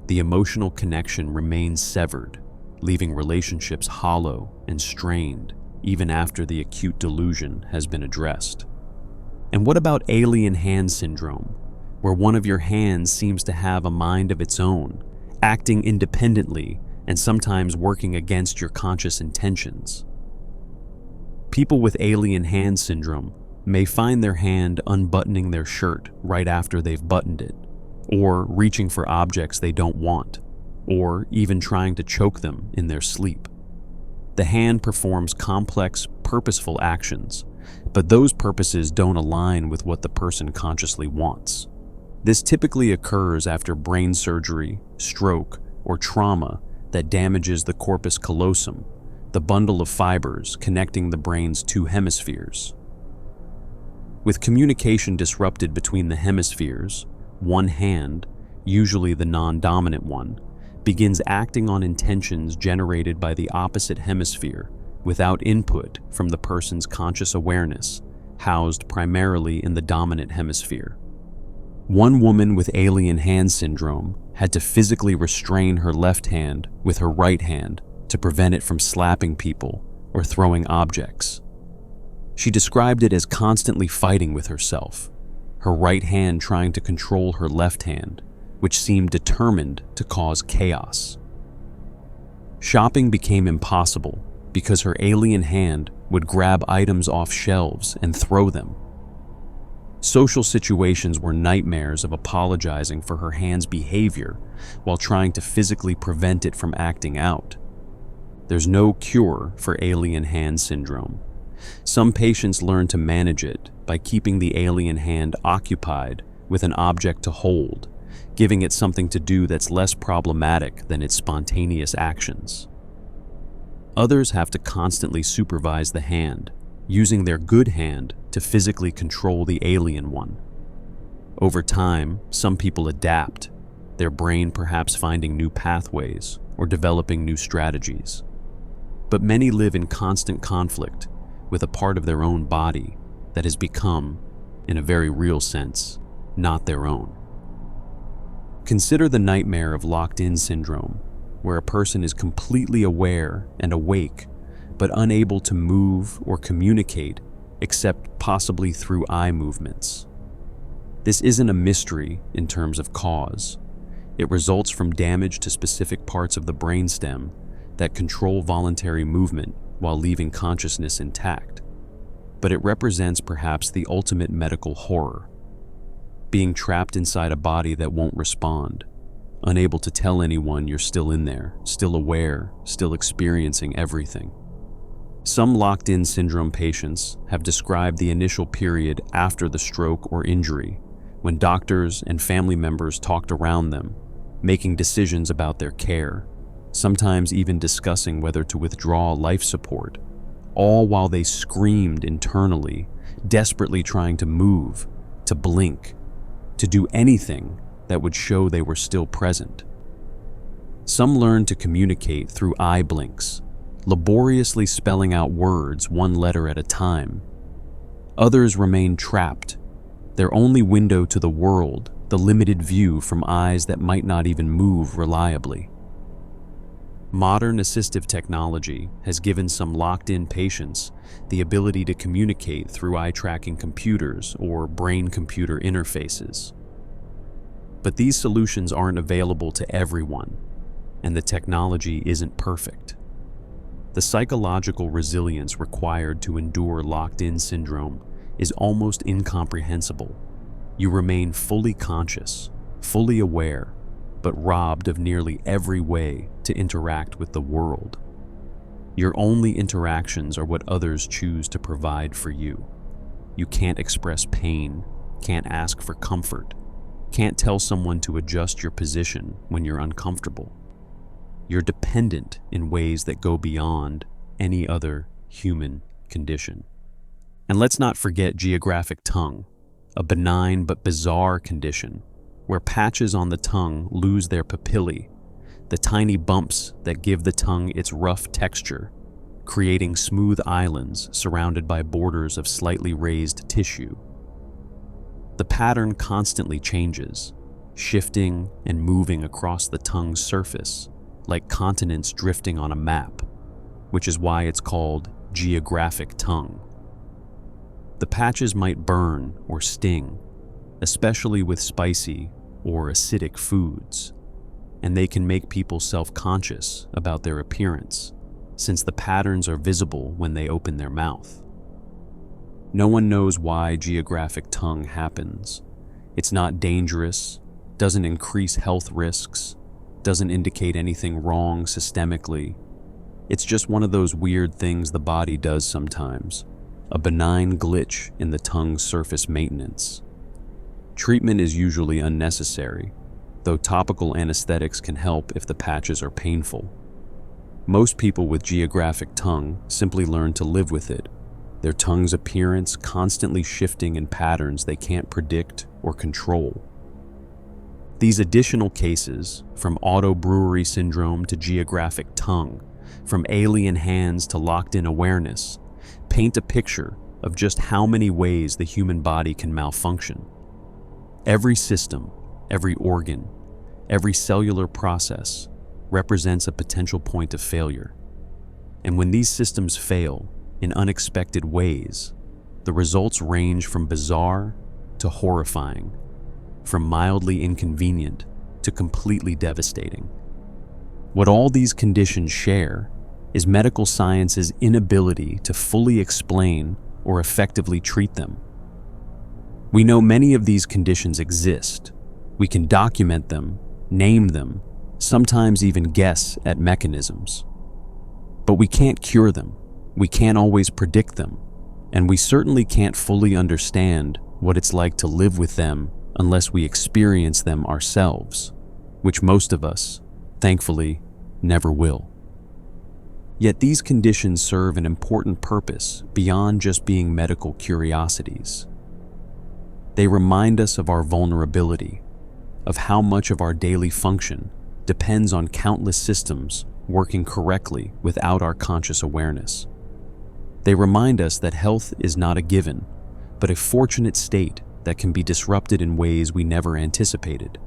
The emotional connection remains severed, leaving relationships hollow and strained even after the acute delusion has been addressed. And what about alien hand syndrome, where one of your hands seems to have a mind of its own, acting independently and sometimes working against your conscious intentions? People with alien hand syndrome may find their hand unbuttoning their shirt right after they've buttoned it, or reaching for objects they don't want, or even trying to choke them in their sleep. The hand performs complex, purposeful actions, but those purposes don't align with what the person consciously wants. This typically occurs after brain surgery, stroke, or trauma that damages the corpus callosum, the bundle of fibers connecting the brain's two hemispheres. With communication disrupted between the hemispheres, one hand, usually the non-dominant one, begins acting on intentions generated by the opposite hemisphere without input from the person's conscious awareness, housed primarily in the dominant hemisphere. One woman with alien hand syndrome had to physically restrain her left hand with her right hand to prevent it from slapping people or throwing objects. She described it as constantly fighting with herself, her right hand trying to control her left hand, which seemed determined to cause chaos. Shopping became impossible because her alien hand would grab items off shelves and throw them. Social situations were nightmares of apologizing for her hand's behavior while trying to physically prevent it from acting out. There's no cure for alien hand syndrome. Some patients learn to manage it by keeping the alien hand occupied with an object to hold, giving it something to do that's less problematic than its spontaneous actions. Others have to constantly supervise the hand, using their good hand to physically control the alien one. Over time, some people adapt, their brain perhaps finding new pathways or developing new strategies. But many live in constant conflict with a part of their own body that has become, in a very real sense, not their own. Consider the nightmare of locked-in syndrome, where a person is completely aware and awake, but unable to move or communicate except possibly through eye movements. This isn't a mystery in terms of cause. It results from damage to specific parts of the brainstem that control voluntary movement while leaving consciousness intact. But it represents perhaps the ultimate medical horror: being trapped inside a body that won't respond, unable to tell anyone you're still in there, still aware, still experiencing everything. Some locked-in syndrome patients have described the initial period after the stroke or injury, when doctors and family members talked around them, making decisions about their care, sometimes even discussing whether to withdraw life support, all while they screamed internally, desperately trying to move, to blink, to do anything that would show they were still present. Some learned to communicate through eye blinks, laboriously spelling out words one letter at a time. Others remain trapped, their only window to the world, the limited view from eyes that might not even move reliably. Modern assistive technology has given some locked-in patients the ability to communicate through eye-tracking computers or brain-computer interfaces. But these solutions aren't available to everyone, and the technology isn't perfect. The psychological resilience required to endure locked-in syndrome is almost incomprehensible. You remain fully conscious, fully aware, but robbed of nearly every way to interact with the world. Your only interactions are what others choose to provide for you. You can't express pain, can't ask for comfort, can't tell someone to adjust your position when you're uncomfortable. You're dependent in ways that go beyond any other human condition. And let's not forget geographic tongue, a benign but bizarre condition where patches on the tongue lose their papillae, the tiny bumps that give the tongue its rough texture, creating smooth islands surrounded by borders of slightly raised tissue. The pattern constantly changes, shifting and moving across the tongue's surface, like continents drifting on a map, which is why it's called geographic tongue. The patches might burn or sting, especially with spicy or acidic foods, and they can make people self-conscious about their appearance, since the patterns are visible when they open their mouth. No one knows why geographic tongue happens. It's not dangerous, doesn't increase health risks, doesn't indicate anything wrong systemically. It's just one of those weird things the body does sometimes, a benign glitch in the tongue's surface maintenance. Treatment is usually unnecessary, though topical anesthetics can help if the patches are painful. Most people with geographic tongue simply learn to live with it, their tongue's appearance constantly shifting in patterns they can't predict or control. These additional cases, from auto-brewery syndrome to geographic tongue, from alien hands to locked-in awareness, paint a picture of just how many ways the human body can malfunction. Every system, every organ, every cellular process represents a potential point of failure. And when these systems fail in unexpected ways, the results range from bizarre to horrifying, from mildly inconvenient to completely devastating. What all these conditions share is medical science's inability to fully explain or effectively treat them. We know many of these conditions exist. We can document them, name them, sometimes even guess at mechanisms. But we can't cure them. We can't always predict them. And we certainly can't fully understand what it's like to live with them unless we experience them ourselves, which most of us, thankfully, never will. Yet these conditions serve an important purpose beyond just being medical curiosities. They remind us of our vulnerability, of how much of our daily function depends on countless systems working correctly without our conscious awareness. They remind us that health is not a given, but a fortunate state that can be disrupted in ways we never anticipated.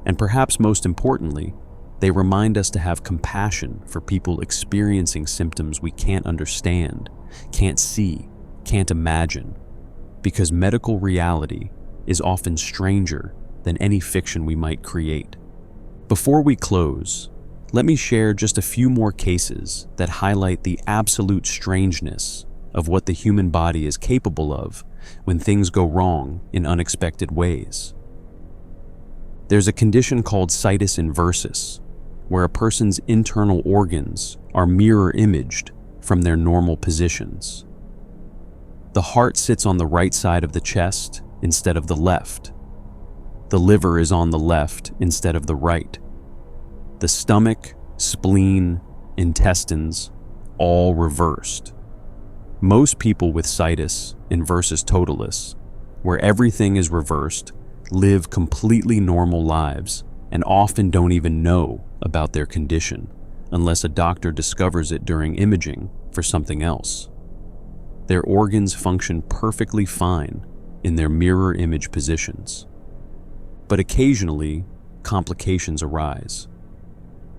And perhaps most importantly, they remind us to have compassion for people experiencing symptoms we can't understand, can't see, can't imagine, because medical reality is often stranger than any fiction we might create. Before we close, let me share just a few more cases that highlight the absolute strangeness of what the human body is capable of when things go wrong in unexpected ways. There's a condition called situs inversus, where a person's internal organs are mirror imaged from their normal positions. The heart sits on the right side of the chest instead of the left. The liver is on the left instead of the right. The stomach, spleen, intestines, all reversed. Most people with situs inversus totalis, where everything is reversed, live completely normal lives and often don't even know about their condition unless a doctor discovers it during imaging for something else. Their organs function perfectly fine in their mirror image positions. But occasionally, complications arise.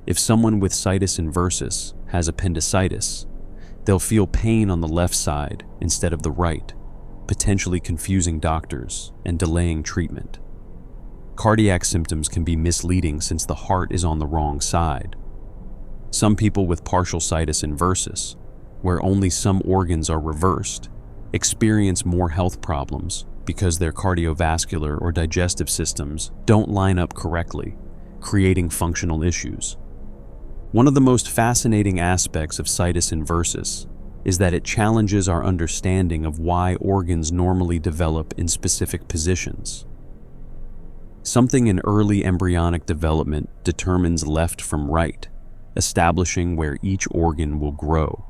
If someone with situs inversus has appendicitis, they'll feel pain on the left side instead of the right, potentially confusing doctors and delaying treatment. Cardiac symptoms can be misleading since the heart is on the wrong side. Some people with partial situs inversus, where only some organs are reversed, experience more health problems because their cardiovascular or digestive systems don't line up correctly, creating functional issues. One of the most fascinating aspects of situs inversus is that it challenges our understanding of why organs normally develop in specific positions. Something in early embryonic development determines left from right, establishing where each organ will grow.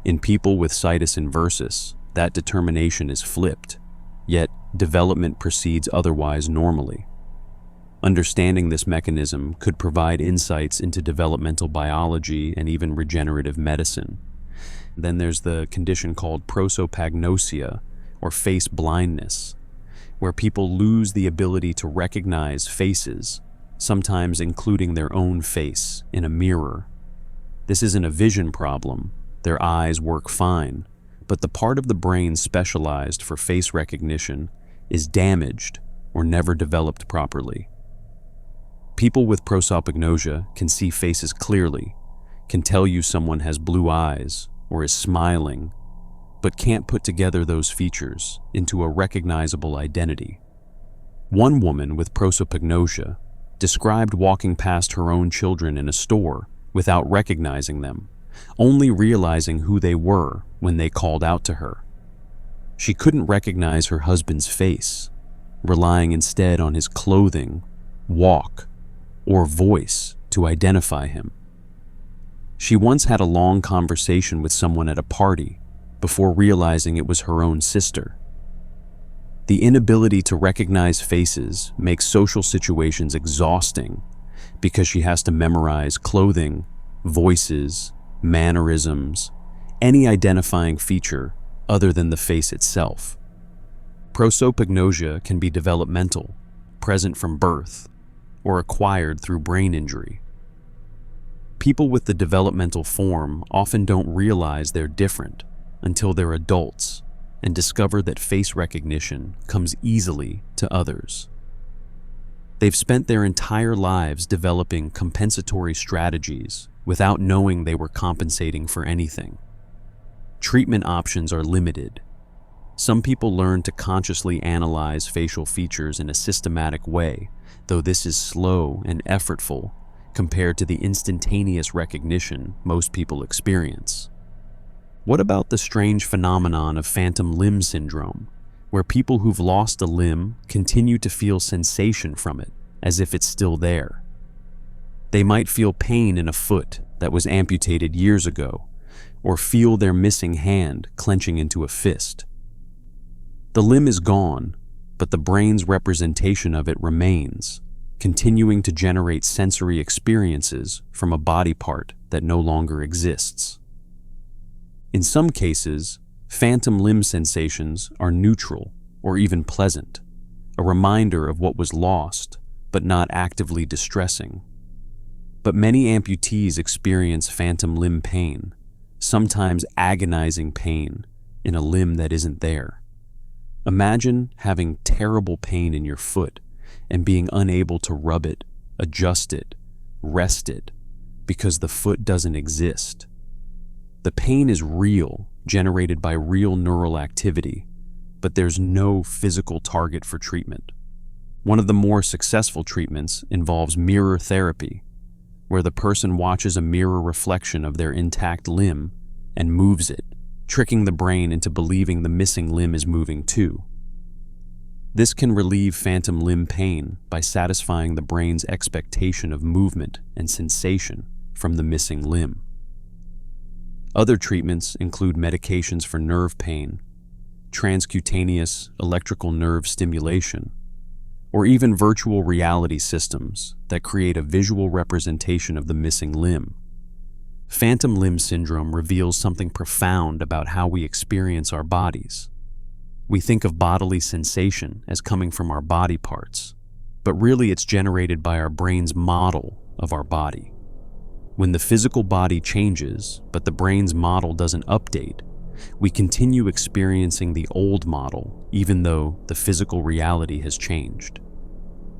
In people with situs inversus, that determination is flipped, yet development proceeds otherwise normally. Understanding this mechanism could provide insights into developmental biology and even regenerative medicine. Then there's the condition called prosopagnosia, or face blindness, where people lose the ability to recognize faces, sometimes including their own face, in a mirror. This isn't a vision problem. Their eyes work fine, but the part of the brain specialized for face recognition is damaged or never developed properly. People with prosopagnosia can see faces clearly, can tell you someone has blue eyes or is smiling, but can't put together those features into a recognizable identity. One woman with prosopagnosia described walking past her own children in a store without recognizing them, only realizing who they were when they called out to her. She couldn't recognize her husband's face, relying instead on his clothing, walk, or voice to identify him. She once had a long conversation with someone at a party before realizing it was her own sister. The inability to recognize faces makes social situations exhausting because she has to memorize clothing, voices, mannerisms, any identifying feature other than the face itself. Prosopagnosia can be developmental, present from birth, or acquired through brain injury. People with the developmental form often don't realize they're different until they're adults and discover that face recognition comes easily to others. They've spent their entire lives developing compensatory strategies without knowing they were compensating for anything. Treatment options are limited. Some people learn to consciously analyze facial features in a systematic way, though this is slow and effortful compared to the instantaneous recognition most people experience. What about the strange phenomenon of phantom limb syndrome, where people who've lost a limb continue to feel sensation from it, as if it's still there? They might feel pain in a foot that was amputated years ago, or feel their missing hand clenching into a fist. The limb is gone, but the brain's representation of it remains, continuing to generate sensory experiences from a body part that no longer exists. In some cases, phantom limb sensations are neutral or even pleasant, a reminder of what was lost, but not actively distressing. But many amputees experience phantom limb pain, sometimes agonizing pain in a limb that isn't there. Imagine having terrible pain in your foot and being unable to rub it, adjust it, rest it, because the foot doesn't exist. The pain is real, generated by real neural activity, but there's no physical target for treatment. One of the more successful treatments involves mirror therapy, where the person watches a mirror reflection of their intact limb and moves it, tricking the brain into believing the missing limb is moving too. This can relieve phantom limb pain by satisfying the brain's expectation of movement and sensation from the missing limb. Other treatments include medications for nerve pain, transcutaneous electrical nerve stimulation, or even virtual reality systems that create a visual representation of the missing limb. Phantom limb syndrome reveals something profound about how we experience our bodies. We think of bodily sensation as coming from our body parts, but really it's generated by our brain's model of our body. When the physical body changes, but the brain's model doesn't update, we continue experiencing the old model even though the physical reality has changed.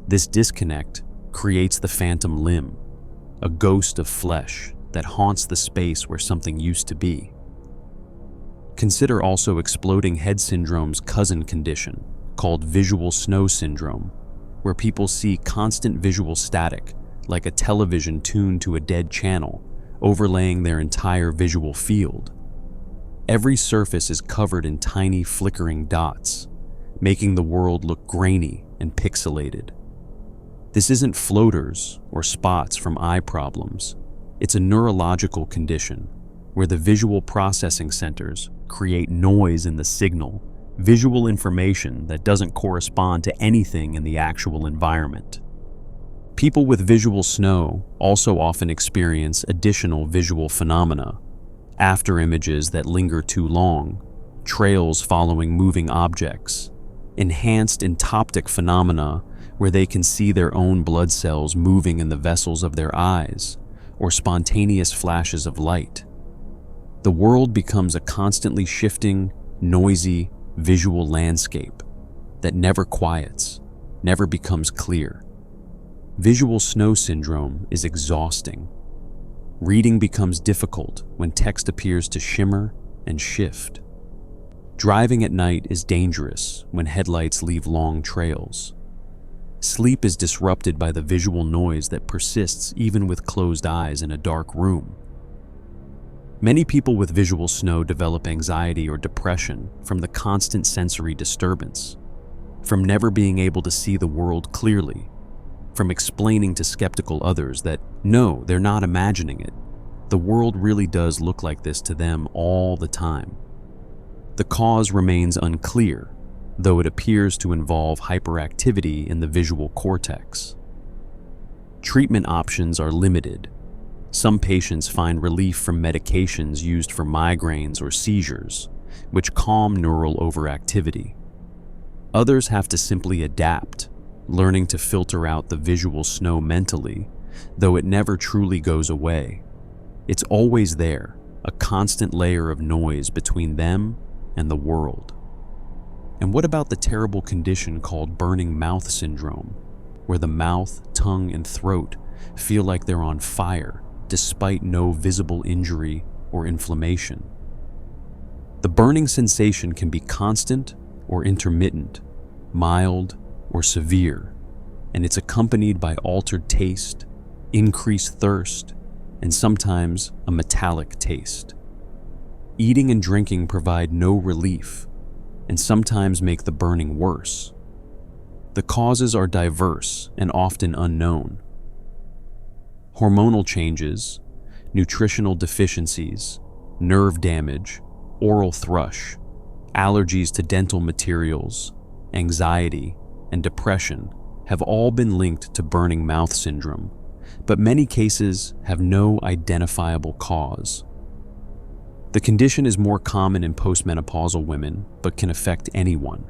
This disconnect creates the phantom limb, a ghost of flesh that haunts the space where something used to be. Consider also exploding head syndrome's cousin condition, called visual snow syndrome, where people see constant visual static, like a television tuned to a dead channel, overlaying their entire visual field. Every surface is covered in tiny flickering dots, making the world look grainy and pixelated. This isn't floaters or spots from eye problems. It's a neurological condition where the visual processing centers create noise in the signal, visual information that doesn't correspond to anything in the actual environment. People with visual snow also often experience additional visual phenomena, after images that linger too long, trails following moving objects, enhanced entoptic phenomena where they can see their own blood cells moving in the vessels of their eyes, or spontaneous flashes of light. The world becomes a constantly shifting, noisy, visual landscape that never quiets, never becomes clear. Visual snow syndrome is exhausting. Reading becomes difficult when text appears to shimmer and shift. Driving at night is dangerous when headlights leave long trails. Sleep is disrupted by the visual noise that persists even with closed eyes in a dark room. Many people with visual snow develop anxiety or depression from the constant sensory disturbance, from never being able to see the world clearly, from explaining to skeptical others that, no, they're not imagining it. The world really does look like this to them all the time. The cause remains unclear, though it appears to involve hyperactivity in the visual cortex. Treatment options are limited. Some patients find relief from medications used for migraines or seizures, which calm neural overactivity. Others have to simply adapt, learning to filter out the visual snow mentally, though it never truly goes away. It's always there, a constant layer of noise between them and the world. And what about the terrible condition called burning mouth syndrome, where the mouth, tongue, and throat feel like they're on fire despite no visible injury or inflammation? The burning sensation can be constant or intermittent, mild or severe, and it's accompanied by altered taste, increased thirst, and sometimes a metallic taste. Eating and drinking provide no relief, and sometimes make the burning worse. The causes are diverse and often unknown. Hormonal changes, nutritional deficiencies, nerve damage, oral thrush, allergies to dental materials, anxiety, and depression have all been linked to burning mouth syndrome, but many cases have no identifiable cause. The condition is more common in postmenopausal women, but can affect anyone.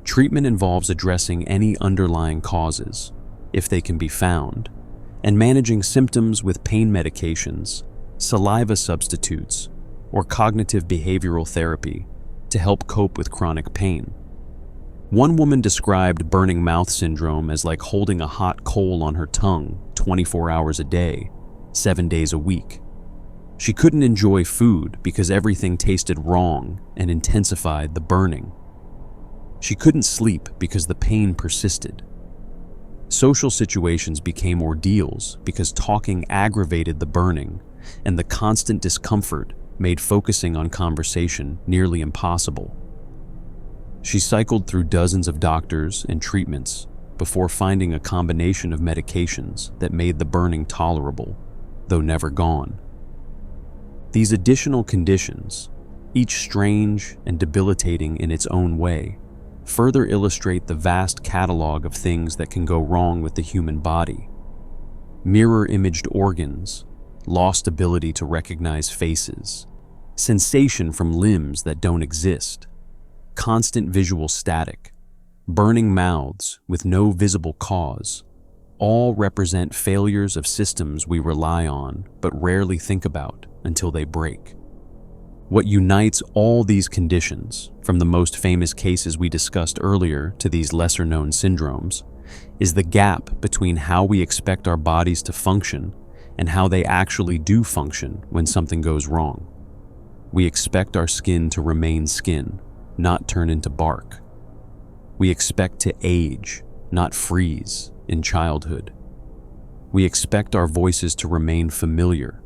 Treatment involves addressing any underlying causes, if they can be found, and managing symptoms with pain medications, saliva substitutes, or cognitive behavioral therapy to help cope with chronic pain. One woman described burning mouth syndrome as like holding a hot coal on her tongue 24 hours a day, 7 days a week. She couldn't enjoy food because everything tasted wrong and intensified the burning. She couldn't sleep because the pain persisted. Social situations became ordeals because talking aggravated the burning, and the constant discomfort made focusing on conversation nearly impossible. She cycled through dozens of doctors and treatments before finding a combination of medications that made the burning tolerable, though never gone. These additional conditions, each strange and debilitating in its own way, further illustrate the vast catalog of things that can go wrong with the human body. Mirror-imaged organs, lost ability to recognize faces, sensation from limbs that don't exist, constant visual static, burning mouths with no visible cause, all represent failures of systems we rely on but rarely think about until they break. What unites all these conditions, from the most famous cases we discussed earlier to these lesser-known syndromes, is the gap between how we expect our bodies to function and how they actually do function when something goes wrong. We expect our skin to remain skin, not turn into bark. We expect to age, not freeze, in childhood. We expect our voices to remain familiar,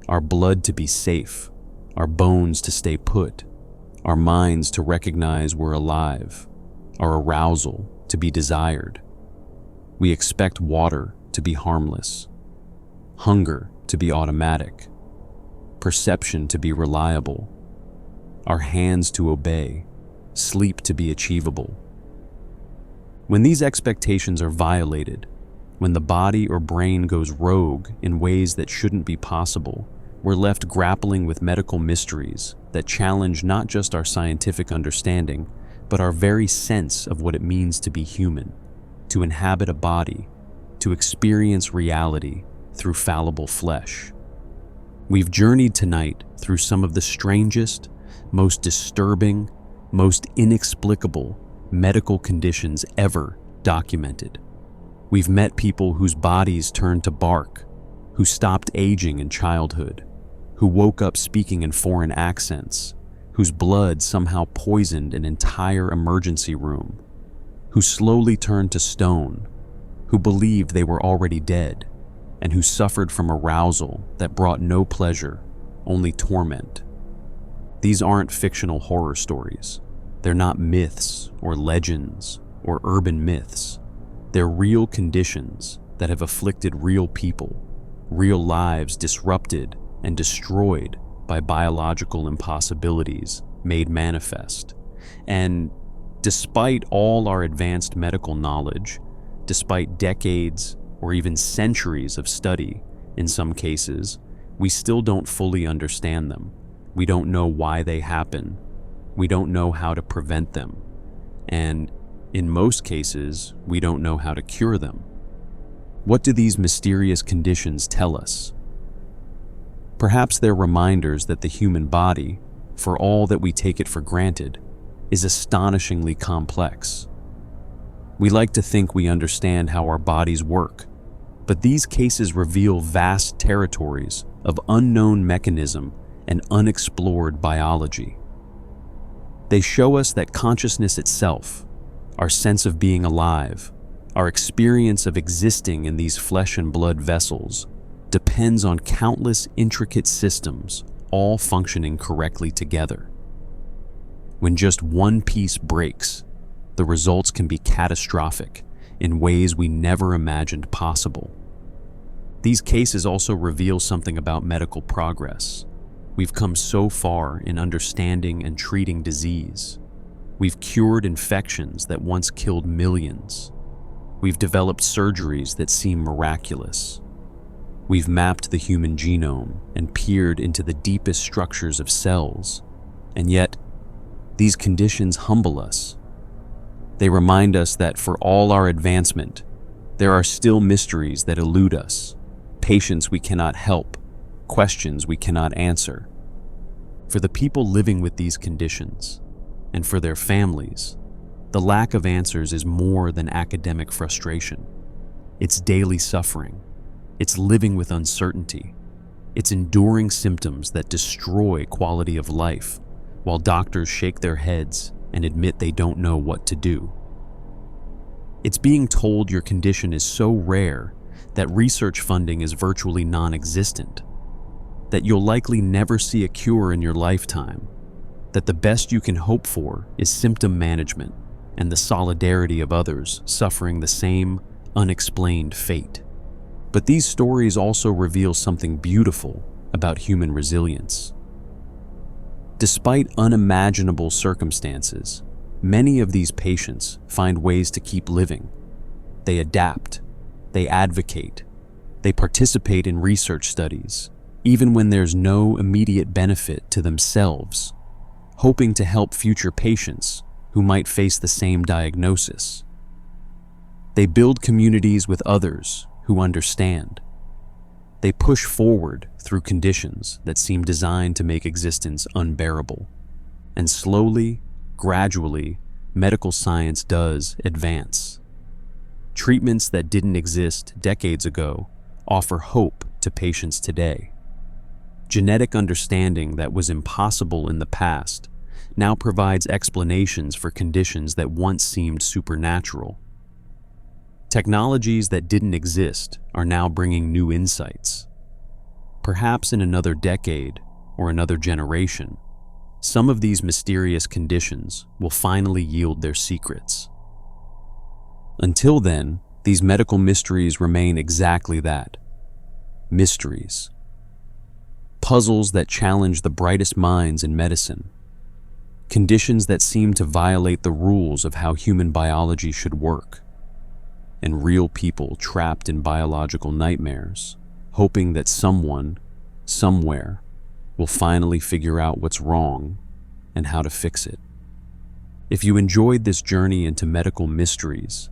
our blood to be safe, our bones to stay put, our minds to recognize we're alive, our arousal to be desired. We expect water to be harmless, hunger to be automatic, perception to be reliable, our hands to obey, sleep to be achievable. When these expectations are violated, when the body or brain goes rogue in ways that shouldn't be possible, we're left grappling with medical mysteries that challenge not just our scientific understanding, but our very sense of what it means to be human, to inhabit a body, to experience reality through fallible flesh. We've journeyed tonight through some of the strangest, most disturbing, most inexplicable medical conditions ever documented. We've met people whose bodies turned to bark, who stopped aging in childhood, who woke up speaking in foreign accents, whose blood somehow poisoned an entire emergency room, who slowly turned to stone, who believed they were already dead, and who suffered from arousal that brought no pleasure, only torment. These aren't fictional horror stories. They're not myths or legends or urban myths. They're real conditions that have afflicted real people, real lives disrupted and destroyed by biological impossibilities made manifest. And despite all our advanced medical knowledge, despite decades or even centuries of study, in some cases, we still don't fully understand them. We don't know why they happen. We don't know how to prevent them. And in most cases, we don't know how to cure them. What do these mysterious conditions tell us? Perhaps they're reminders that the human body, for all that we take it for granted, is astonishingly complex. We like to think we understand how our bodies work, but these cases reveal vast territories of unknown mechanism and unexplored biology. They show us that consciousness itself, our sense of being alive, our experience of existing in these flesh and blood vessels, depends on countless intricate systems all functioning correctly together. When just one piece breaks, the results can be catastrophic in ways we never imagined possible. These cases also reveal something about medical progress. We've come so far in understanding and treating disease. We've cured infections that once killed millions. We've developed surgeries that seem miraculous. We've mapped the human genome and peered into the deepest structures of cells. And yet, these conditions humble us. They remind us that for all our advancement, there are still mysteries that elude us, patients we cannot help, questions we cannot answer. For the people living with these conditions, and for their families, the lack of answers is more than academic frustration. It's daily suffering. It's living with uncertainty. It's enduring symptoms that destroy quality of life, while doctors shake their heads and admit they don't know what to do. It's being told your condition is so rare that research funding is virtually non-existent, that you'll likely never see a cure in your lifetime, that the best you can hope for is symptom management and the solidarity of others suffering the same unexplained fate. But these stories also reveal something beautiful about human resilience. Despite unimaginable circumstances, many of these patients find ways to keep living. They adapt, they advocate, They participate in research studies, even when there's no immediate benefit to themselves, hoping to help future patients who might face the same diagnosis. They build communities with others who understand. They push forward through conditions that seem designed to make existence unbearable. And slowly, gradually, medical science does advance. Treatments that didn't exist decades ago offer hope to patients today. Genetic understanding that was impossible in the past now provides explanations for conditions that once seemed supernatural. Technologies that didn't exist are now bringing new insights. Perhaps in another decade or another generation, some of these mysterious conditions will finally yield their secrets. Until then, these medical mysteries remain exactly that: mysteries. Puzzles that challenge the brightest minds in medicine. Conditions that seem to violate the rules of how human biology should work. And real people trapped in biological nightmares, hoping that someone, somewhere, will finally figure out what's wrong and how to fix it. If you enjoyed this journey into medical mysteries,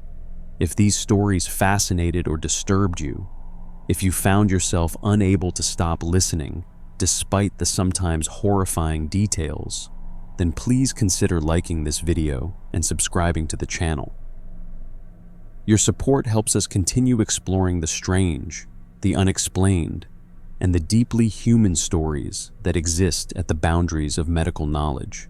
if these stories fascinated or disturbed you, if you found yourself unable to stop listening despite the sometimes horrifying details, then please consider liking this video and subscribing to the channel. Your support helps us continue exploring the strange, the unexplained, and the deeply human stories that exist at the boundaries of medical knowledge.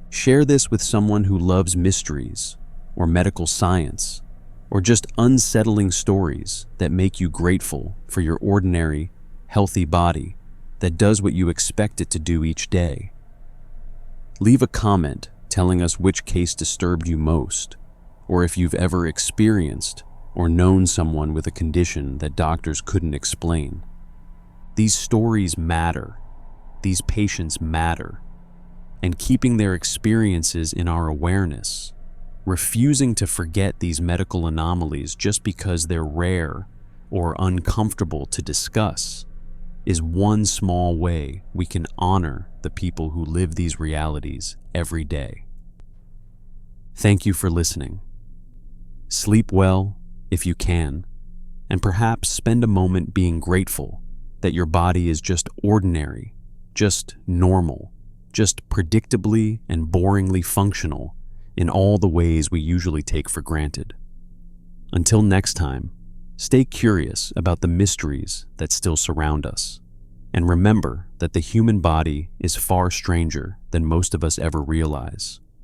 Share this with someone who loves mysteries, or medical science, or just unsettling stories that make you grateful for your ordinary, healthy body that does what you expect it to do each day. Leave a comment telling us which case disturbed you most, or if you've ever experienced or known someone with a condition that doctors couldn't explain. These stories matter. These patients matter. And keeping their experiences in our awareness, refusing to forget these medical anomalies just because they're rare or uncomfortable to discuss, is one small way we can honor the people who live these realities every day. Thank you for listening. Sleep well if you can, and perhaps spend a moment being grateful that your body is just ordinary, just normal, just predictably and boringly functional in all the ways we usually take for granted. Until next time, stay curious about the mysteries that still surround us, and remember that the human body is far stranger than most of us ever realize.